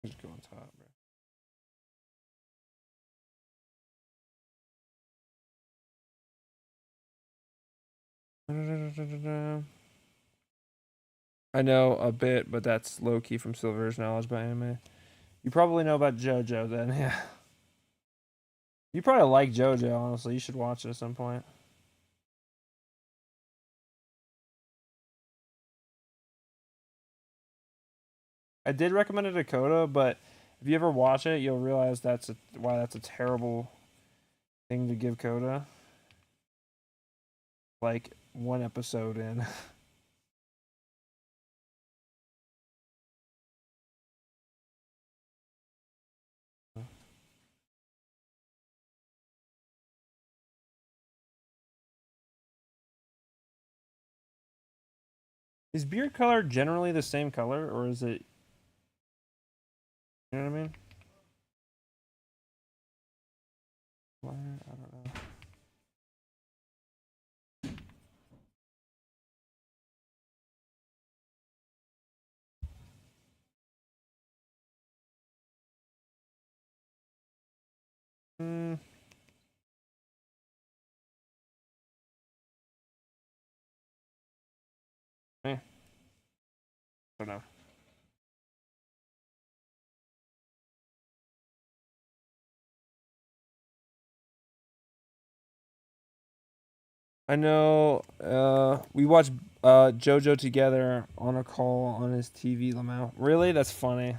Just go on top, bro. I know a bit, but that's low key from Silver's knowledge about anime. You probably know about JoJo then, yeah. You probably like JoJo, honestly. You should watch it at some point. I did recommend it to Coda, but if you ever watch it, you'll realize why that's a terrible thing to give Coda. Like one episode in. Is beard color generally the same color, or is it? You know what I mean? I don't know. Hmm. I don't know. I know. We watched JoJo together on a call on his TV. Lamau. Really? That's funny.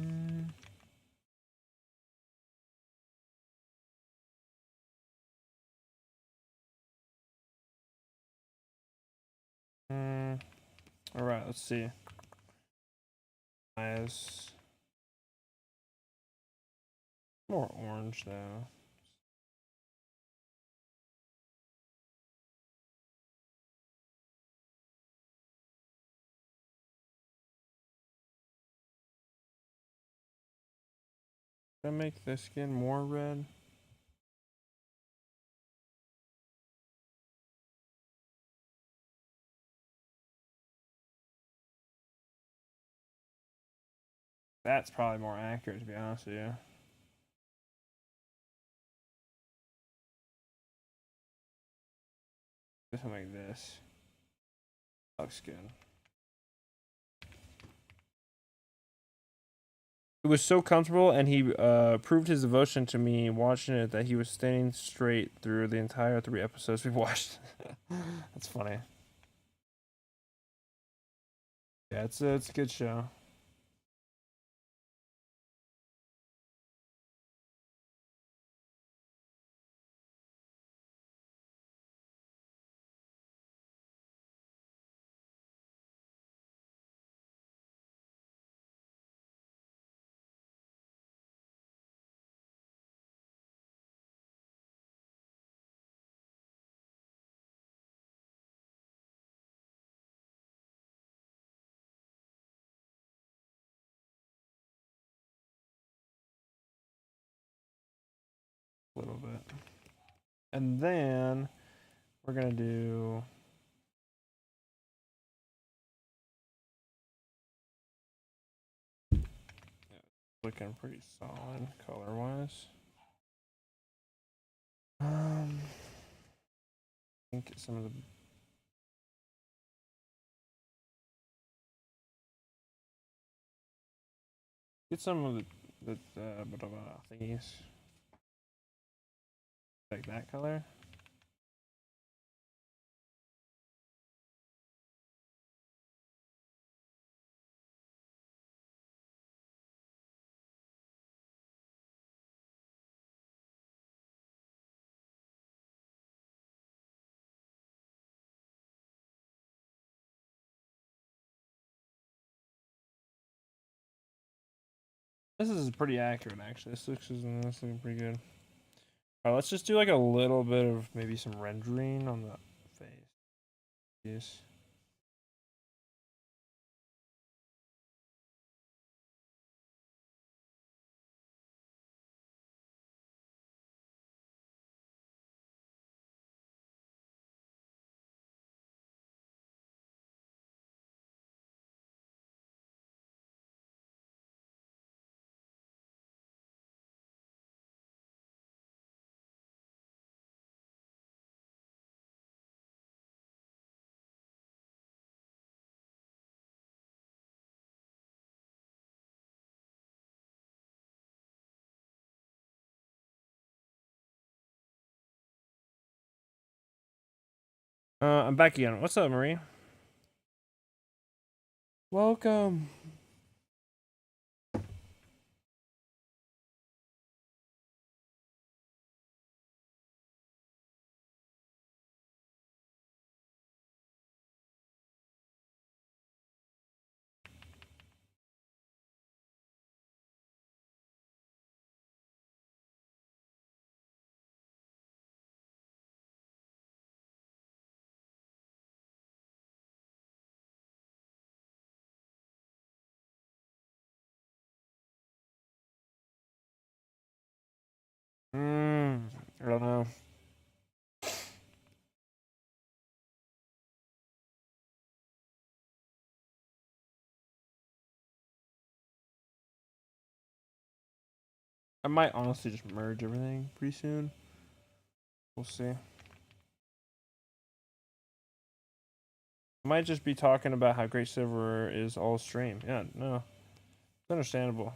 Mm. Mm. All right. Let's see. Eyes. More orange though. Should I make the skin more red? That's probably more accurate, to be honest with you. Something like this. Looks good. It was so comfortable, and he proved his devotion to me watching it that he was staying straight through the entire 3 episodes we watched. That's funny. Yeah, it's a good show. A little bit. And then we're gonna do looking pretty solid color wise. I think some of the get some of the thingies like that color. This is pretty accurate, actually. This looking pretty good. All right, let's just do like a little bit of maybe some rendering on the face. Yes. I'm back again. What's up, Marie? Welcome. I don't know. I might honestly just merge everything pretty soon. We'll see. I might just be talking about how great Silver is all stream. Yeah, no. It's understandable.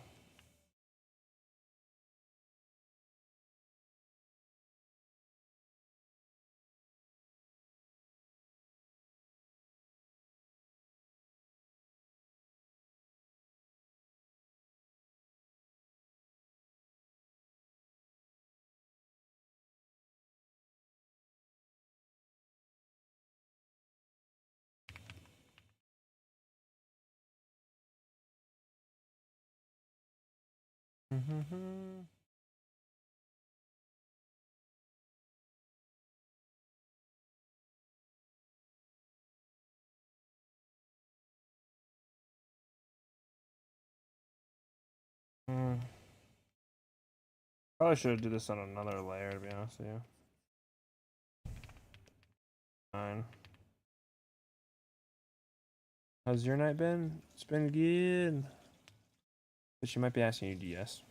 Mm-hmm. Probably should have did this on another layer, to be honest with you. Fine. How's your night been? It's been good. But she might be asking you DS.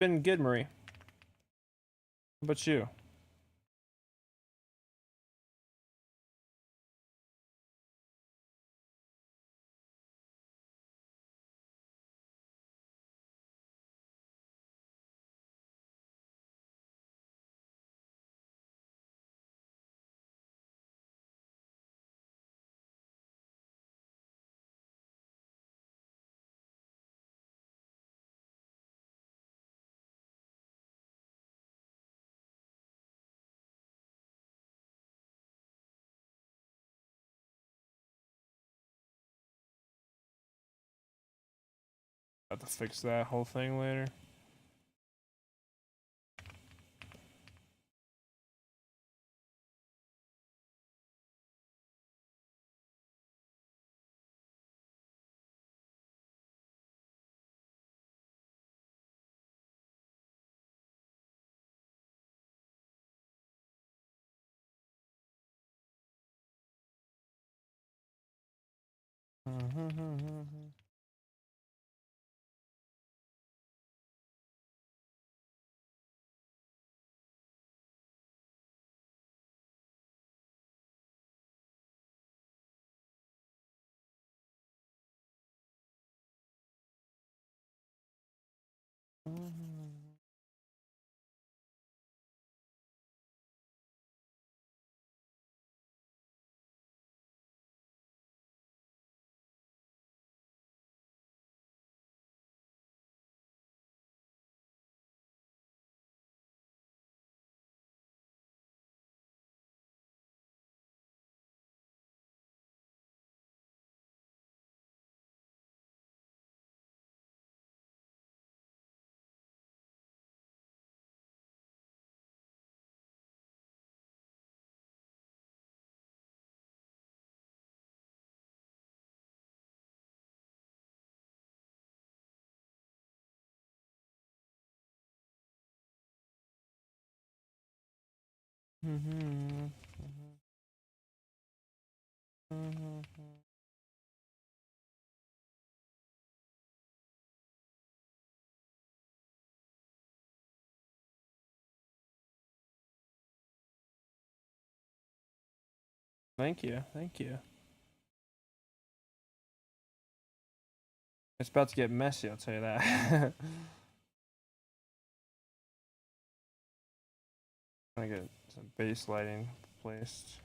Been good, Marie. How about you? Have to fix that whole thing later. Thank you, thank you. It's about to get messy, I'll tell you that. I'm gonna get some base lighting placed.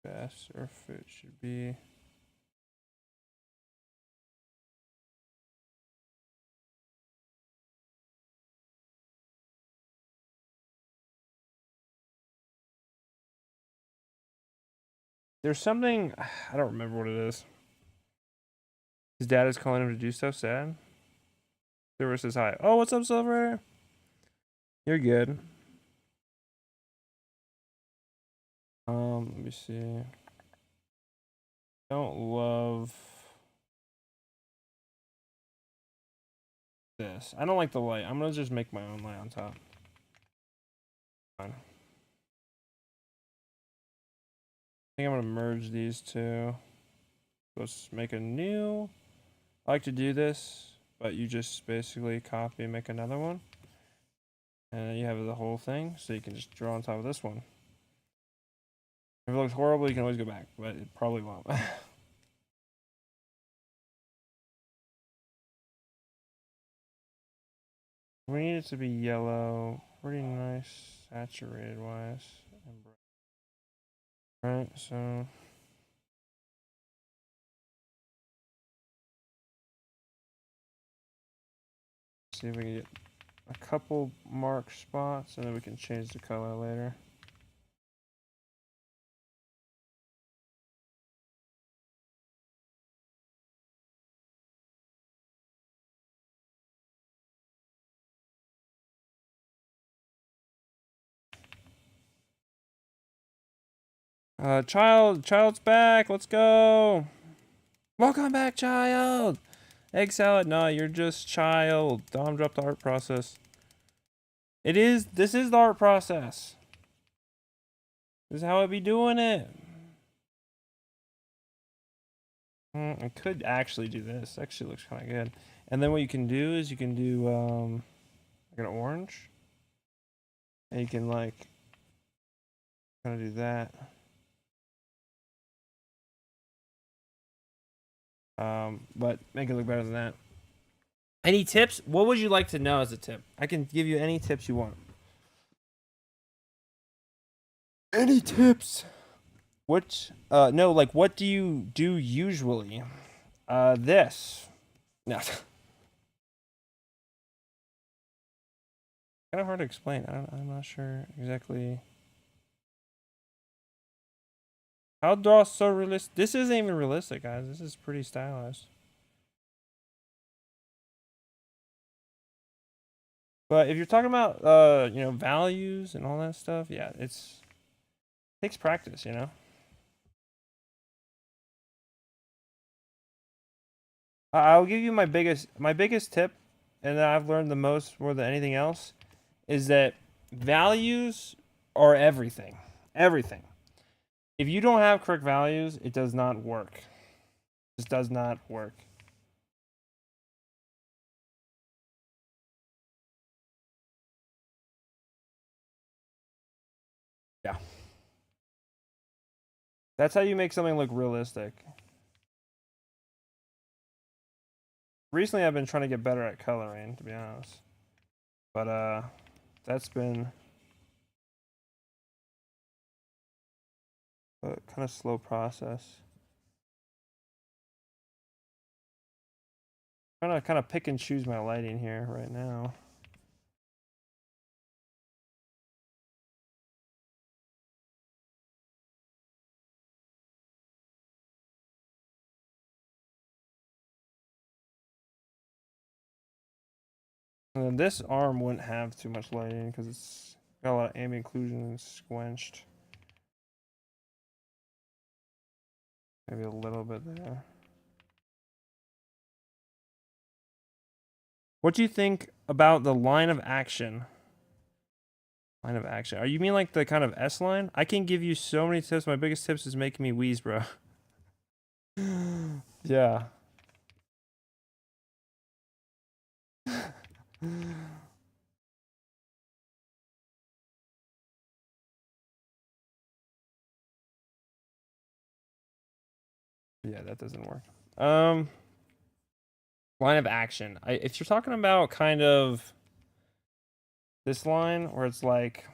Best or fit should be. There's something I don't remember what it is. His dad is calling him to do stuff. Sad. Silver says hi. Oh, what's up, Silver? You're good. Let me see. Don't love this. I don't like the light. I'm gonna just make my own light on top. Fine. I think I'm gonna merge these two. Let's make a new. I like to do this, but you just basically copy and make another one. And you have the whole thing, so you can just draw on top of this one. If it looks horrible, you can always go back, but it probably won't. We need it to be yellow, pretty nice, saturated wise. Right, so see if we can get a couple mark spots, and then we can change the color later. Child's back. Let's go. Welcome back, child. Egg salad. No, you're just child. Dom dropped the art process. This is the art process. This is how I be doing it. I could actually do this. Actually looks kind of good. And then what you can do is you can do like an orange. And you can like kind of do that. But make it look better than that. Any tips? What would you like to know as a tip? I can give you any tips you want. Any tips? What? No, like what do you do usually? This. No. Kind of hard to explain. I'm not sure exactly. How draw so realistic? This isn't even realistic, guys. This is pretty stylized. But if you're talking about you know, values and all that stuff, yeah, it takes practice, you know. I'll give you my biggest tip, and that I've learned the most more than anything else, is that values are everything. Everything. If you don't have correct values, it does not work. It just does not work. Yeah. That's how you make something look realistic. Recently I've been trying to get better at coloring, to be honest. But that's been a kind of slow process. Trying to kind of pick and choose my lighting here right now. And then this arm wouldn't have too much lighting because it's got a lot of ambient occlusion and squenched. Maybe a little bit there. What do you think about the line of action? Line of action. Are you mean like the kind of S line? I can give you so many tips. My biggest tips is making me wheeze, bro. Yeah. Yeah, that doesn't work. Line of action. If you're talking about kind of this line where it's like,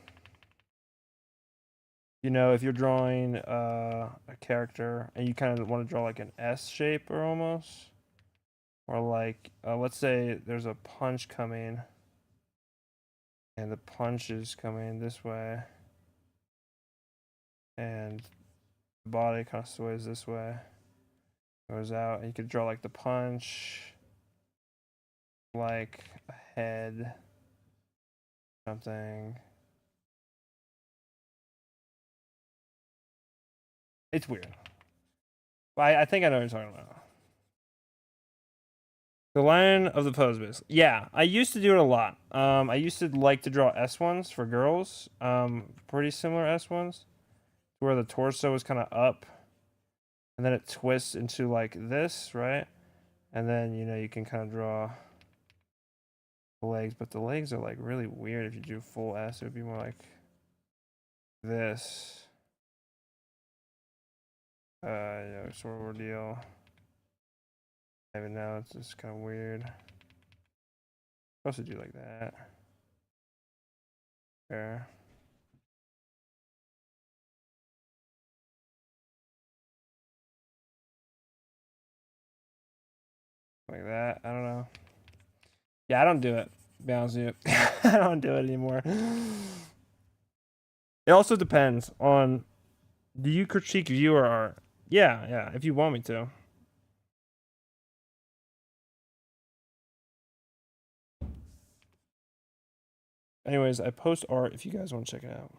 you know, if you're drawing a character and you kind of want to draw like an S shape or almost, or like let's say there's a punch coming and the punch is coming this way and the body kind of sways this way, goes out, and you could draw like the punch, like a head, something. It's weird. But I think I know what you're talking about. The line of the pose, basically. Yeah, I used to do it a lot. I used to like to draw S1s for girls. Pretty similar S1s, where the torso is kind of up, and then it twists into like this, right? And then you know you can kind of draw the legs, but the legs are like really weird. If you do full S, it would be more like this. You know, sort of ordeal. Even now it's just kind of weird. Supposed to do like that. There. Like that. I don't know. Yeah, I don't do it. To be honest with you, I don't do it anymore. It also depends on, do you critique viewer art? Yeah, yeah. If you want me to. Anyways, I post art if you guys want to check it out.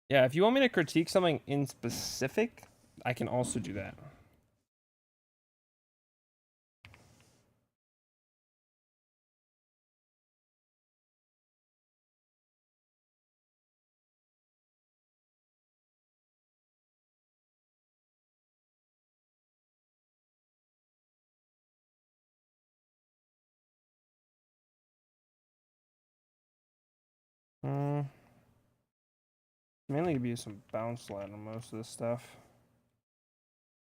Yeah, if you want me to critique something in specific, I can also do that. Mainly give you some bounce light on most of this stuff.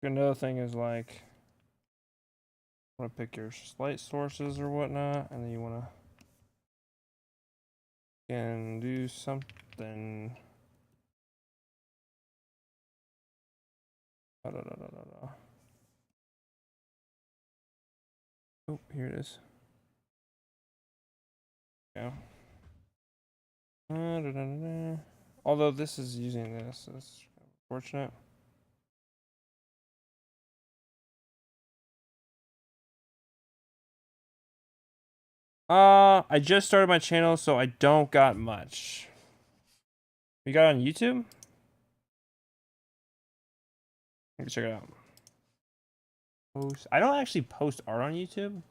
Another thing is like, want to pick your light sources or whatnot, and then you want to can do something. Oh, here it is. Yeah. Although this is using this, that's unfortunate. I just started my channel, so I don't got much. You got it on YouTube? I can check it out. Post. I don't actually post art on YouTube.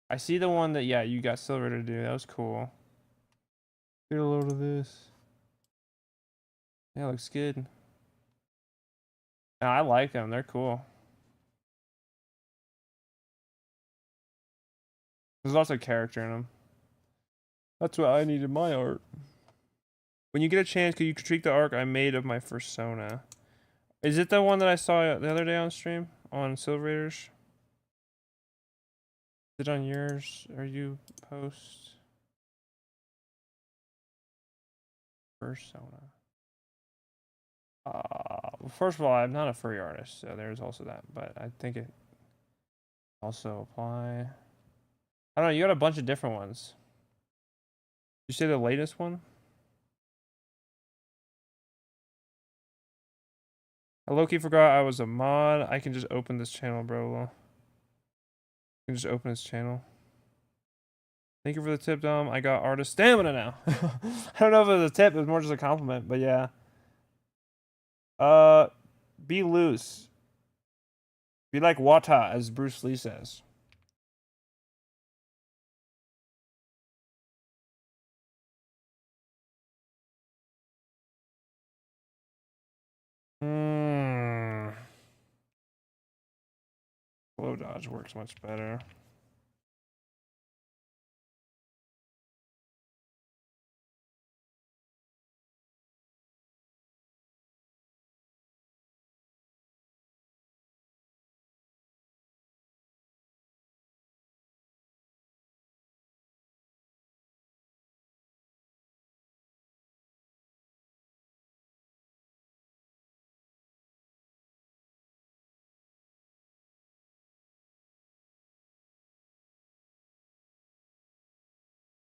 I see the one that, yeah, you got Silver to do. That was cool. Get a load of this. Yeah, looks good. No, I like them. They're cool. There's also character in them. That's what I need in my art. When you get a chance, could you critique the arc I made of my persona? Is it the one that I saw the other day on stream on Silver Raiders? Is it on yours? Are you post persona? Well, first of all, I'm not a furry artist, so there's also that. But I think it also apply. I don't know. You got a bunch of different ones. Did you say the latest one? I low-key forgot I was a mod. I can just open this channel, bro. I can just open this channel. Thank you for the tip, Dom. I got artist stamina now. I don't know if it was a tip. It was more just a compliment, but yeah. Be loose. Be like Wata, as Bruce Lee says. Blow dodge works much better.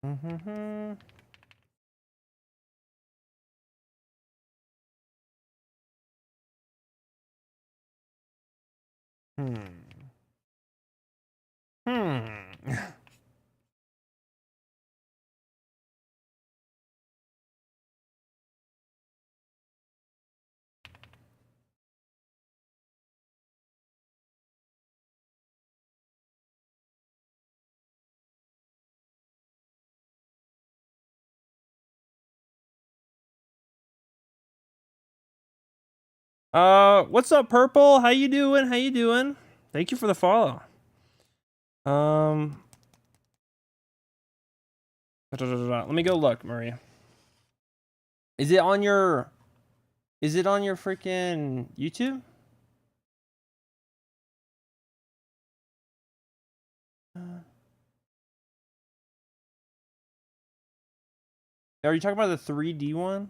Mm-hmm. What's up, Purple? How you doing? How you doing? Thank you for the follow. Let me go look, Maria. Is it on your freaking YouTube? Are you talking about the 3D one?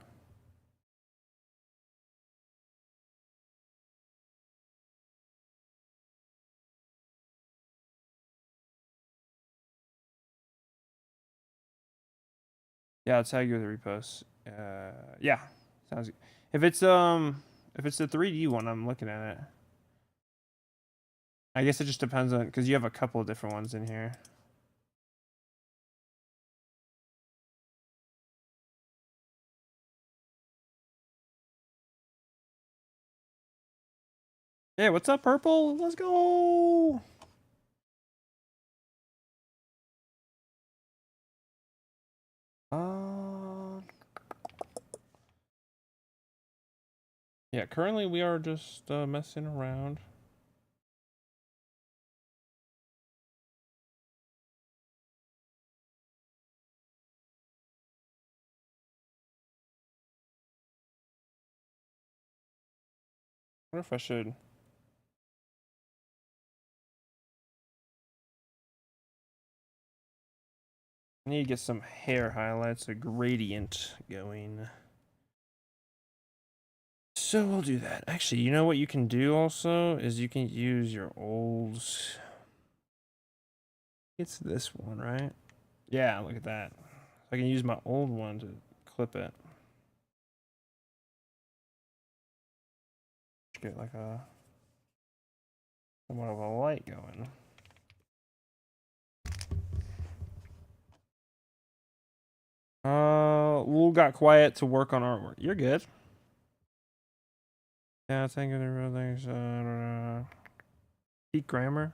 Yeah, I'll tag you with the repost. Yeah, sounds good. If it's the 3D one, I'm looking at it. I guess it just depends on, because you have a couple of different ones in here. Yeah, what's up, Purple? Let's go. Yeah, currently we are just messing around. I wonder if I should. I need to get some hair highlights, a gradient going. So we'll do that. Actually, you know what you can do also is you can use your old. It's this one, right? Yeah, look at that. I can use my old one to clip it. Get like a Somewhat of a light going. Lul got quiet to work on artwork. You're good. Yeah, think of the real things. Peak grammar.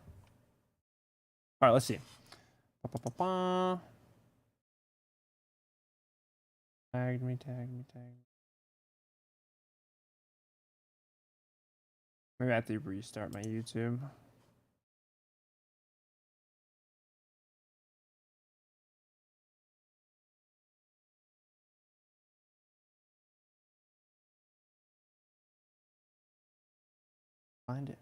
All right, let's see. Tag me. Maybe I have to restart my YouTube. Find it.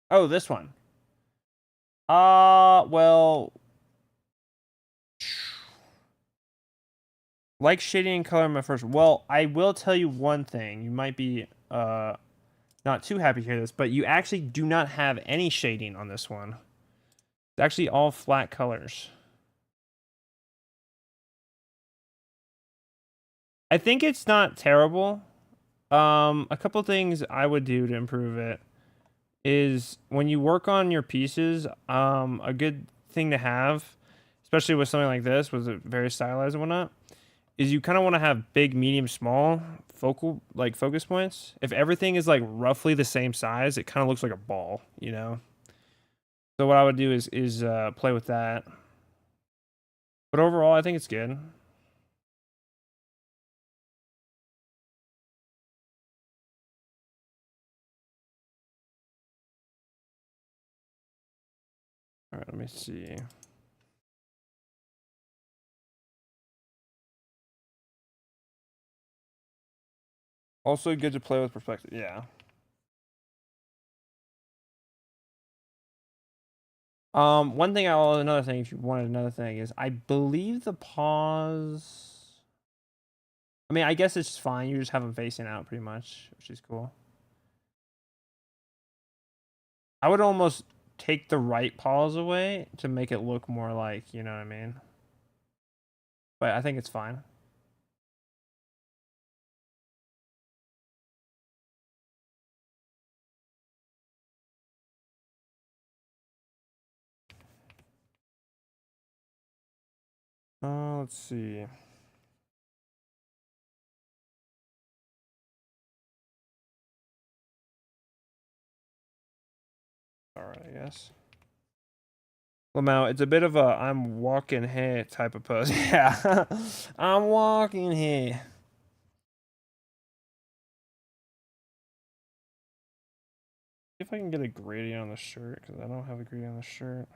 Oh, this one. Well, like shading and color in my first. Well, I will tell you one thing. You might be not too happy to hear this, but you actually do not have any shading on this one. It's actually all flat colors. I think it's not terrible. A couple things I would do to improve it is when you work on your pieces, a good thing to have, especially with something like this, was it very stylized and whatnot, is you kind of want to have big, medium, small focus points. If everything is like roughly the same size, it kind of looks like a ball, you know? So what I would do is play with that. But overall, I think it's good. All right, let me see. Also good to play with perspective. Yeah. Another thing, if you wanted another thing, is I believe the pause. I mean, I guess it's fine. You just have them facing out pretty much, which is cool. I would almost take the right pause away to make it look more like, you know what I mean? But I think it's fine. Let's see. All right, I guess. Lamau, it's a bit of a I'm walking here type of pose. Yeah, I'm walking here. See if I can get a gradient on the shirt, because I don't have a gradient on the shirt.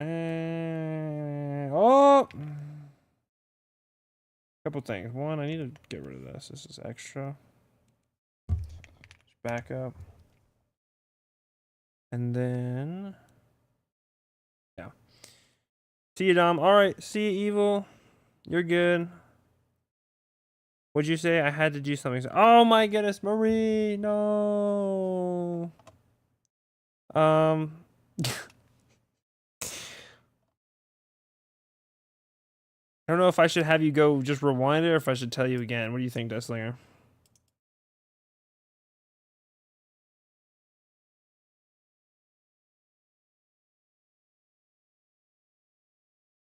And oh, couple things. One, I need to get rid of this. This is extra. Just back up. And then, yeah. See you, Dom. All right. See you, Evil. You're good. What'd you say? I had to do something. Oh my goodness, Marie. No. I don't know if I should have you go just rewind it or if I should tell you again. What do you think, Desslinger?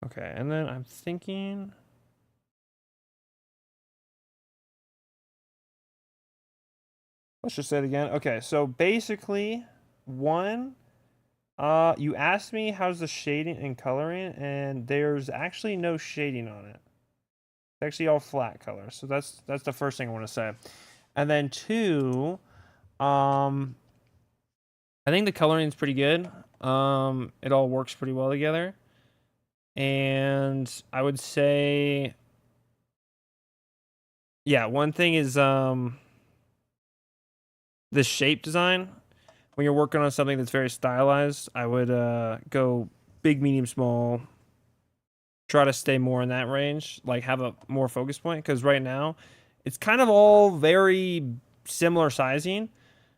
Okay, and then I'm thinking. Let's just say it again. Okay, so basically, one, you asked me how's the shading and coloring, and there's actually no shading on it. It's actually all flat color. So that's the first thing I want to say. And then two, I think the coloring is pretty good. It all works pretty well together. And I would say, yeah, one thing is the shape design. When you're working on something that's very stylized, I would go big, medium, small. Try to stay more in that range, like have a more focus point, because right now It's kind of all very similar sizing,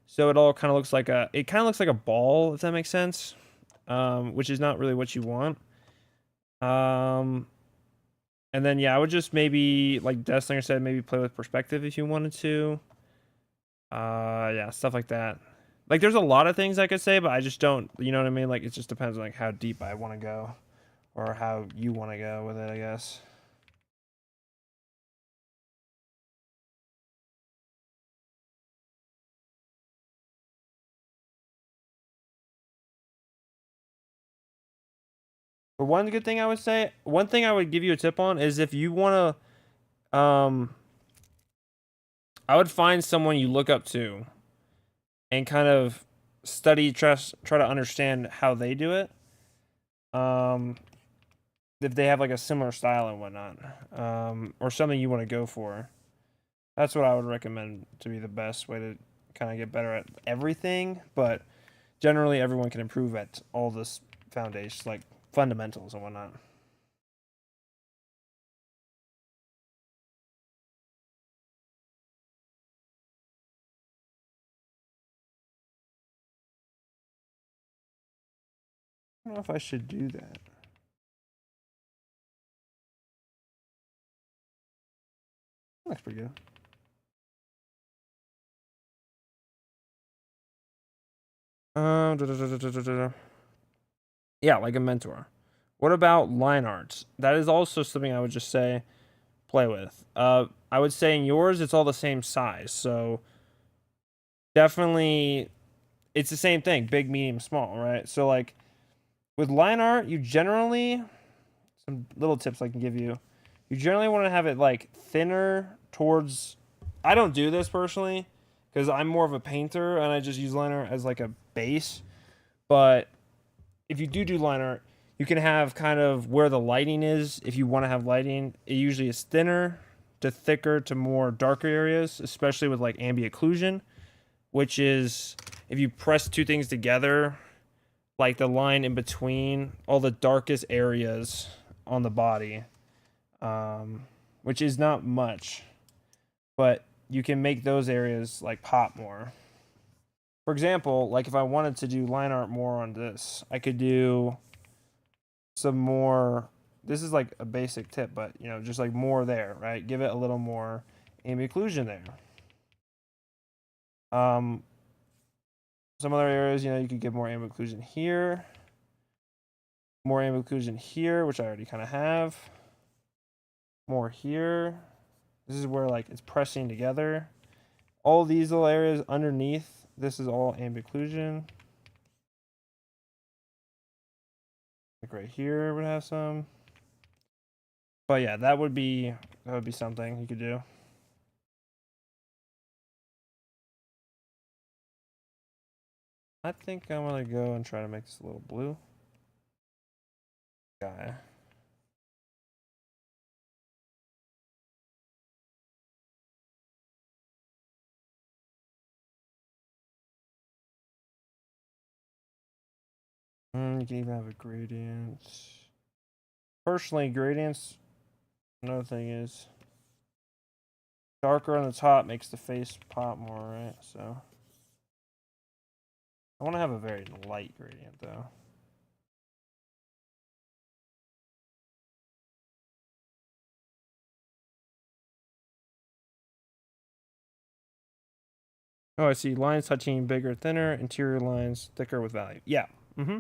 so it all kind of looks like a ball, if that makes sense. Which is not really what you want. Um, and then yeah, I would just maybe, like Destlinger said, maybe play with perspective if you wanted to. Yeah, stuff like that. Like, there's a lot of things I could say, but I just don't. You know what I mean? Like, it just depends on like how deep I want to go, or how you want to go with it, I guess. But one good thing I would say, one thing I would give you a tip on is if you want to, I would find someone you look up to and kind of study, try to understand how they do it. If they have like a similar style and whatnot, or something you want to go for. That's what I would recommend to be the best way to kind of get better at everything. But generally, everyone can improve at all this foundations, like fundamentals and whatnot. I don't know if I should do that. Looks pretty good. Yeah, like a mentor. What about line arts? That is also something I would just say play with. I would say in yours it's all the same size, so definitely it's the same thing: big, medium, small, right? So like with line art, you generally, some little tips I can give you. You generally want to have it like thinner towards. I don't do this personally because I'm more of a painter and I just use line art as like a base. But if you do line art, you can have kind of where the lighting is. If you want to have lighting, it usually is thinner to thicker to more darker areas, especially with like ambient occlusion, which is if you press two things together, like the line in between all the darkest areas on the body, which is not much, but you can make those areas like pop more. For example, like if I wanted to do line art more on this, I could do some more. This is like a basic tip, but you know, just like more there, right? Give it a little more ambient occlusion there. Some other areas, you know, you could give more ambient occlusion here, more ambient occlusion here, which I already kind of have. More here. This is where like it's pressing together. All these little areas underneath, this is all ambient occlusion. Like right here would have some. But yeah, that would be something you could do. I think I'm gonna go and try to make this a little blue guy. You can even have a gradient. Personally, gradients, another thing is darker on the top makes the face pop more, right? So I want to have a very light gradient though. Oh, I see. Lines touching bigger, thinner. Interior lines thicker with value. Yeah. Mm-hmm.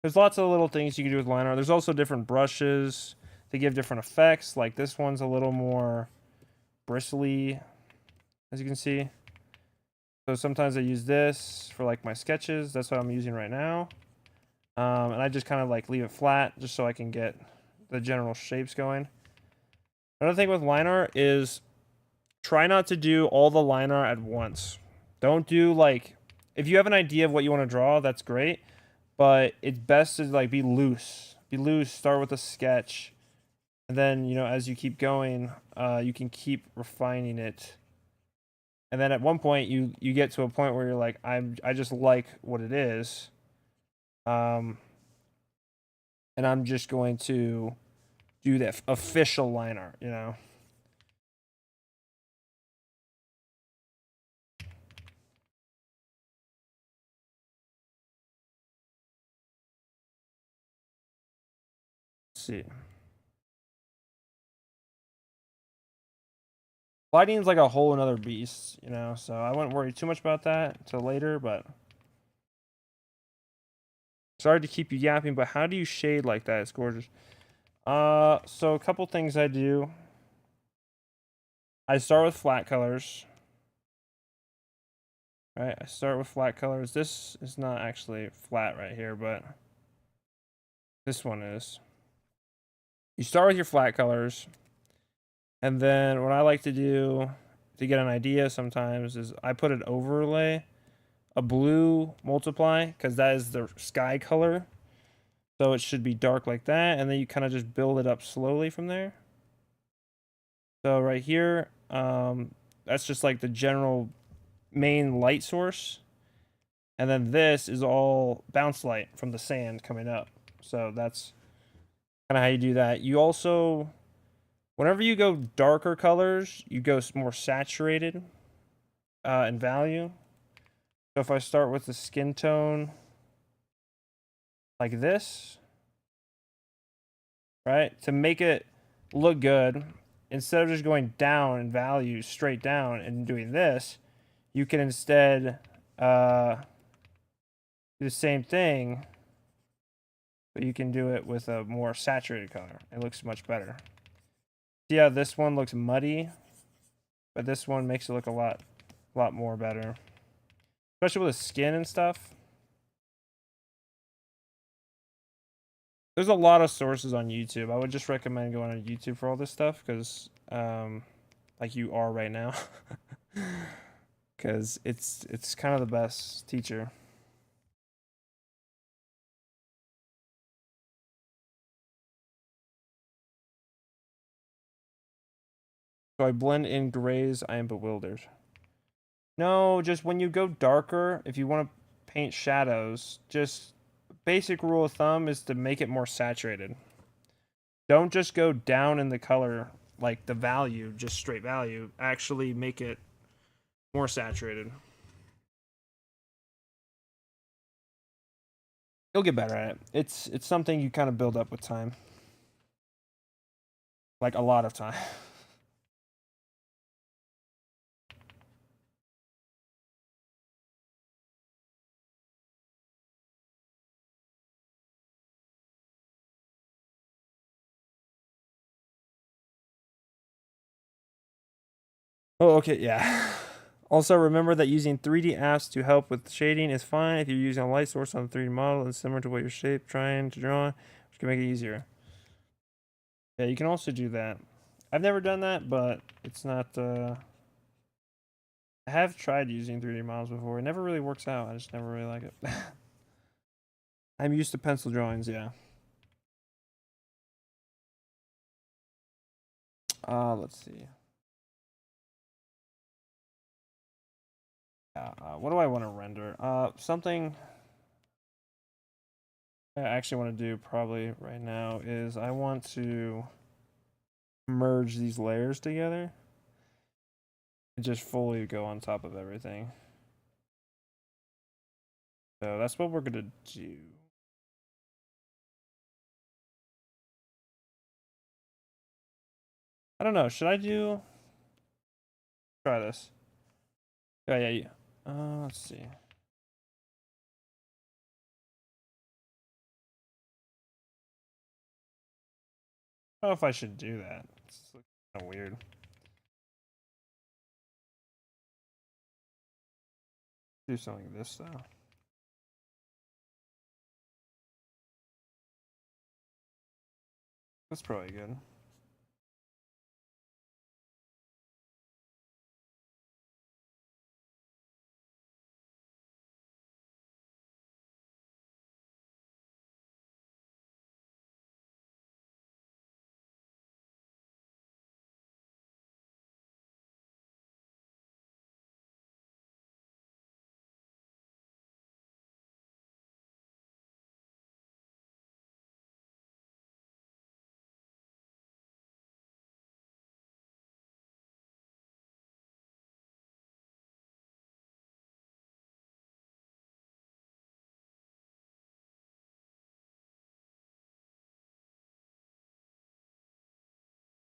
There's lots of little things you can do with line art. There's also different brushes to give different effects. Like this one's a little more bristly, as you can see. So sometimes I use this for like my sketches. That's what I'm using right now. And I just kind of like leave it flat just so I can get the general shapes going. Another thing with line art is try not to do all the line art at once. Don't do like, if you have an idea of what you want to draw, that's great. But it's best to like be loose. Be loose, start with a sketch. And then, you know, as you keep going, you can keep refining it. And then at one point you get to a point where you're like, I just like what it is. And and I'm just going to do the official line art, you know. Let's see. Lighting's like a whole another beast, you know, so I wouldn't worry too much about that until later, but sorry to keep you yapping, but how do you shade like that? It's gorgeous. So a couple things I do. I start with flat colors. Right, I start with flat colors. This is not actually flat right here, but this one is. You start with your flat colors, and then what I like to do to get an idea sometimes is I put an overlay, a blue multiply, because that is the sky color. So it should be dark like that, and then you kind of just build it up slowly from there. So right here, that's just like the general main light source. And then this is all bounce light from the sand coming up. So that's kind of how you do that. You also, whenever you go darker colors, you go more saturated in value. So if I start with the skin tone like this, right, to make it look good, instead of just going down in value straight down and doing this, you can instead do the same thing, but you can do it with a more saturated color. It looks much better. See how this one looks muddy, but this one makes it look a lot more better, especially with the skin and stuff. There's a lot of sources on YouTube. I would just recommend going on YouTube for all this stuff because, like you are right now, because it's kind of the best teacher. So I blend in grays. I am bewildered. No, just when you go darker, if you want to paint shadows, just basic rule of thumb is to make it more saturated. Don't just go down in the color, like the value, just straight value. Actually make it more saturated. You'll get better at it. It's something you kind of build up with time. Like a lot of time. Oh, okay, yeah. Also, remember that using 3D apps to help with shading is fine if you're using a light source on the 3D model and similar to what your shape trying to draw, which can make it easier. Yeah, you can also do that. I've never done that, but it's not. I have tried using 3D models before. It never really works out. I just never really like it. I'm used to pencil drawings, yeah. Let's see. What do I want to render? Something I actually want to do probably right now is I want to merge these layers together and just fully go on top of everything. So that's what we're gonna do. I don't know. Should I do? Try this. Oh yeah, yeah. Let's see. I don't know if I should do that. It's kind of weird. Do something like this though. That's probably good.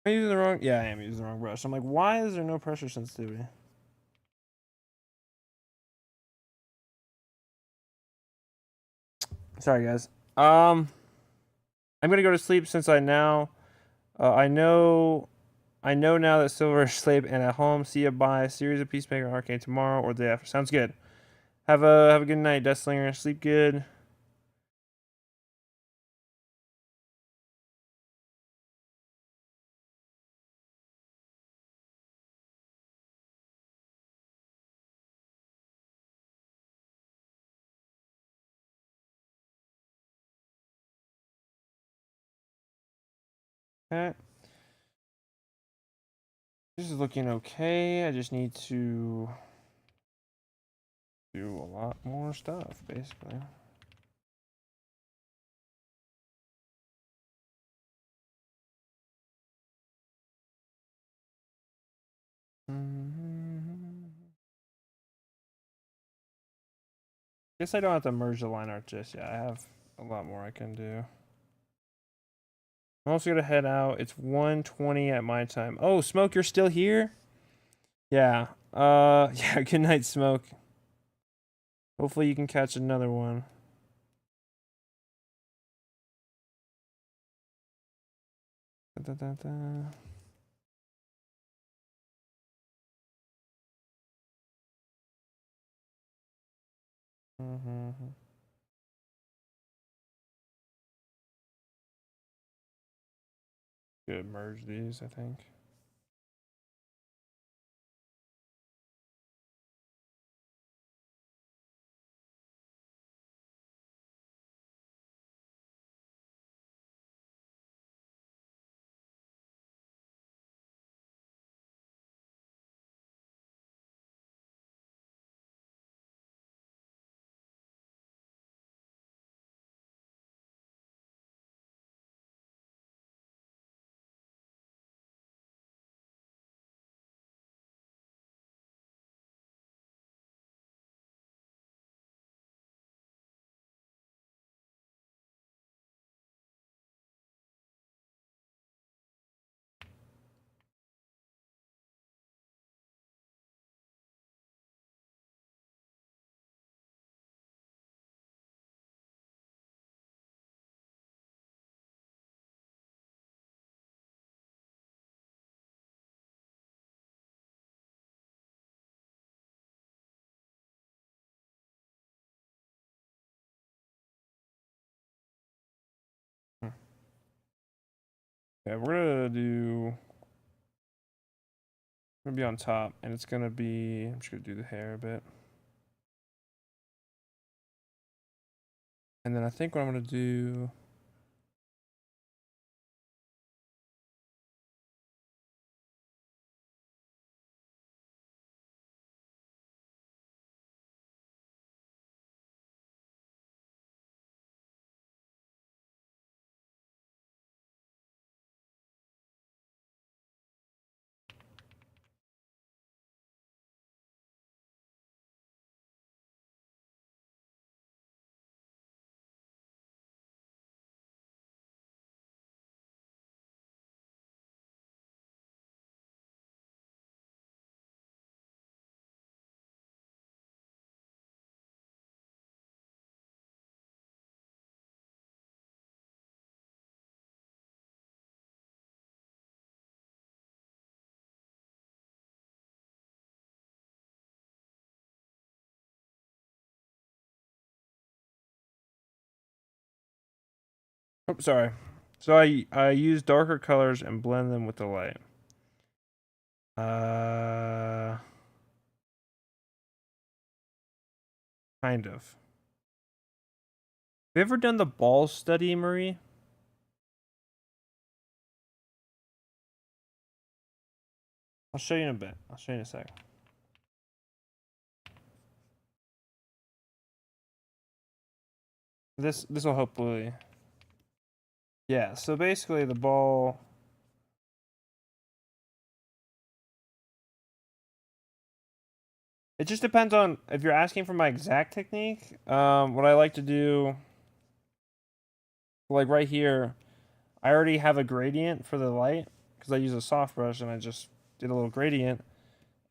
Am I using the wrong? Yeah, I am using the wrong brush. I'm like, why is there no pressure sensitivity? Sorry, guys. I'm gonna go to sleep since I now, I know now that Silver is asleep and at home. See you by a series of Peacemaker Arcane tomorrow or the day after. Sounds good. Have a good night, Deathslinger. Sleep good. Okay. This is looking okay. I just need to do a lot more stuff, basically. Guess I don't have to merge the line art just yet. I have a lot more I can do. I'm also gonna head out. It's 1:20 at my time. Oh, Smoke, you're still here? Yeah. Yeah, good night, Smoke. Hopefully you can catch another one. Da, da, da. Mm-hmm. Good, merge these, I think. Yeah, we're gonna be on top, and it's gonna be. I'm just gonna do the hair a bit, and then I think what I'm gonna do. Oh, sorry. So I use darker colors and blend them with the light. Kind of. Have you ever done the ball study, Marie? I'll show you in a bit. I'll show you in a sec. This will hopefully. Yeah, so basically the ball. It just depends on if you're asking for my exact technique. What I like to do, like right here, I already have a gradient for the light because because I use a soft brush and I just did a little gradient.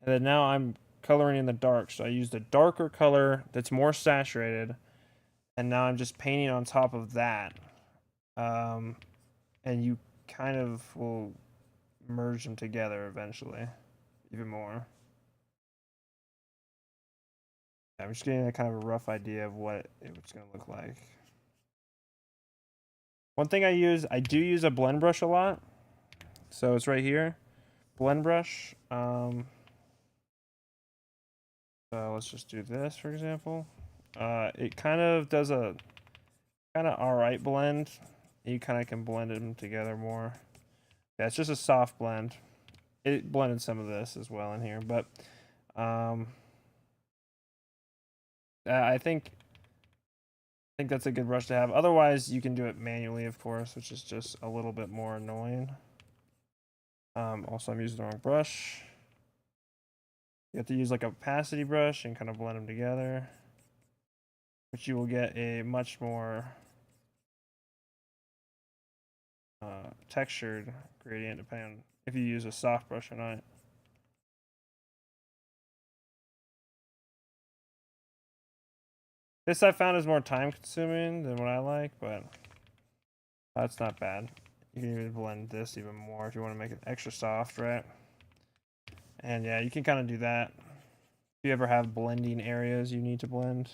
And then now I'm coloring in the dark. So I used a darker color that's more saturated. And now I'm just painting on top of that. And you kind of will merge them together eventually, even more. I'm just getting a kind of a rough idea of what it's going to look like. One thing I do use a blend brush a lot. So it's right here, blend brush. So let's just do this, for example. It kind of does a kind of all right blend. You kind of can blend them together more. Yeah, it's just a soft blend. It blended some of this as well in here, but I think that's a good brush to have. Otherwise, you can do it manually, of course, which is just a little bit more annoying. Also, I'm using the wrong brush. You have to use like a opacity brush and kind of blend them together, but you will get a much more textured gradient depending on if you use a soft brush or not. This I found is more time consuming than what I like, but that's not bad. You can even blend this even more if you want to make it extra soft, right? And yeah, you can kind of do that. If you ever have blending areas you need to blend.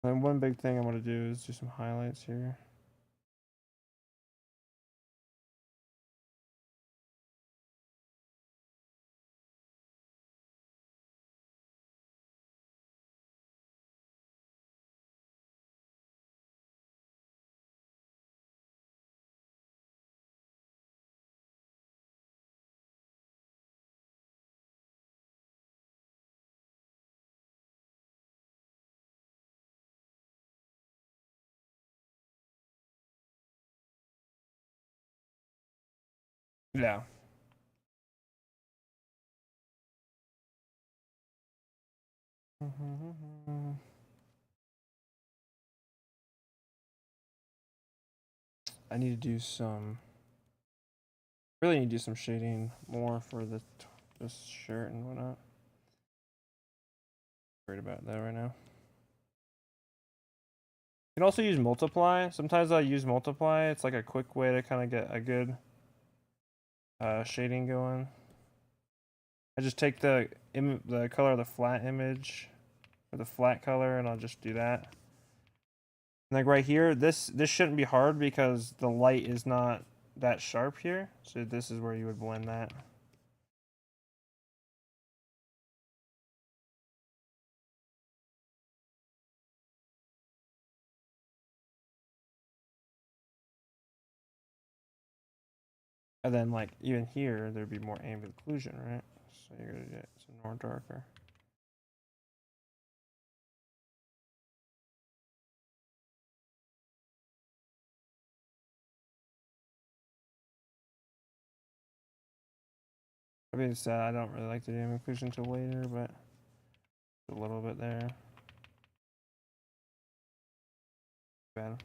And one big thing I'm going to do is do some highlights here. Yeah. I need to do some. Really need to do some shading more for this shirt and whatnot. Worried about that right now. You can also use multiply. Sometimes I use multiply. It's like a quick way to kind of get a good shading going. I just take the color of the flat image or the flat color, and I'll just do that. And like right here, this shouldn't be hard because the light is not that sharp here. So this is where you would blend that. And then like even here, there'd be more ambient occlusion, right? So you're gonna get some more darker. That being said, I don't really like to do ambient occlusion until later, but a little bit there. Bad.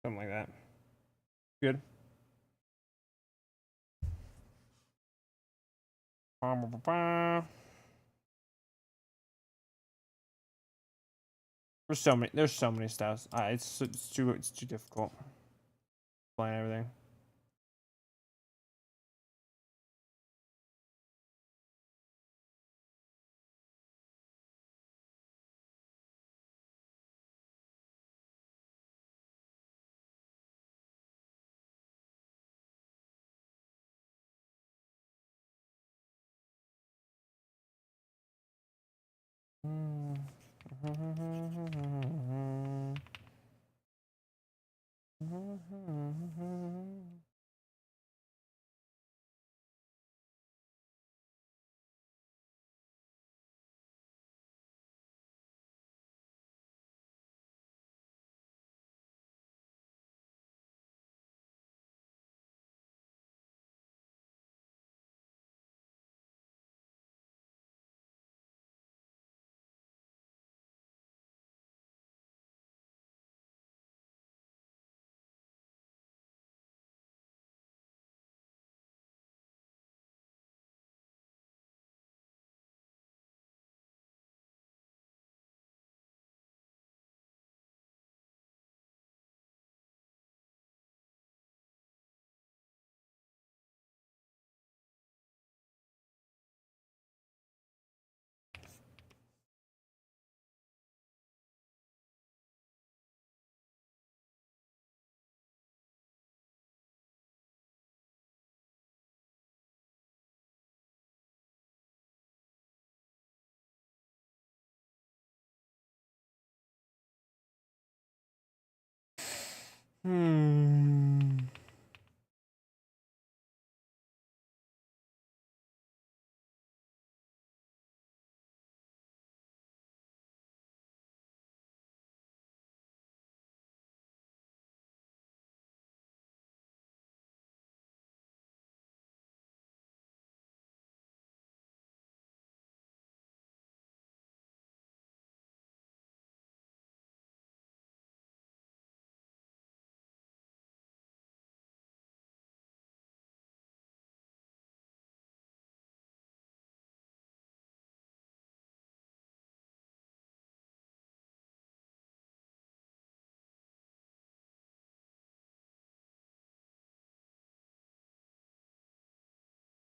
Something like that. Good. There's so many styles. It's too difficult. Playing everything. Hmm.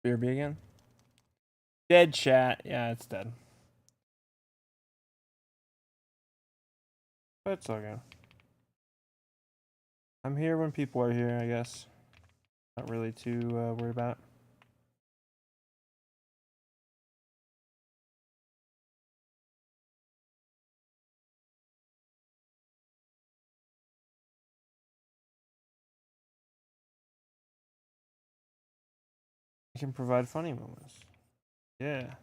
BRB again? Dead chat. Yeah, it's dead. But it's all good. I'm here when people are here, I guess. Not really too worried about it. You can provide funny moments. Yeah.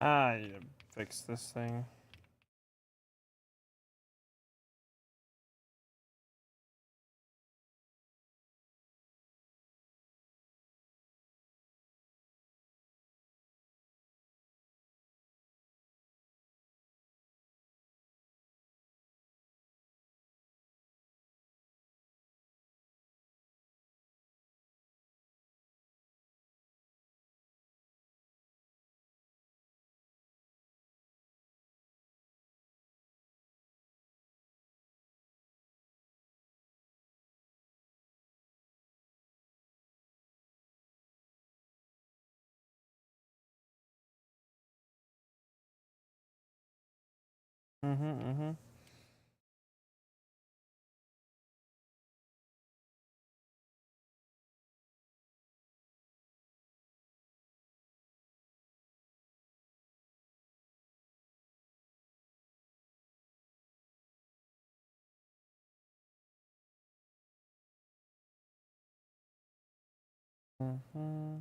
I need to fix this thing. Mm-hmm. Mm-hmm.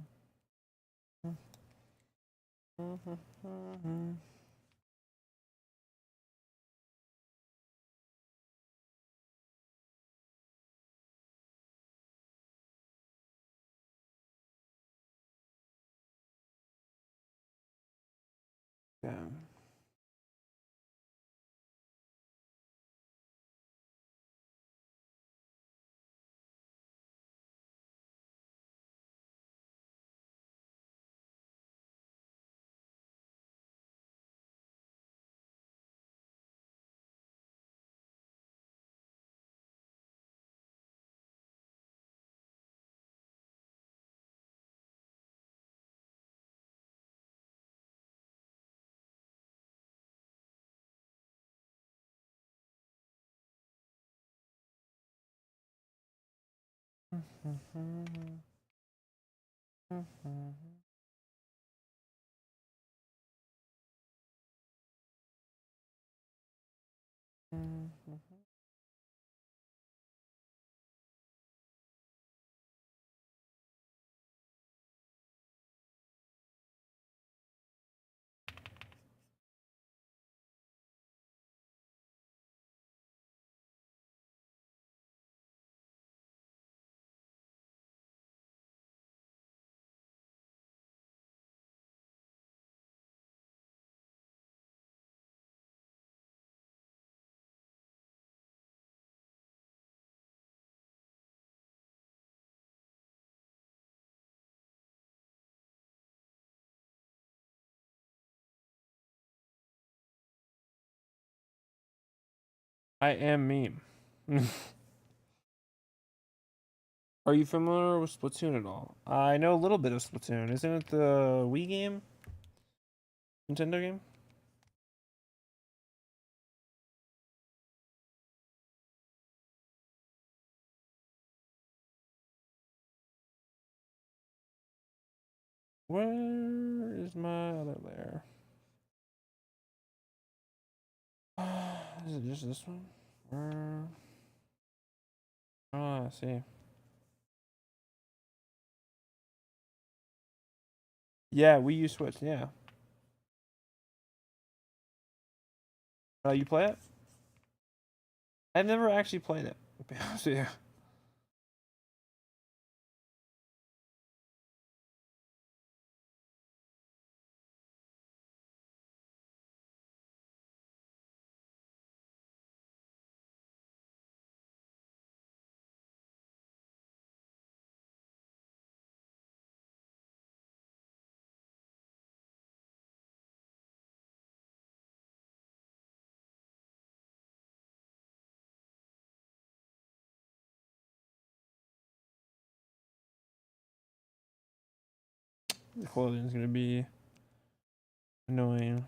Mm-hmm. Yeah. I am meme. Are you familiar with Splatoon at all? I know a little bit of Splatoon. Isn't it the Wii game? Nintendo game? Where is my other layer? Is it just this one? Where? Oh, I see. Yeah, Wii U Switch, yeah. You play it? I've never actually played it, to be honest with you. The clothing's gonna be annoying.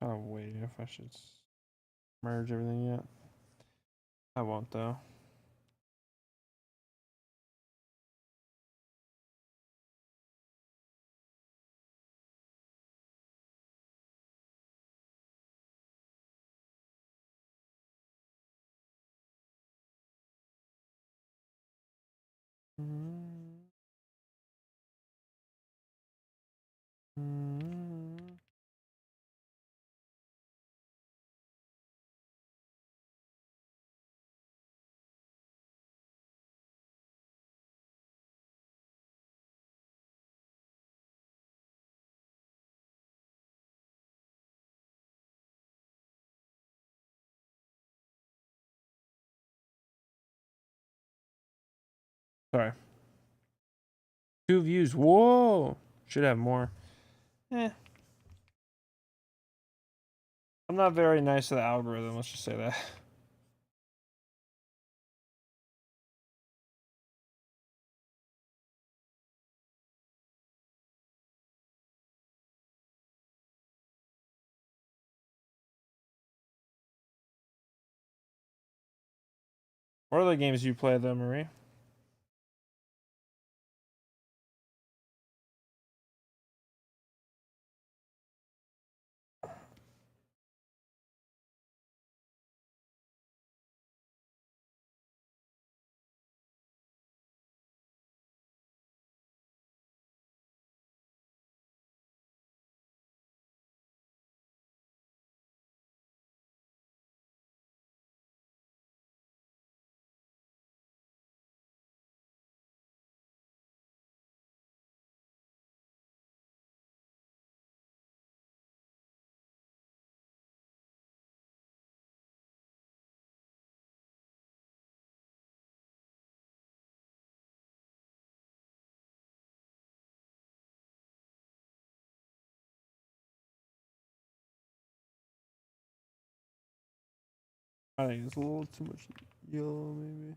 Oh, wait, if I should merge everything yet. I won't, though. Sorry. 2 views. Whoa! Should have more. Eh. I'm not very nice to the algorithm, let's just say that. What are the games you play, though, Marie? I think it's a little too much yellow, maybe.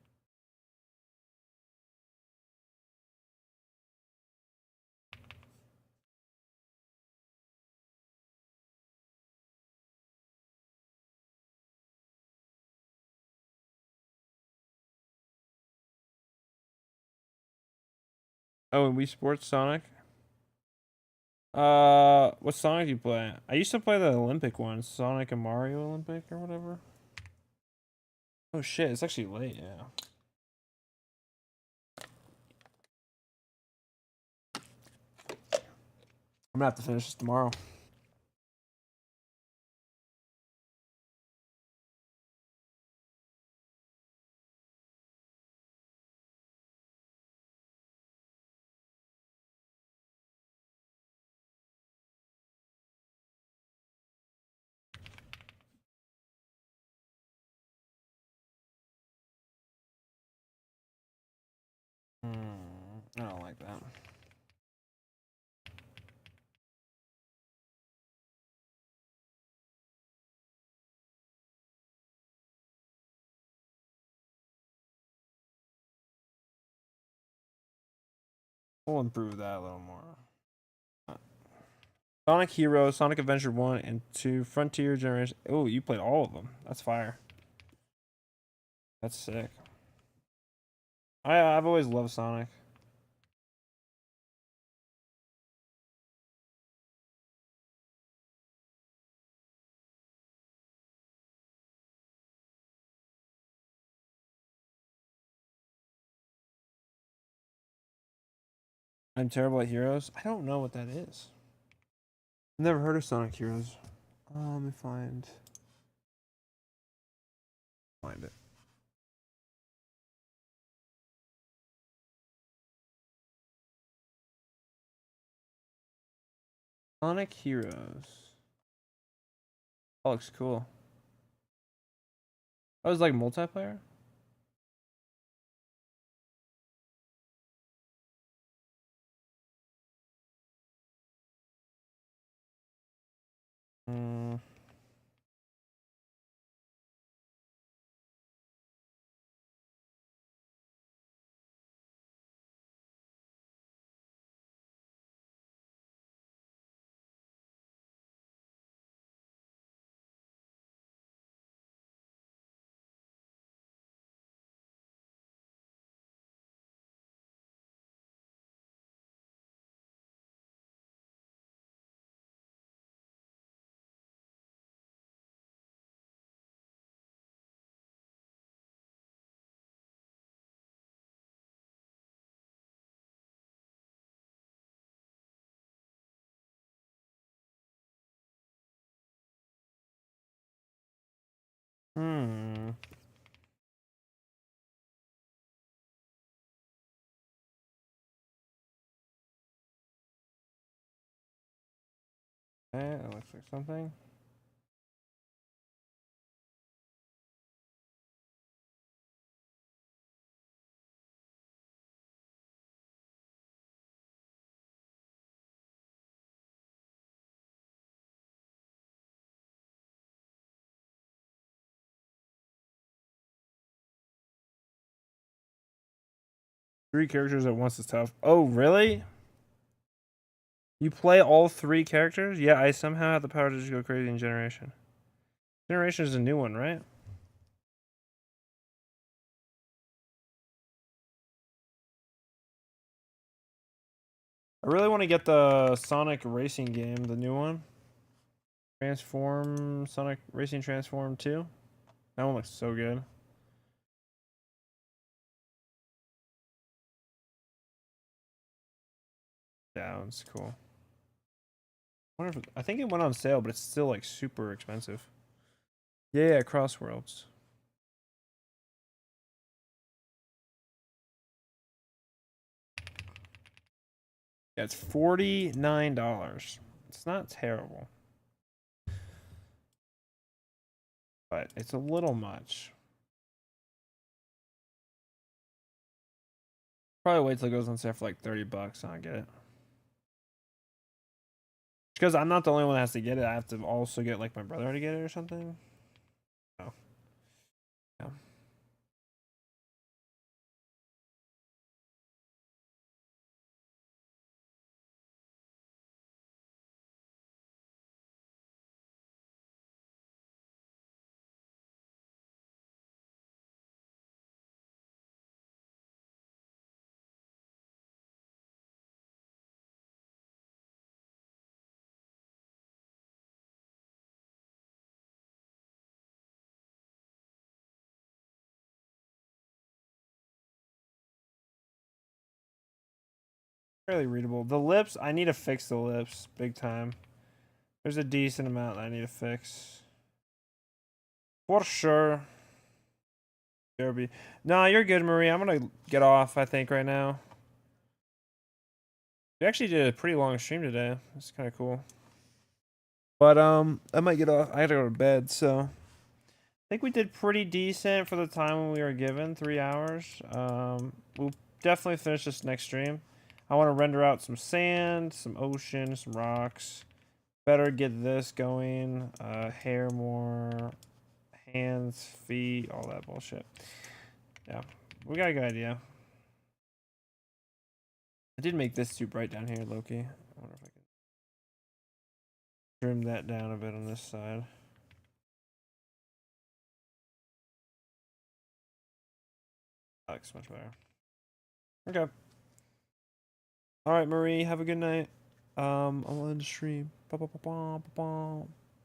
Oh, and Wii Sports Sonic. What Sonic do you play? I used to play the Olympic one, Sonic and Mario Olympic or whatever. Oh shit, it's actually late, yeah. I'm gonna have to finish this tomorrow. I don't like that. We'll improve that a little more. Sonic Heroes, Sonic Adventure 1 and 2, Frontier Generation. Oh, you played all of them. That's fire. That's sick. I've always loved Sonic. I'm terrible at Heroes. I don't know what that is. Never heard of Sonic Heroes. Let me find it. Sonic Heroes. Oh, looks cool. Oh, it's like multiplayer? Hmm. Hmm. Okay, that looks like something. Three characters at once is tough. Oh, really? You play all three characters? Yeah, I somehow have the power to just go crazy in Generation. Generation is a new one, right? I really want to get the Sonic racing game, the new one. Transform, Sonic Racing Transform 2. That one looks so good. Yeah, it's cool. I think it went on sale, but it's still like super expensive. Yeah, Crossworlds. Yeah, it's $49. It's not terrible, but it's a little much. Probably wait till it goes on sale for like $30 and I get it. Because I'm not the only one that has to get it. I have to also get like my brother to get it or something. Oh, yeah. fairly readable. The lips, I need to fix the lips big time. There's a decent amount that I need to fix. For sure. Derby. No, you're good, Marie. I'm gonna get off, I think, right now. We actually did a pretty long stream today. It's kind of cool. But I might get off. I gotta go to bed, so I think we did pretty decent for the time we were given, 3 hours. We'll definitely finish this next stream. I want to render out some sand, some ocean, some rocks. Better get this going. Hair more, hands, feet, all that bullshit. Yeah, we got a good idea. I did make this too bright down here, Loki. I wonder if I can trim that down a bit on this side. That looks much better. Okay. All right, Marie. Have a good night. I'll end the stream. Ba -ba -ba -ba -ba -ba.